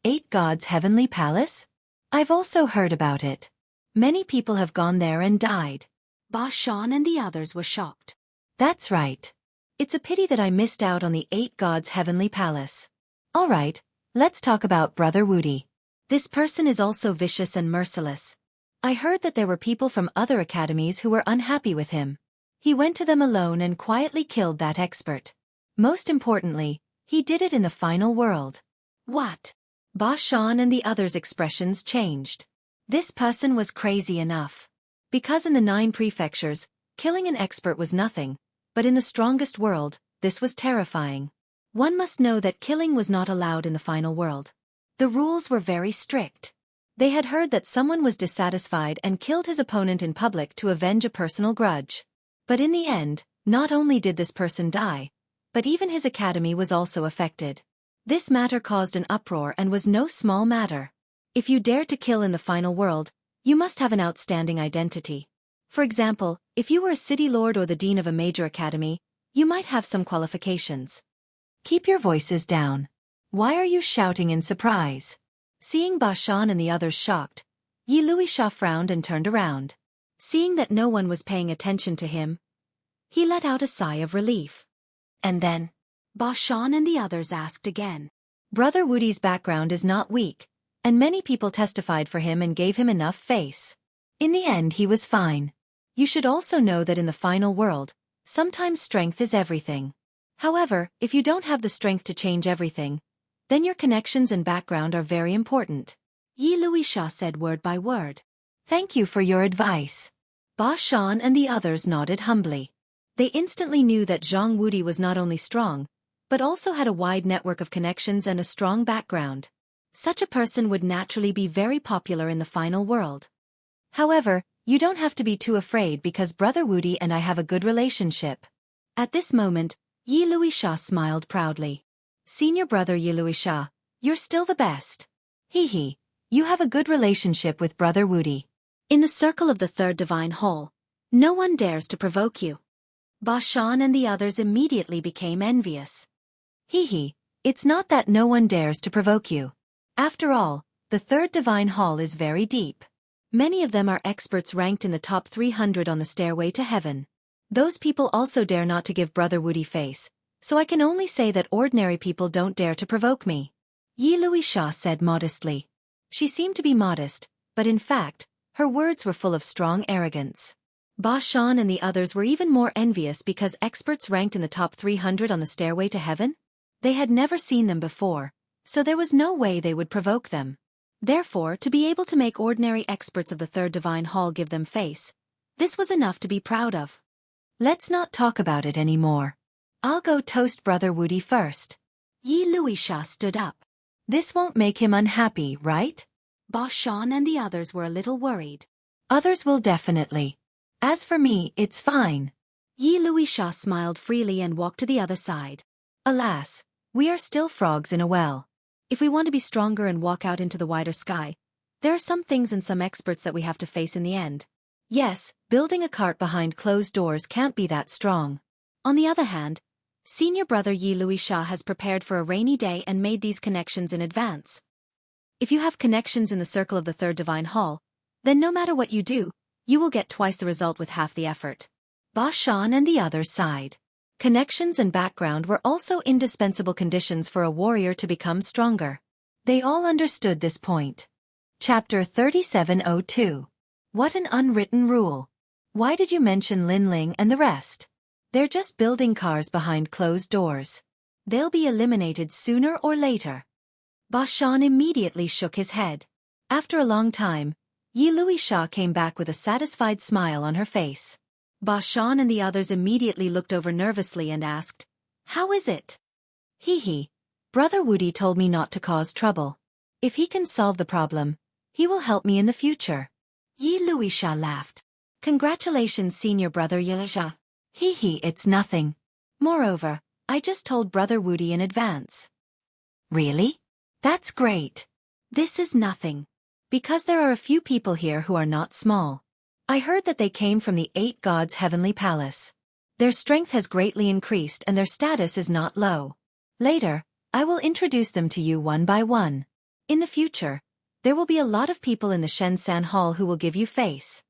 8 gods' heavenly palace? I've also heard about it. Many people have gone there and died. Ba Shan and the others were shocked. That's right. It's a pity that I missed out on the 8 gods' heavenly palace. Alright, let's talk about Brother Wudi. This person is also vicious and merciless. I heard that there were people from other academies who were unhappy with him. He went to them alone and quietly killed that expert. Most importantly, he did it in the final world. What? Ba Shan and the others' expressions changed. This person was crazy enough. Because in the 9 prefectures, killing an expert was nothing, but in the strongest world, this was terrifying. One must know that killing was not allowed in the final world. The rules were very strict. They had heard that someone was dissatisfied and killed his opponent in public to avenge a personal grudge. But in the end, not only did this person die, but even his academy was also affected. This matter caused an uproar and was no small matter. If you dare to kill in the final world, you must have an outstanding identity. For example, if you were a city lord or the dean of a major academy, you might have some qualifications. Keep your voices down. Why are you shouting in surprise? Seeing Ba Shan and the others shocked, Yi Luisha frowned and turned around. Seeing that no one was paying attention to him, he let out a sigh of relief. And then, Ba Shan and the others asked again. Brother Wudi's background is not weak, and many people testified for him and gave him enough face. In the end he was fine. You should also know that in the final world, sometimes strength is everything. However, if you don't have the strength to change everything, then your connections and background are very important. Yi Luisha said word by word. Thank you for your advice. Ba Shan and the others nodded humbly. They instantly knew that Zhang Wudi was not only strong, but also had a wide network of connections and a strong background. Such a person would naturally be very popular in the final world. However, you don't have to be too afraid because Brother Wudi and I have a good relationship. At this moment, Yi Luisha smiled proudly. Senior brother Yi Luisha, you're still the best. Hee, you have a good relationship with Brother Wudi. In the circle of the 3rd Divine Hall, no one dares to provoke you. Ba Shan and the others immediately became envious. Hee, it's not that no one dares to provoke you. After all, the 3rd Divine Hall is very deep. Many of them are experts ranked in the top 300 on the stairway to heaven. Those people also dare not to give Brother Wudi face, so I can only say that ordinary people don't dare to provoke me. Yi Luisha said modestly. She seemed to be modest, but in fact, her words were full of strong arrogance. Ba Shan and the others were even more envious because experts ranked in the top 300 on the stairway to heaven? They had never seen them before, so there was no way they would provoke them. Therefore, to be able to make ordinary experts of the 3rd Divine Hall give them face, this was enough to be proud of. Let's not talk about it anymore. I'll go toast Brother Wudi first. Yi Luisha stood up. This won't make him unhappy, right? Ba Shan and the others were a little worried. Others will definitely. As for me, it's fine. Yi Luisha smiled freely and walked to the other side. Alas, we are still frogs in a well. If we want to be stronger and walk out into the wider sky, there are some things and some experts that we have to face in the end. Yes, building a cart behind closed doors can't be that strong. On the other hand, Senior Brother Yi Luisha has prepared for a rainy day and made these connections in advance. If you have connections in the circle of the 3rd Divine Hall, then no matter what you do, you will get twice the result with half the effort. Ba Shan and the others sighed. Connections and background were also indispensable conditions for a warrior to become stronger. They all understood this point. Chapter 3702. What an unwritten rule. Why did you mention Lin Ling and the rest? They're just building cars behind closed doors. They'll be eliminated sooner or later. Ba Shan immediately shook his head. After a long time, Yi Luisha came back with a satisfied smile on her face. Ba Shan and the others immediately looked over nervously and asked, "How is it?" Hee, Brother Wudi told me not to cause trouble. If he can solve the problem, he will help me in the future. Yi Luisha laughed. Congratulations, Senior Brother Yilisha. Hee hee, it's nothing. Moreover, I just told Brother Woody in advance. Really? That's great. This is nothing. Because there are a few people here who are not small. I heard that they came from the 8 gods' heavenly palace. Their strength has greatly increased and their status is not low. Later, I will introduce them to you one by one. In the future, there will be a lot of people in the Shenzan Hall who will give you face.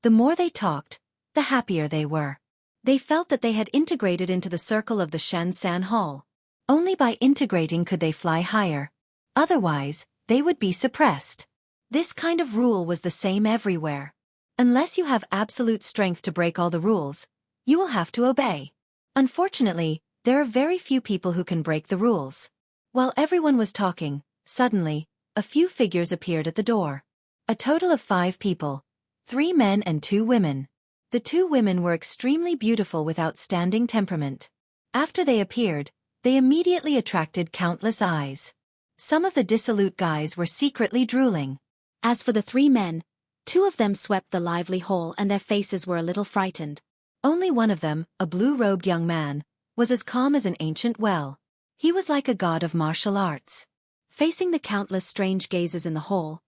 The more they talked, the happier they were. They felt that they had integrated into the circle of the Shenzan Hall. Only by integrating could they fly higher. Otherwise, they would be suppressed. This kind of rule was the same everywhere. Unless you have absolute strength to break all the rules, you will have to obey. Unfortunately, there are very few people who can break the rules. While everyone was talking, suddenly, a few figures appeared at the door. A total of 5 people, 3 men and 2 women. The 2 women were extremely beautiful with outstanding temperament. After they appeared, they immediately attracted countless eyes. Some of the dissolute guys were secretly drooling. As for the 3 men, 2 of them swept the lively hole and their faces were a little frightened. Only one of them, a blue-robed young man, was as calm as an ancient well. He was like a god of martial arts. Facing the countless strange gazes in the hole,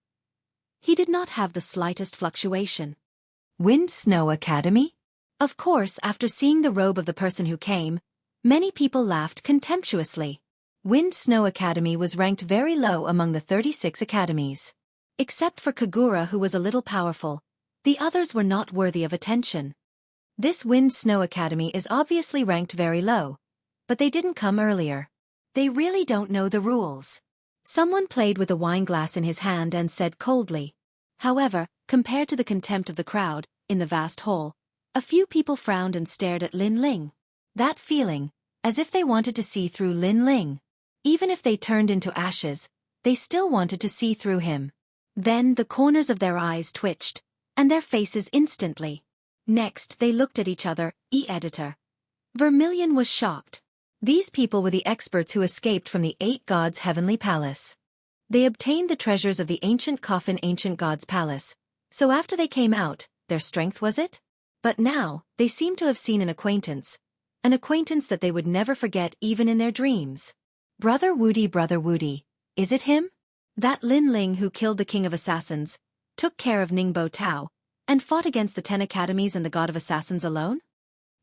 he did not have the slightest fluctuation. Wind Snow Academy? Of course, after seeing the robe of the person who came, many people laughed contemptuously. Wind Snow Academy was ranked very low among the 36 academies. Except for Kagura, who was a little powerful, the others were not worthy of attention. This Wind Snow Academy is obviously ranked very low, but they didn't come earlier. They really don't know the rules. Someone played with a wine glass in his hand and said coldly. However, compared to the contempt of the crowd, in the vast hole, a few people frowned and stared at Lin Ling. That feeling, as if they wanted to see through Lin Ling. Even if they turned into ashes, they still wanted to see through him. Then the corners of their eyes twitched, and their faces instantly. Next they looked at each other, editor. Vermilion was shocked. These people were the experts who escaped from the 8 gods' heavenly palace. They obtained the treasures of the ancient coffin ancient god's palace, so after they came out, their strength was it? But now, they seemed to have seen an acquaintance that they would never forget even in their dreams. Brother Woody, is it him? That Lin Ling who killed the king of assassins, took care of Ningbo Tao, and fought against the 10 academies and the god of assassins alone?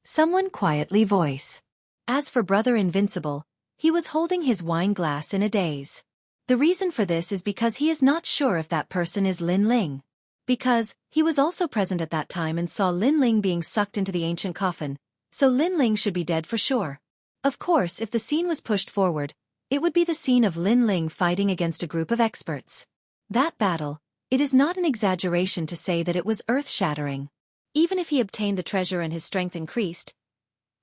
Someone quietly voice. As for Brother Invincible, he was holding his wine glass in a daze. The reason for this is because he is not sure if that person is Lin Ling. Because, he was also present at that time and saw Lin Ling being sucked into the ancient coffin, so Lin Ling should be dead for sure. Of course, if the scene was pushed forward, it would be the scene of Lin Ling fighting against a group of experts. That battle, it is not an exaggeration to say that it was earth-shattering. Even if he obtained the treasure and his strength increased,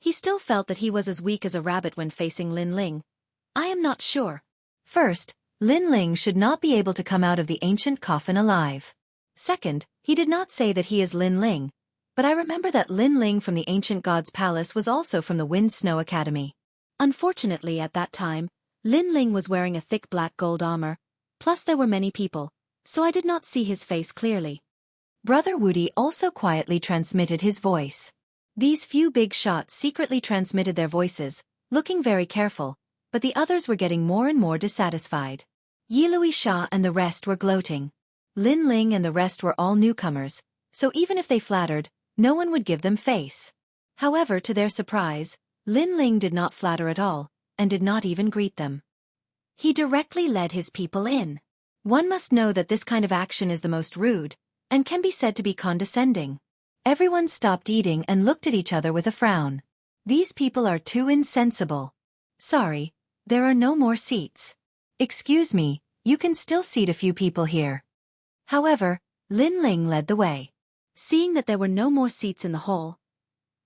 he still felt that he was as weak as a rabbit when facing Lin Ling. I am not sure. First, Lin Ling should not be able to come out of the ancient coffin alive. Second, he did not say that he is Lin Ling, but I remember that Lin Ling from the ancient god's palace was also from the Wind Snow Academy. Unfortunately, at that time, Lin Ling was wearing a thick black gold armor, plus there were many people, so I did not see his face clearly. Brother Woody also quietly transmitted his voice. These few big shots secretly transmitted their voices, looking very careful, but the others were getting more and more dissatisfied. Yilui Sha and the rest were gloating. Lin Ling and the rest were all newcomers, so even if they flattered, no one would give them face. However, to their surprise, Lin Ling did not flatter at all, and did not even greet them. He directly led his people in. One must know that this kind of action is the most rude, and can be said to be condescending. Everyone stopped eating and looked at each other with a frown. These people are too insensible. Sorry, there are no more seats. Excuse me, you can still seat a few people here. However, Lin Ling led the way. Seeing that there were no more seats in the hall,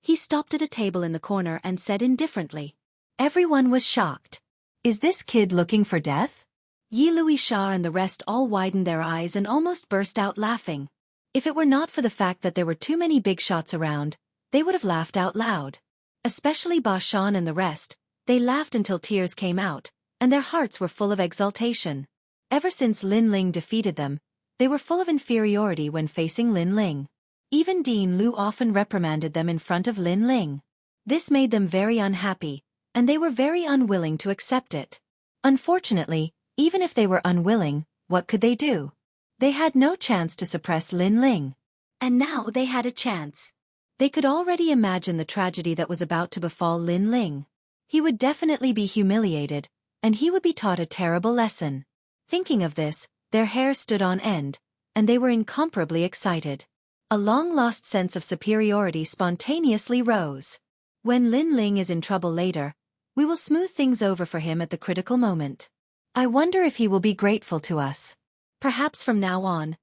he stopped at a table in the corner and said indifferently. Everyone was shocked. Is this kid looking for death? Yilui Sha and the rest all widened their eyes and almost burst out laughing. If it were not for the fact that there were too many big shots around, they would have laughed out loud. Especially Ba Shan and the rest, they laughed until tears came out, and their hearts were full of exultation. Ever since Lin Ling defeated them, they were full of inferiority when facing Lin Ling. Even Dean Lu often reprimanded them in front of Lin Ling. This made them very unhappy, and they were very unwilling to accept it. Unfortunately, even if they were unwilling, what could they do? They had no chance to suppress Lin Ling. And now they had a chance. They could already imagine the tragedy that was about to befall Lin Ling. He would definitely be humiliated, and he would be taught a terrible lesson. Thinking of this, their hair stood on end, and they were incomparably excited. A long-lost sense of superiority spontaneously rose. When Lin Ling is in trouble later, we will smooth things over for him at the critical moment. I wonder if he will be grateful to us. Perhaps from now on,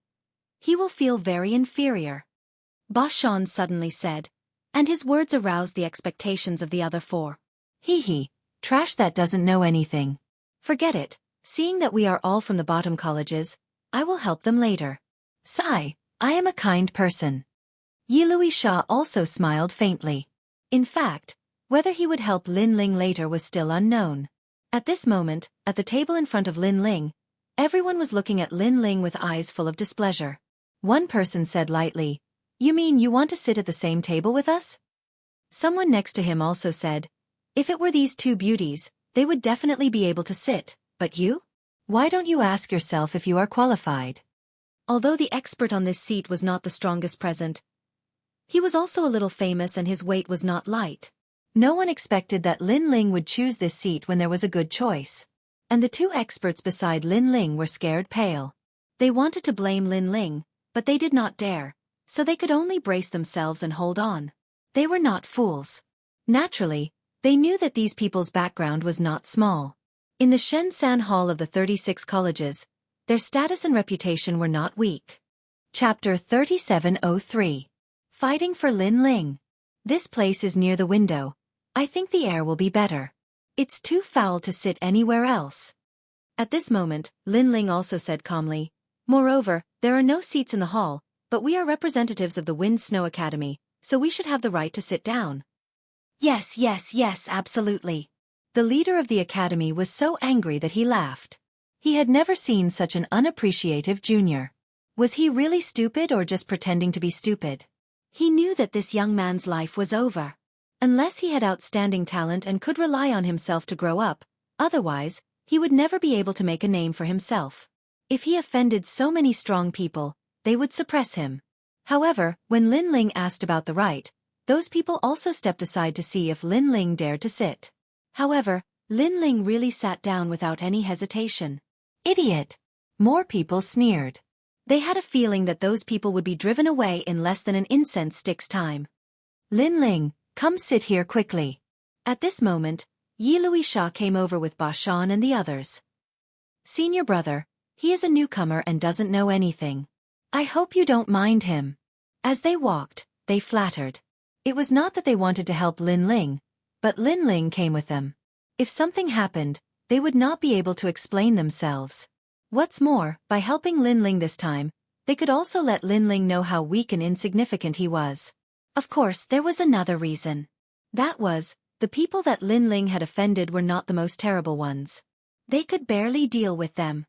he will feel very inferior. Ba Shan suddenly said, and his words aroused the expectations of the other four. Hee, trash that doesn't know anything. Forget it, seeing that we are all from the bottom colleges, I will help them later. Sigh, I am a kind person. Yi Luisha also smiled faintly. In fact, whether he would help Lin Ling later was still unknown. At this moment, at the table in front of Lin Ling, everyone was looking at Lin Ling with eyes full of displeasure. One person said lightly, "You mean you want to sit at the same table with us?" Someone next to him also said, "If it were these two beauties, they would definitely be able to sit, but you? Why don't you ask yourself if you are qualified?" Although the expert on this seat was not the strongest present, he was also a little famous and his weight was not light. No one expected that Lin Ling would choose this seat when there was a good choice. And the two experts beside Lin Ling were scared pale. They wanted to blame Lin Ling, but they did not dare, so they could only brace themselves and hold on. They were not fools. Naturally, they knew that these people's background was not small. In the Shenzhen Hall of the 36 colleges, their status and reputation were not weak. Chapter 3703. Fighting for Lin Ling. This place is near the window. I think the air will be better. It's too foul to sit anywhere else. At this moment, Lin Ling also said calmly, "Moreover, there are no seats in the hall, but we are representatives of the Wind Snow Academy, so we should have the right to sit down." Yes, absolutely. The leader of the academy was so angry that he laughed. He had never seen such an unappreciative junior. Was he really stupid or just pretending to be stupid? He knew that this young man's life was over. Unless he had outstanding talent and could rely on himself to grow up, otherwise, he would never be able to make a name for himself. If he offended so many strong people, they would suppress him. However, when Lin Ling asked about the right, those people also stepped aside to see if Lin Ling dared to sit. However, Lin Ling really sat down without any hesitation. Idiot! More people sneered. They had a feeling that those people would be driven away in less than an incense stick's time. Lin Ling, come sit here quickly. At this moment, Yi Luisha came over with Ba Shan and the others. Senior brother, he is a newcomer and doesn't know anything. I hope you don't mind him. As they walked, they flattered. It was not that they wanted to help Lin Ling, but Lin Ling came with them. If something happened, they would not be able to explain themselves. What's more, by helping Lin Ling this time, they could also let Lin Ling know how weak and insignificant he was. Of course, there was another reason. That was, the people that Lin Ling had offended were not the most terrible ones. They could barely deal with them.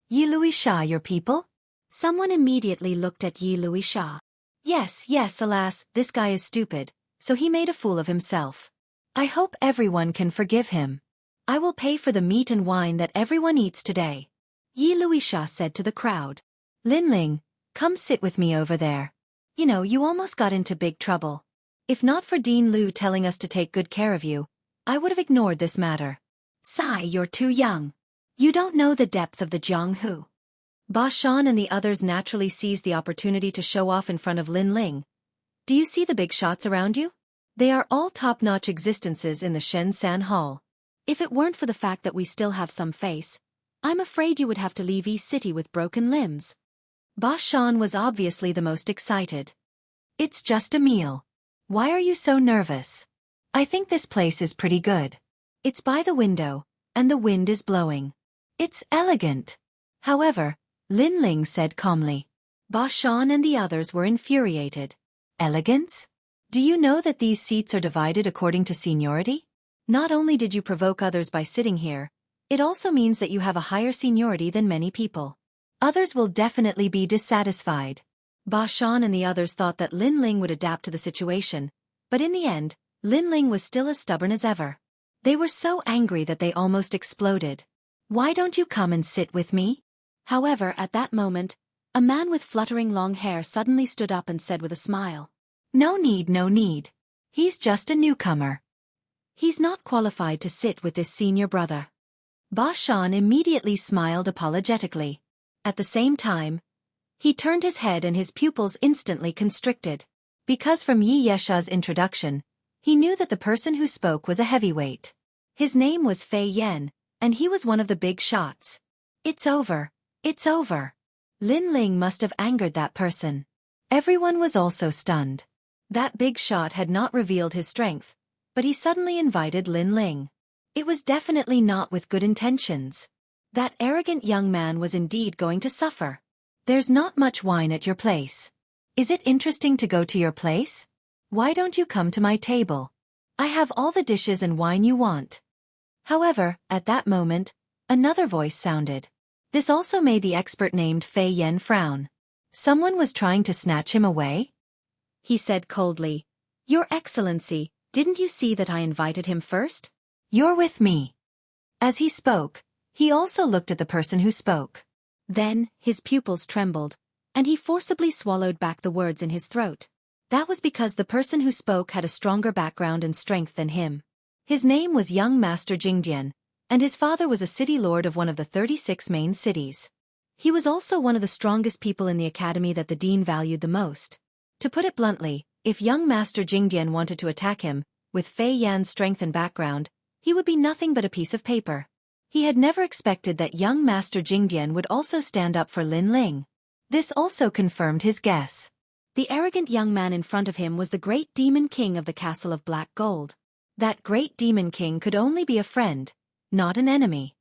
Yi Luisha, your people? Someone immediately looked at Yi Luisha. Yes, alas, this guy is stupid, so he made a fool of himself. I hope everyone can forgive him. I will pay for the meat and wine that everyone eats today. Yi Luisha said to the crowd. Lin Ling, come sit with me over there. You know, you almost got into big trouble. If not for Dean Lu telling us to take good care of you, I would have ignored this matter. Sigh, you're too young. You don't know the depth of the Jianghu. Ba Shan and the others naturally seized the opportunity to show off in front of Lin Ling. Do you see the big shots around you? They are all top-notch existences in the Shenzhen Hall. If it weren't for the fact that we still have some face, I'm afraid you would have to leave East City with broken limbs. Ba Shan was obviously the most excited. It's just a meal. Why are you so nervous? I think this place is pretty good. It's by the window, and the wind is blowing. It's elegant. However, Lin Ling said calmly. Ba Shan and the others were infuriated. Elegance? Do you know that these seats are divided according to seniority? Not only did you provoke others by sitting here, it also means that you have a higher seniority than many people. Others will definitely be dissatisfied. Ba Shan and the others thought that Lin Ling would adapt to the situation, but in the end, Lin Ling was still as stubborn as ever. They were so angry that they almost exploded. "Why don't you come and sit with me?" However, at that moment, a man with fluttering long hair suddenly stood up and said with a smile, "No need, no need. He's just a newcomer. He's not qualified to sit with this senior brother." Ba Shan immediately smiled apologetically. At the same time, he turned his head and his pupils instantly constricted. Because from Yi Yesha's introduction, he knew that the person who spoke was a heavyweight. His name was Fei Yan, and he was one of the big shots. "It's over. It's over." Lin Ling must have angered that person. Everyone was also stunned. That big shot had not revealed his strength, but he suddenly invited Lin Ling. It was definitely not with good intentions. That arrogant young man was indeed going to suffer. "There's not much wine at your place. Is it interesting to go to your place? Why don't you come to my table? I have all the dishes and wine you want." However, at that moment, another voice sounded. This also made the expert named Fei Yan frown. Someone was trying to snatch him away? He said coldly, "Your Excellency, didn't you see that I invited him first? You're with me." As he spoke, he also looked at the person who spoke. Then, his pupils trembled, and he forcibly swallowed back the words in his throat. That was because the person who spoke had a stronger background and strength than him. His name was young Master Jingdian, and his father was a city lord of one of the 36 main cities. He was also one of the strongest people in the academy that the dean valued the most. To put it bluntly, if young Master Jingdian wanted to attack him, with Fei Yan's strength and background, he would be nothing but a piece of paper. He had never expected that young Master Jingdian would also stand up for Lin Ling. This also confirmed his guess. The arrogant young man in front of him was the great demon king of the castle of black gold. That great demon king could only be a friend, not an enemy.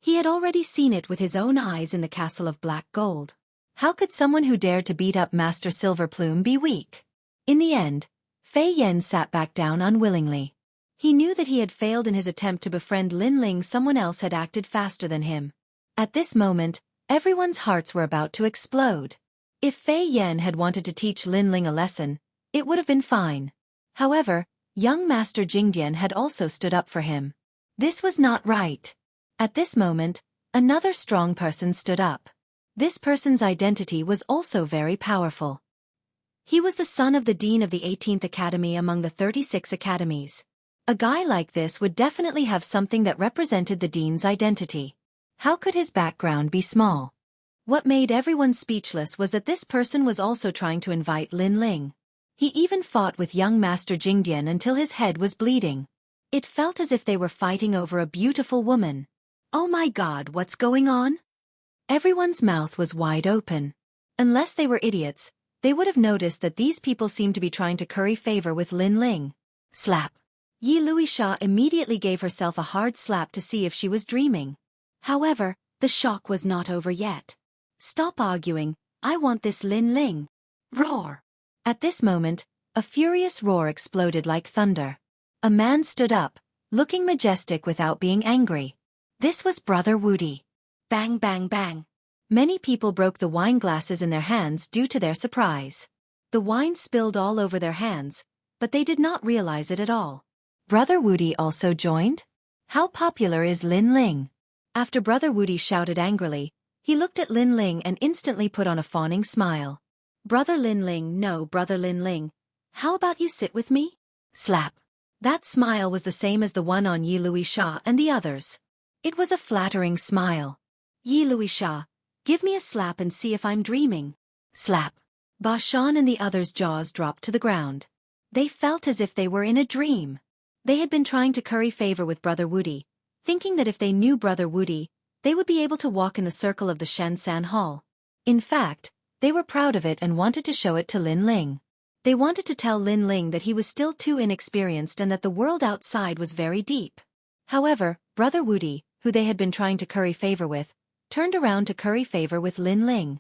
He had already seen it with his own eyes in the castle of black gold. How could someone who dared to beat up Master Silverplume be weak? In the end, Fei Yan sat back down unwillingly. He knew that he had failed in his attempt to befriend Lin Ling. Someone else had acted faster than him. At this moment, everyone's hearts were about to explode. If Fei Yan had wanted to teach Lin Ling a lesson, it would have been fine. However, young Master Jingdian had also stood up for him. This was not right. At this moment, another strong person stood up. This person's identity was also very powerful. He was the son of the dean of the 18th Academy among the 36 academies. A guy like this would definitely have something that represented the dean's identity. How could his background be small? What made everyone speechless was that this person was also trying to invite Lin Ling. He even fought with young Master Jingdian until his head was bleeding. It felt as if they were fighting over a beautiful woman. Oh my God, what's going on? Everyone's mouth was wide open. Unless they were idiots, they would have noticed that these people seemed to be trying to curry favor with Lin Ling. Slap. Yi Luisha immediately gave herself a hard slap to see if she was dreaming. However, the shock was not over yet. "Stop arguing, I want this Lin Ling." Roar. At this moment, a furious roar exploded like thunder. A man stood up, looking majestic without being angry. This was Brother Wudi. Bang bang bang. Many people broke the wine glasses in their hands due to their surprise. The wine spilled all over their hands, but they did not realize it at all. Brother Wudi also joined? How popular is Lin Ling? After Brother Wudi shouted angrily, he looked at Lin Ling and instantly put on a fawning smile. "Brother Lin Ling, no, Brother Lin Ling. How about you sit with me?" Slap. That smile was the same as the one on Yi Luisha and the others. It was a flattering smile. "Yi Luisha, give me a slap and see if I'm dreaming." Slap. Ba Shan and the others' jaws dropped to the ground. They felt as if they were in a dream. They had been trying to curry favor with Brother Wudi, thinking that if they knew Brother Wudi, they would be able to walk in the circle of the Shansan Hall. In fact, they were proud of it and wanted to show it to Lin Ling. They wanted to tell Lin Ling that he was still too inexperienced and that the world outside was very deep. However, Brother Wudi, who they had been trying to curry favor with, turned around to curry favor with Lin Ling.